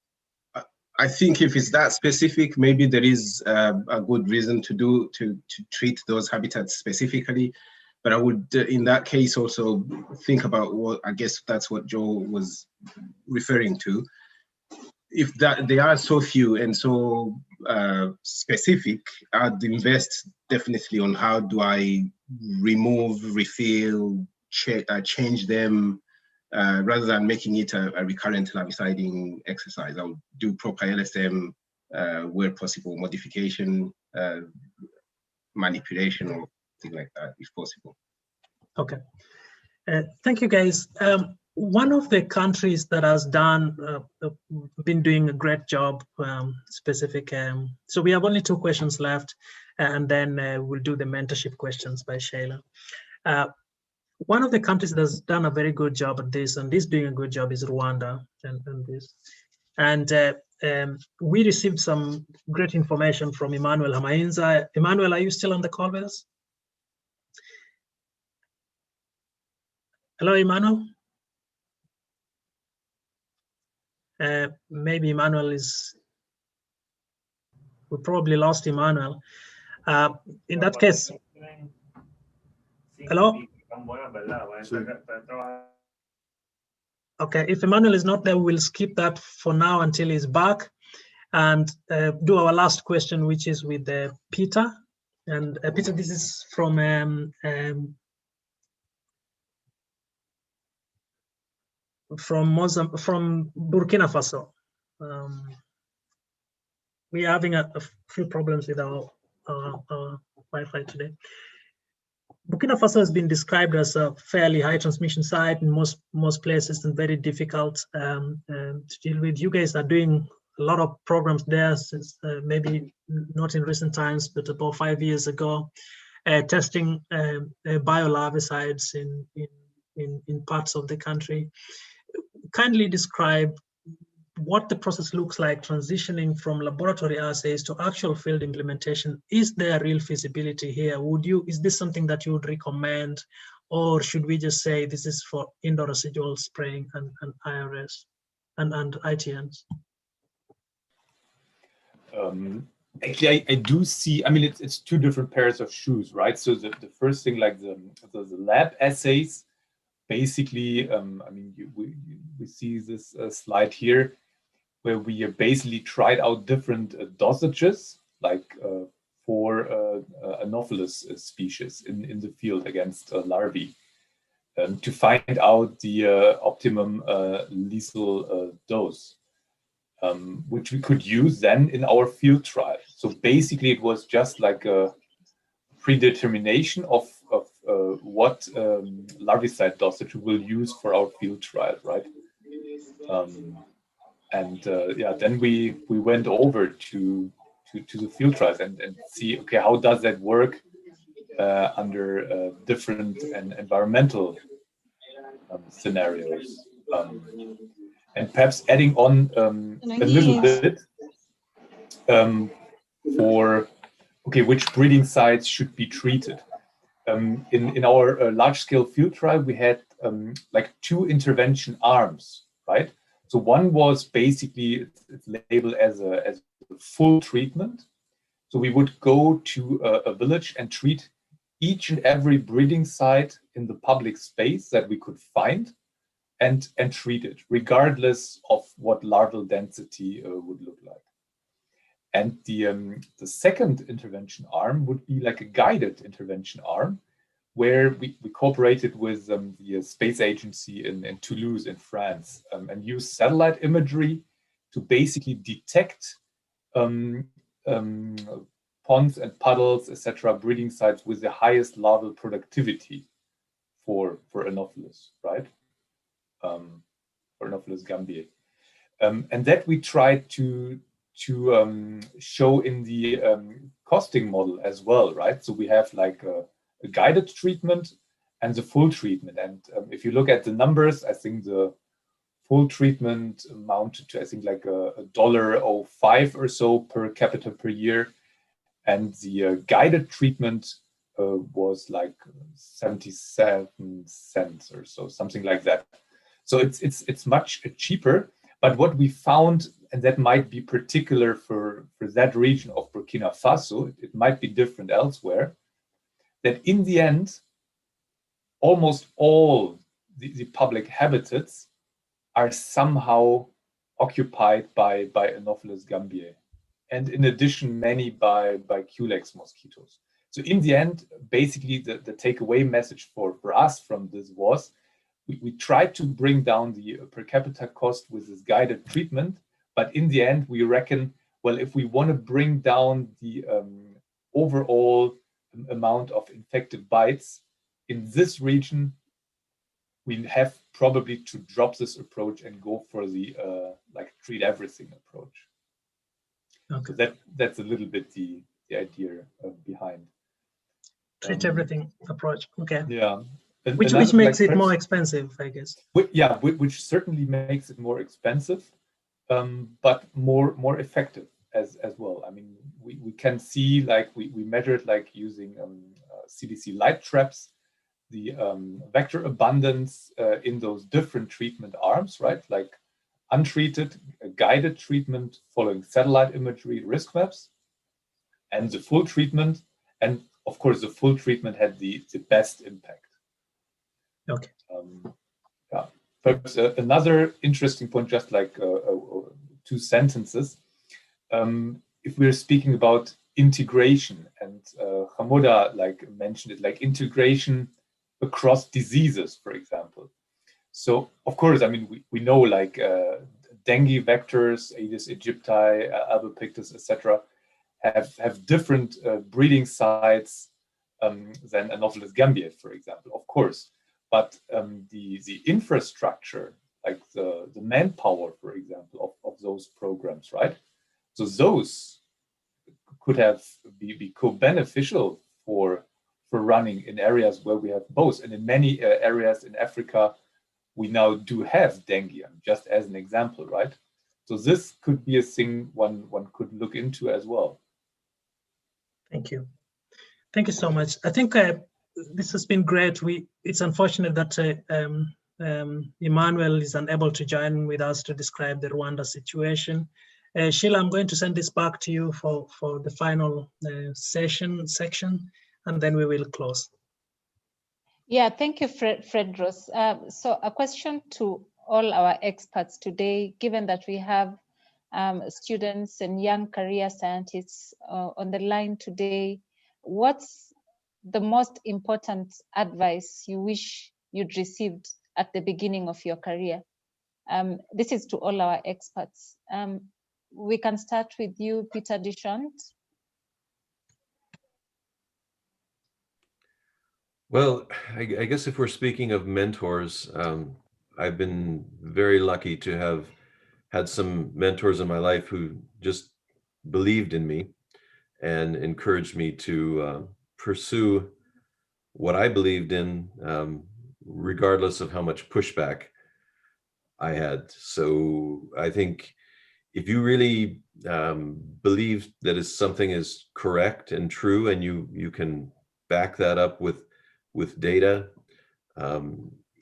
Speaker 2: I think if it's that specific, maybe there is a good reason to treat those habitats specifically. But I would, in that case, also think about what, I guess that's what Joe was referring to. If they are so few and so specific, I'd invest definitely on how do I remove, refill, change them, rather than making it a recurrent larviciding exercise. I would do proper LSM where possible, modification, manipulation, or things like that, if possible.
Speaker 1: Okay, thank you, guys. One of the countries that has been doing a great job, specific. So we have only 2 questions left, and then we'll do the mentorship questions by Shayla. One of the countries that has done a very good job at this, and is doing a good job, is Rwanda. And we received some great information from Emmanuel Hamainza. Emmanuel, are you still on the call with us? Hello, Emmanuel. Maybe Emmanuel we probably lost Emmanuel. In that case, hello? Okay, if Emmanuel is not there, we'll skip that for now until he's back and do our last question, which is with Peter. And Peter, this is from Burkina Faso. We are having a few problems with our Wi-Fi today. Burkina Faso has been described as a fairly high transmission site in most places and very difficult to deal with. You guys are doing a lot of programs there since maybe not in recent times, but about 5 years ago, testing biolarvicides in parts of the country. Kindly describe what the process looks like transitioning from laboratory assays to actual field implementation. Is there real feasibility here? Is this something that you would recommend, or should we just say this is for indoor residual spraying and IRS and ITNs?
Speaker 3: Actually, I do see, I mean, it's 2 different pairs of shoes, right? So the first thing, like the lab assays, basically, I mean, we see this slide here, where we basically tried out different dosages, like for Anopheles species in the field against larvae, to find out the optimum lethal dose, which we could use then in our field trial. So basically, it was just like a predetermination of what larvicide dosage we will use for our field trial, right? Then we went over to the field trials and see, okay, how does that work under different and environmental scenarios. And perhaps adding on a little bit for, okay, which breeding sites should be treated. In our large-scale field trial, we had like 2 intervention arms, right? So one was basically, it's labeled as a full treatment. So we would go to a village and treat each and every breeding site in the public space that we could find and treat it, regardless of what larval density would look like. And the second intervention arm would be like a guided intervention arm, where we cooperated with the space agency in Toulouse in France, and used satellite imagery to basically detect ponds and puddles, etc., breeding sites with the highest larval productivity for Anopheles, right? For Anopheles gambiae. And that we tried to show in the costing model as well, right? So we have like a guided treatment and the full treatment. And if you look at the numbers, I think the full treatment amounted to, I think, like $1.05 or so per capita per year. And the guided treatment was like 77 cents or so, something like that. So it's much cheaper. But what we found, and that might be particular for that region of Burkina Faso, it might be different elsewhere, that in the end, almost all the public habitats are somehow occupied by Anopheles gambiae. And in addition, many by Culex mosquitoes. So in the end, basically the takeaway message for us from this was, we tried to bring down the per capita cost with this guided treatment, but in the end, we reckon, well, if we want to bring down the overall amount of infected bites in this region, we have probably to drop this approach and go for the like treat everything approach. Okay. So that's a little bit the idea behind.
Speaker 1: Treat everything approach. Okay.
Speaker 3: Yeah.
Speaker 1: Which makes it more expensive, I guess.
Speaker 3: Yeah, which certainly makes it more expensive, but more effective as well. I mean, we can see, like we measured, like using CDC light traps, the vector abundance in those different treatment arms, right? Like untreated, guided treatment following satellite imagery risk maps, and the full treatment. And of course, the full treatment had the best impact.
Speaker 1: Okay.
Speaker 3: Yeah. Perhaps another interesting point, just like 2 sentences. If we're speaking about integration, and Hamoda like mentioned it, like integration across diseases, for example. So of course, I mean, we know like dengue vectors, Aedes aegypti, albopictus, etc., have different breeding sites than Anopheles gambiae, for example, of course. But the infrastructure, like the manpower, for example, of those programs, right? So those could be co-beneficial for running in areas where we have both. And in many areas in Africa, we now do have dengue, just as an example, right? So this could be a thing one could look into as well.
Speaker 1: Thank you. Thank you so much. I think this has been great. It's unfortunate that Emmanuel is unable to join with us to describe the Rwanda situation. Sheila, I'm going to send this back to you for the final section, and then we will close.
Speaker 4: Yeah, thank you, Fredros. So a question to all our experts today, given that we have students and young career scientists on the line today, what's the most important advice you wish you'd received at the beginning of your career? This is to all our experts. We can start with you, Peter Dechant.
Speaker 5: Well, I guess if we're speaking of mentors, I've been very lucky to have had some mentors in my life who just believed in me and encouraged me to pursue what I believed in, regardless of how much pushback I had. So I think if you really believe that something is correct and true, and you can back that up with data,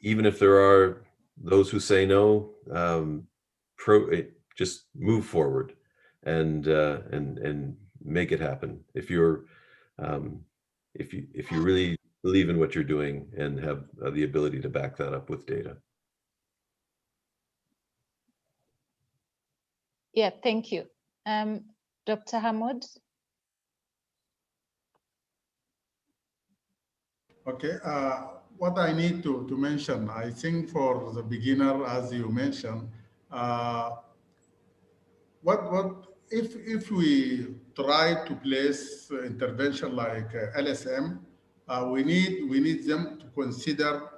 Speaker 5: even if there are those who say no, just move forward and make it happen. If you really believe in what you're doing and have the ability to back that up with data.
Speaker 4: Yeah, thank you. Dr. Hamoud?
Speaker 6: Okay, what I need to mention, I think for the beginner, as you mentioned, if we try to place intervention like LSM, we need them to consider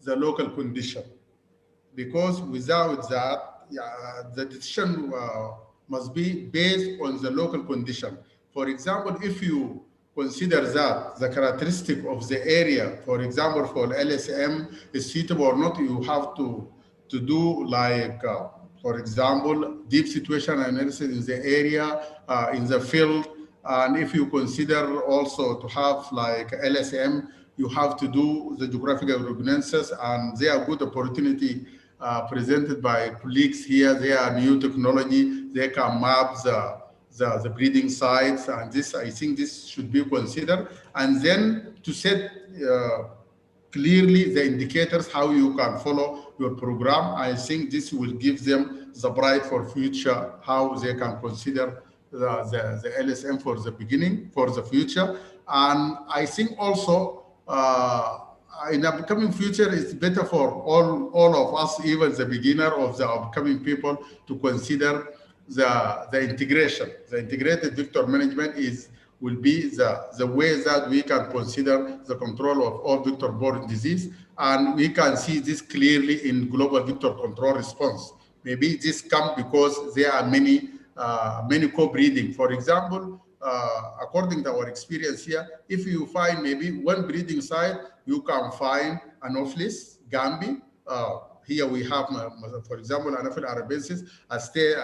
Speaker 6: the local condition, because without that, the decision must be based on the local condition. For example, if you consider that the characteristic of the area, for example, for LSM is suitable or not, you have to do like, for example, deep situation analysis in the area, in the field. And if you consider also to have like LSM, you have to do the geographical reconnaissance, and they are good opportunity presented by colleagues here. They are new technology. They can map the breeding sites, and this, I think this should be considered. And then to set clearly the indicators how you can follow your program. I think this will give them the bright for future, how they can consider the LSM for the beginning, for the future. And I think also in the upcoming future, it's better for all of us, even the beginner of the upcoming people, to consider the integration. The integrated vector management will be the way that we can consider the control of all vector-borne disease. And we can see this clearly in global vector control response. Maybe this comes because there are many co-breeding. For example, according to our experience here, if you find maybe one breeding site, you can find Anopheles, Gambia. Here we have, for example, Anopheles arabensis. At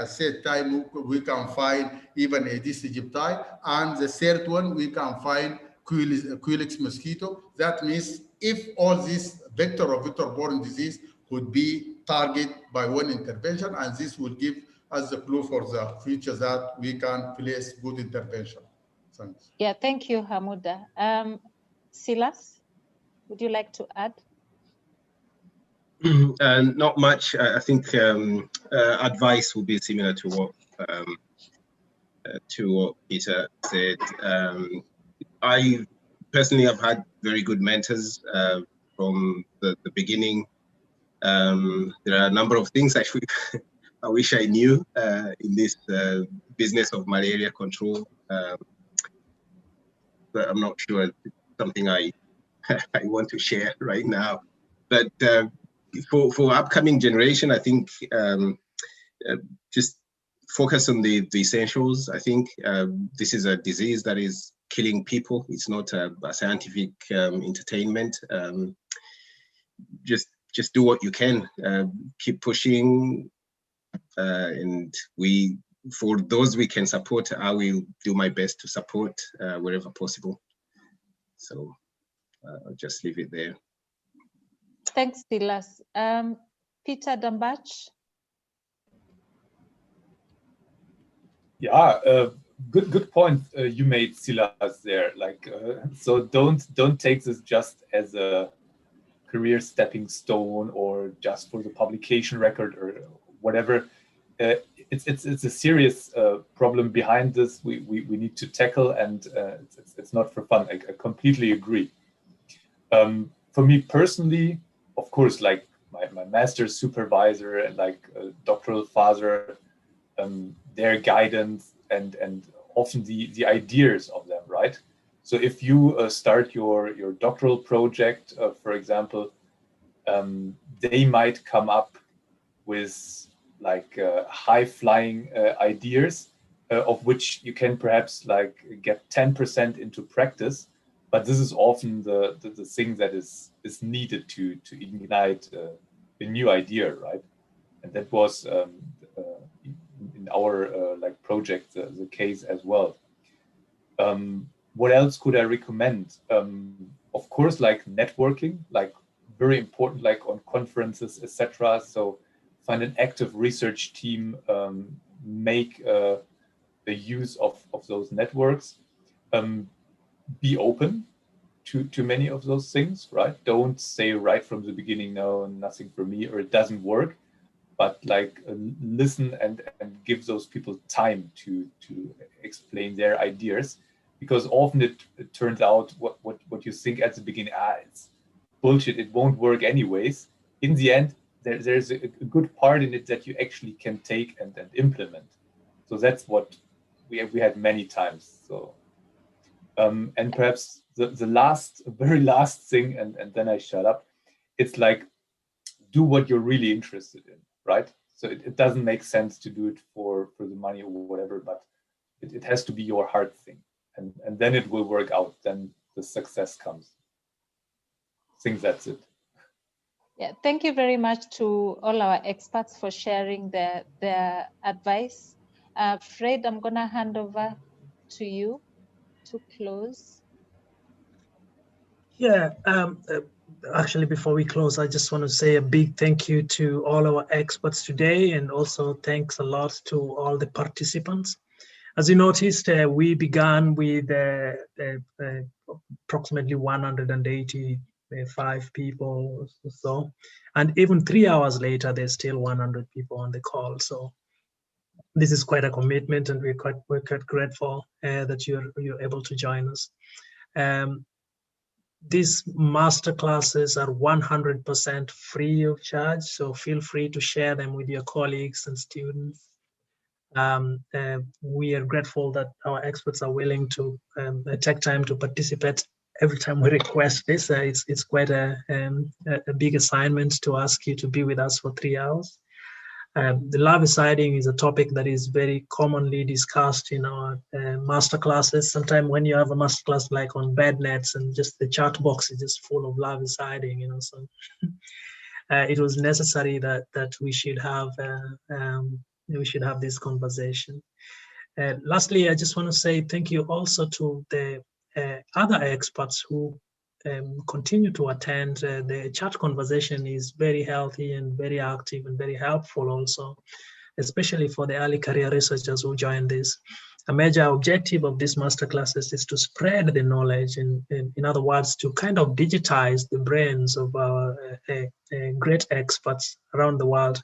Speaker 6: same time, we can find even Aedes aegypti. And the third one, we can find Culex mosquito. That means if all these vector or vector-borne disease could be targeted by one intervention, and this will give us the clue for the future that we can place good intervention. Thanks.
Speaker 4: Yeah, thank you, Hamuda. Silas, would you like to add?
Speaker 2: Not much. I think advice will be similar to what Peter said. I personally have had very good mentors from the beginning. There are a number of things actually I wish I knew in this business of malaria control, but I'm not sure it's something I want to share right now. But for upcoming generation, I think just focus on the essentials. I think this is a disease that is killing people. It's not a scientific entertainment. Just do what you can. Keep pushing, and for those we can support, I will do my best to support wherever possible. So I'll just leave it there.
Speaker 4: Thanks, Silas. Peter Dambach.
Speaker 3: Yeah, good point you made, Silas, there. Like, so don't take this just as a career stepping stone or just for the publication record or whatever. It's a serious problem behind this. We need to tackle, and it's not for fun. I completely agree. For me personally, of course, like my master's supervisor and like doctoral father, their guidance and often the ideas of them, right? So if you start your doctoral project, for example, they might come up with like high-flying ideas of which you can perhaps like get 10% into practice, but this is often the thing that is needed to ignite a new idea, right? And that was in our like project the case as well. What else could I recommend? Of course, like networking, like very important, like on conferences, etc. So find an active research team, make the use of those networks. Be open to many of those things, right? Don't say right from the beginning, no, nothing for me, or it doesn't work. But like listen and give those people time to explain their ideas, because often it turns out what you think at the beginning, it's bullshit, it won't work anyways. In the end, there's a good part in it that you actually can take and implement. So that's what we had many times. So and perhaps the very last thing, and then I shut up, it's like, do what you're really interested in, right? So it doesn't make sense to do it for the money or whatever, but it has to be your heart thing, and then it will work out, then the success comes. I think that's it.
Speaker 4: Yeah, thank you very much to all our experts for sharing their advice. Fred, I'm gonna hand over to you to close.
Speaker 1: Yeah, actually, before we close, I just want to say a big thank you to all our experts today, and also thanks a lot to all the participants. As you noticed, we began with approximately 185 people or so, and even 3 hours later, there's still 100 people on the call. So this is quite a commitment, and we're quite grateful that you're able to join us. These master classes are 100% free of charge, so feel free to share them with your colleagues and students. We are grateful that our experts are willing to take time to participate every time we request this. It's quite a big assignment to ask you to be with us for 3 hours. The larviciding is a topic that is very commonly discussed in our master classes. Sometimes when you have a master class like on bed nets and just the chat box is just full of larviciding, you know, so it was necessary that we should have this conversation. Lastly, I just want to say thank you also to the other experts who continue to attend. The chat conversation is very healthy and very active and very helpful also, especially for the early career researchers who join this. A major objective of these masterclasses is to spread the knowledge, and in other words, to kind of digitize the brains of our great experts around the world,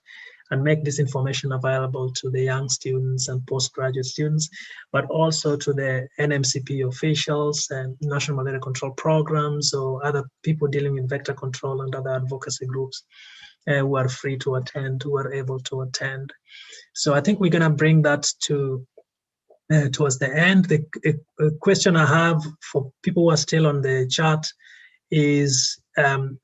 Speaker 1: and make this information available to the young students and postgraduate students, but also to the NMCP officials and National Malaria Control Programs or other people dealing with vector control and other advocacy groups who are free to attend, who are able to attend. So I think we're gonna bring that to towards the end. The question I have for people who are still on the chat is,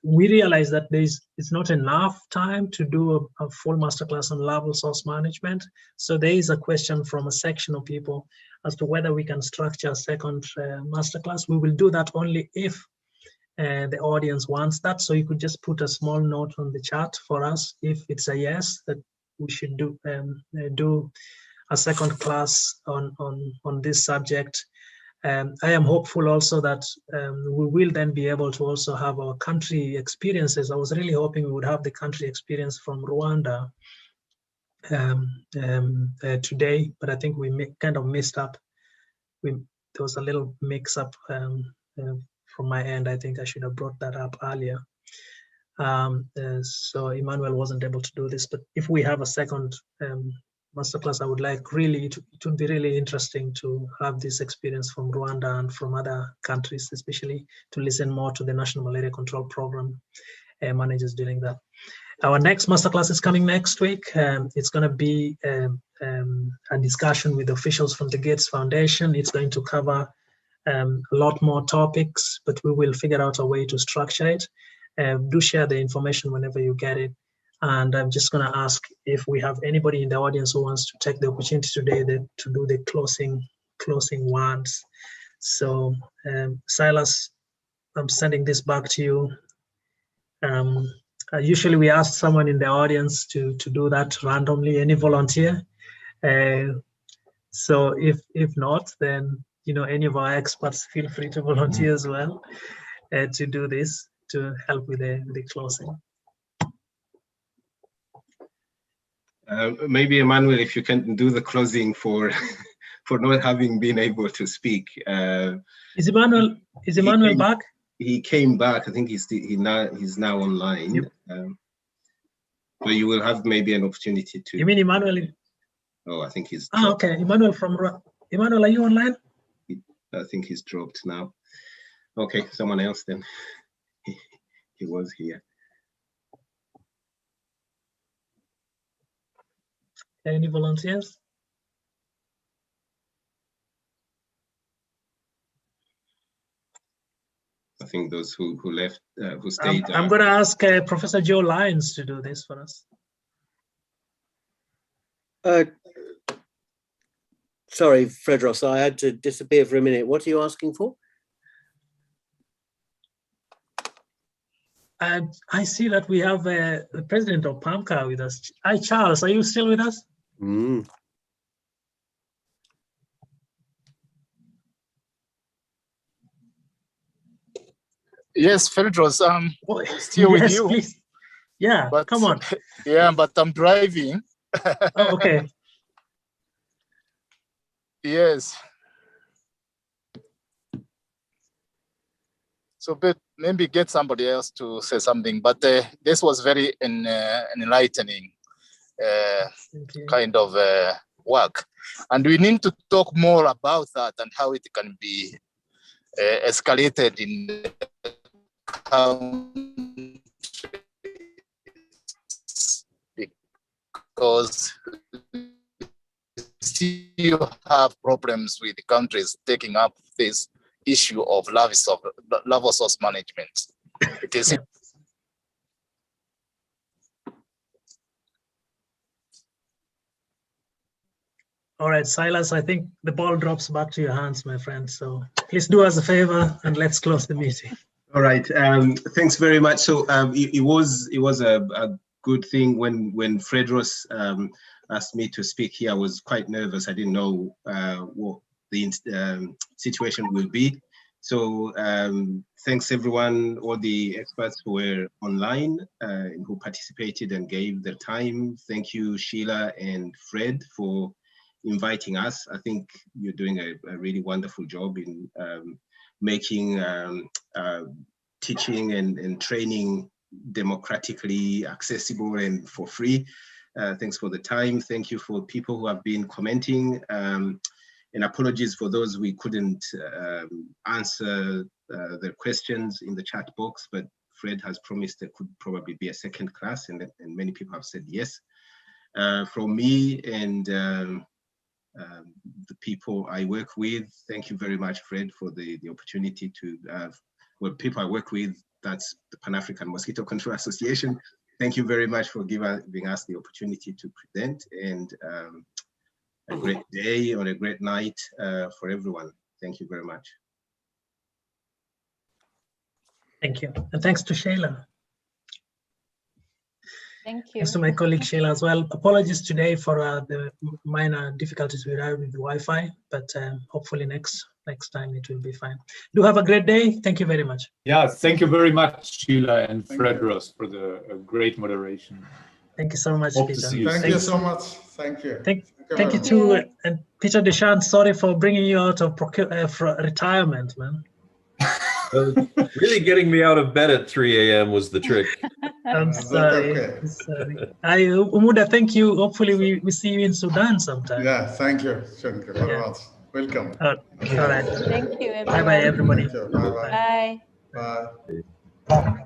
Speaker 1: we realize that it's not enough time to do a full masterclass on larval source management. So there is a question from a section of people as to whether we can structure a second masterclass. We will do that only if the audience wants that. So you could just put a small note on the chat for us if it's a yes, that we should do a second class on this subject. I am hopeful also that we will then be able to also have our country experiences. I was really hoping we would have the country experience from Rwanda today, but I think we kind of missed up. There was a little mix up from my end. I think I should have brought that up earlier. So Emmanuel wasn't able to do this, but if we have a second masterclass, I would like really, it would be really interesting to have this experience from Rwanda and from other countries, especially to listen more to the National Malaria Control Program managers doing that. Our next masterclass is coming next week. It's going to be a discussion with officials from the Gates Foundation. It's going to cover a lot more topics, but we will figure out a way to structure it. Do share the information whenever you get it. And I'm just going to ask if we have anybody in the audience who wants to take the opportunity today to do the closing words. So Silas, I'm sending this back to you. Usually we ask someone in the audience to do that randomly, any volunteer. So if not, then any of our experts feel free to volunteer as well to do this, to help with the closing.
Speaker 2: Maybe Emmanuel, if you can do the closing for for not having been able to speak.
Speaker 1: Is Emmanuel back?
Speaker 2: He came back. I think he's now online.
Speaker 1: Yep.
Speaker 2: So you will have maybe an opportunity to.
Speaker 1: You mean Emmanuel?
Speaker 2: Oh, I think he's.
Speaker 1: Ah, okay. Emmanuel, are you online?
Speaker 2: I think he's dropped now. Okay, someone else then. He was here.
Speaker 1: Any volunteers?
Speaker 2: I think those who left, who stayed.
Speaker 1: I'm going to ask Professor Joe Lyons to do this for us.
Speaker 10: Sorry, Fredros, I had to disappear for a minute. What are you asking for?
Speaker 1: I see that we have the president of PAMCA with us. Hi, Charles, are you still with us?
Speaker 10: Mm.
Speaker 11: Yes, Fredros, still with you.
Speaker 1: Please. Yeah,
Speaker 11: but,
Speaker 1: come on.
Speaker 11: Yeah, but I'm driving.
Speaker 1: Oh, okay.
Speaker 11: Yes. So, but maybe get somebody else to say something. But this was very enlightening kind of work, and we need to talk more about that and how it can be escalated in the countries, because still have problems with the countries taking up this issue of larval source management. It is.
Speaker 1: All right, Silas, I think the ball drops back to your hands, my friend. So please do us a favor and let's close the meeting.
Speaker 2: All right, thanks very much. So it was a good thing when Fredros asked me to speak here. I was quite nervous. I didn't know what the situation will be. So thanks everyone, all the experts who were online, who participated and gave their time. Thank you, Sheila and Fred, for inviting us. I think you're doing a really wonderful job in making teaching and training democratically accessible and for free. Thanks for the time. Thank you for people who have been commenting. And apologies for those we couldn't answer their questions in the chat box, but Fred has promised there could probably be a second class, and many people have said yes. From me and the people I work with, thank you very much, Fred, for the opportunity to, well, people I work with, that's the Pan-African Mosquito Control Association. Thank you very much for giving us the opportunity to present, and a great day or a great night for everyone. Thank you very much.
Speaker 1: Thank you. And thanks to Sheila.
Speaker 4: Thank you.
Speaker 1: Thanks to my colleague Sheila as well. Apologies today for the minor difficulties we had with the Wi-Fi, but hopefully next time it will be fine. Do have a great day. Thank you very much.
Speaker 3: Yeah, thank you very much, Sheila and Fredros, for the great moderation.
Speaker 1: Thank you so much,
Speaker 3: Hope
Speaker 1: Peter.
Speaker 6: Thank you so much. Thank you.
Speaker 1: Thank you too, and Peter Dechant. Sorry for bringing you out of retirement, man.
Speaker 5: Really getting me out of bed at 3 a.m. was the trick.
Speaker 1: I'm sorry. Umuda, thank you. Hopefully we see you in Sudan sometime.
Speaker 6: Yeah, thank you. Thank you very much. Welcome.
Speaker 1: All right.
Speaker 4: Thank you, everyone.
Speaker 1: Bye-bye, everybody.
Speaker 6: Bye-bye.
Speaker 4: Bye.
Speaker 6: Bye.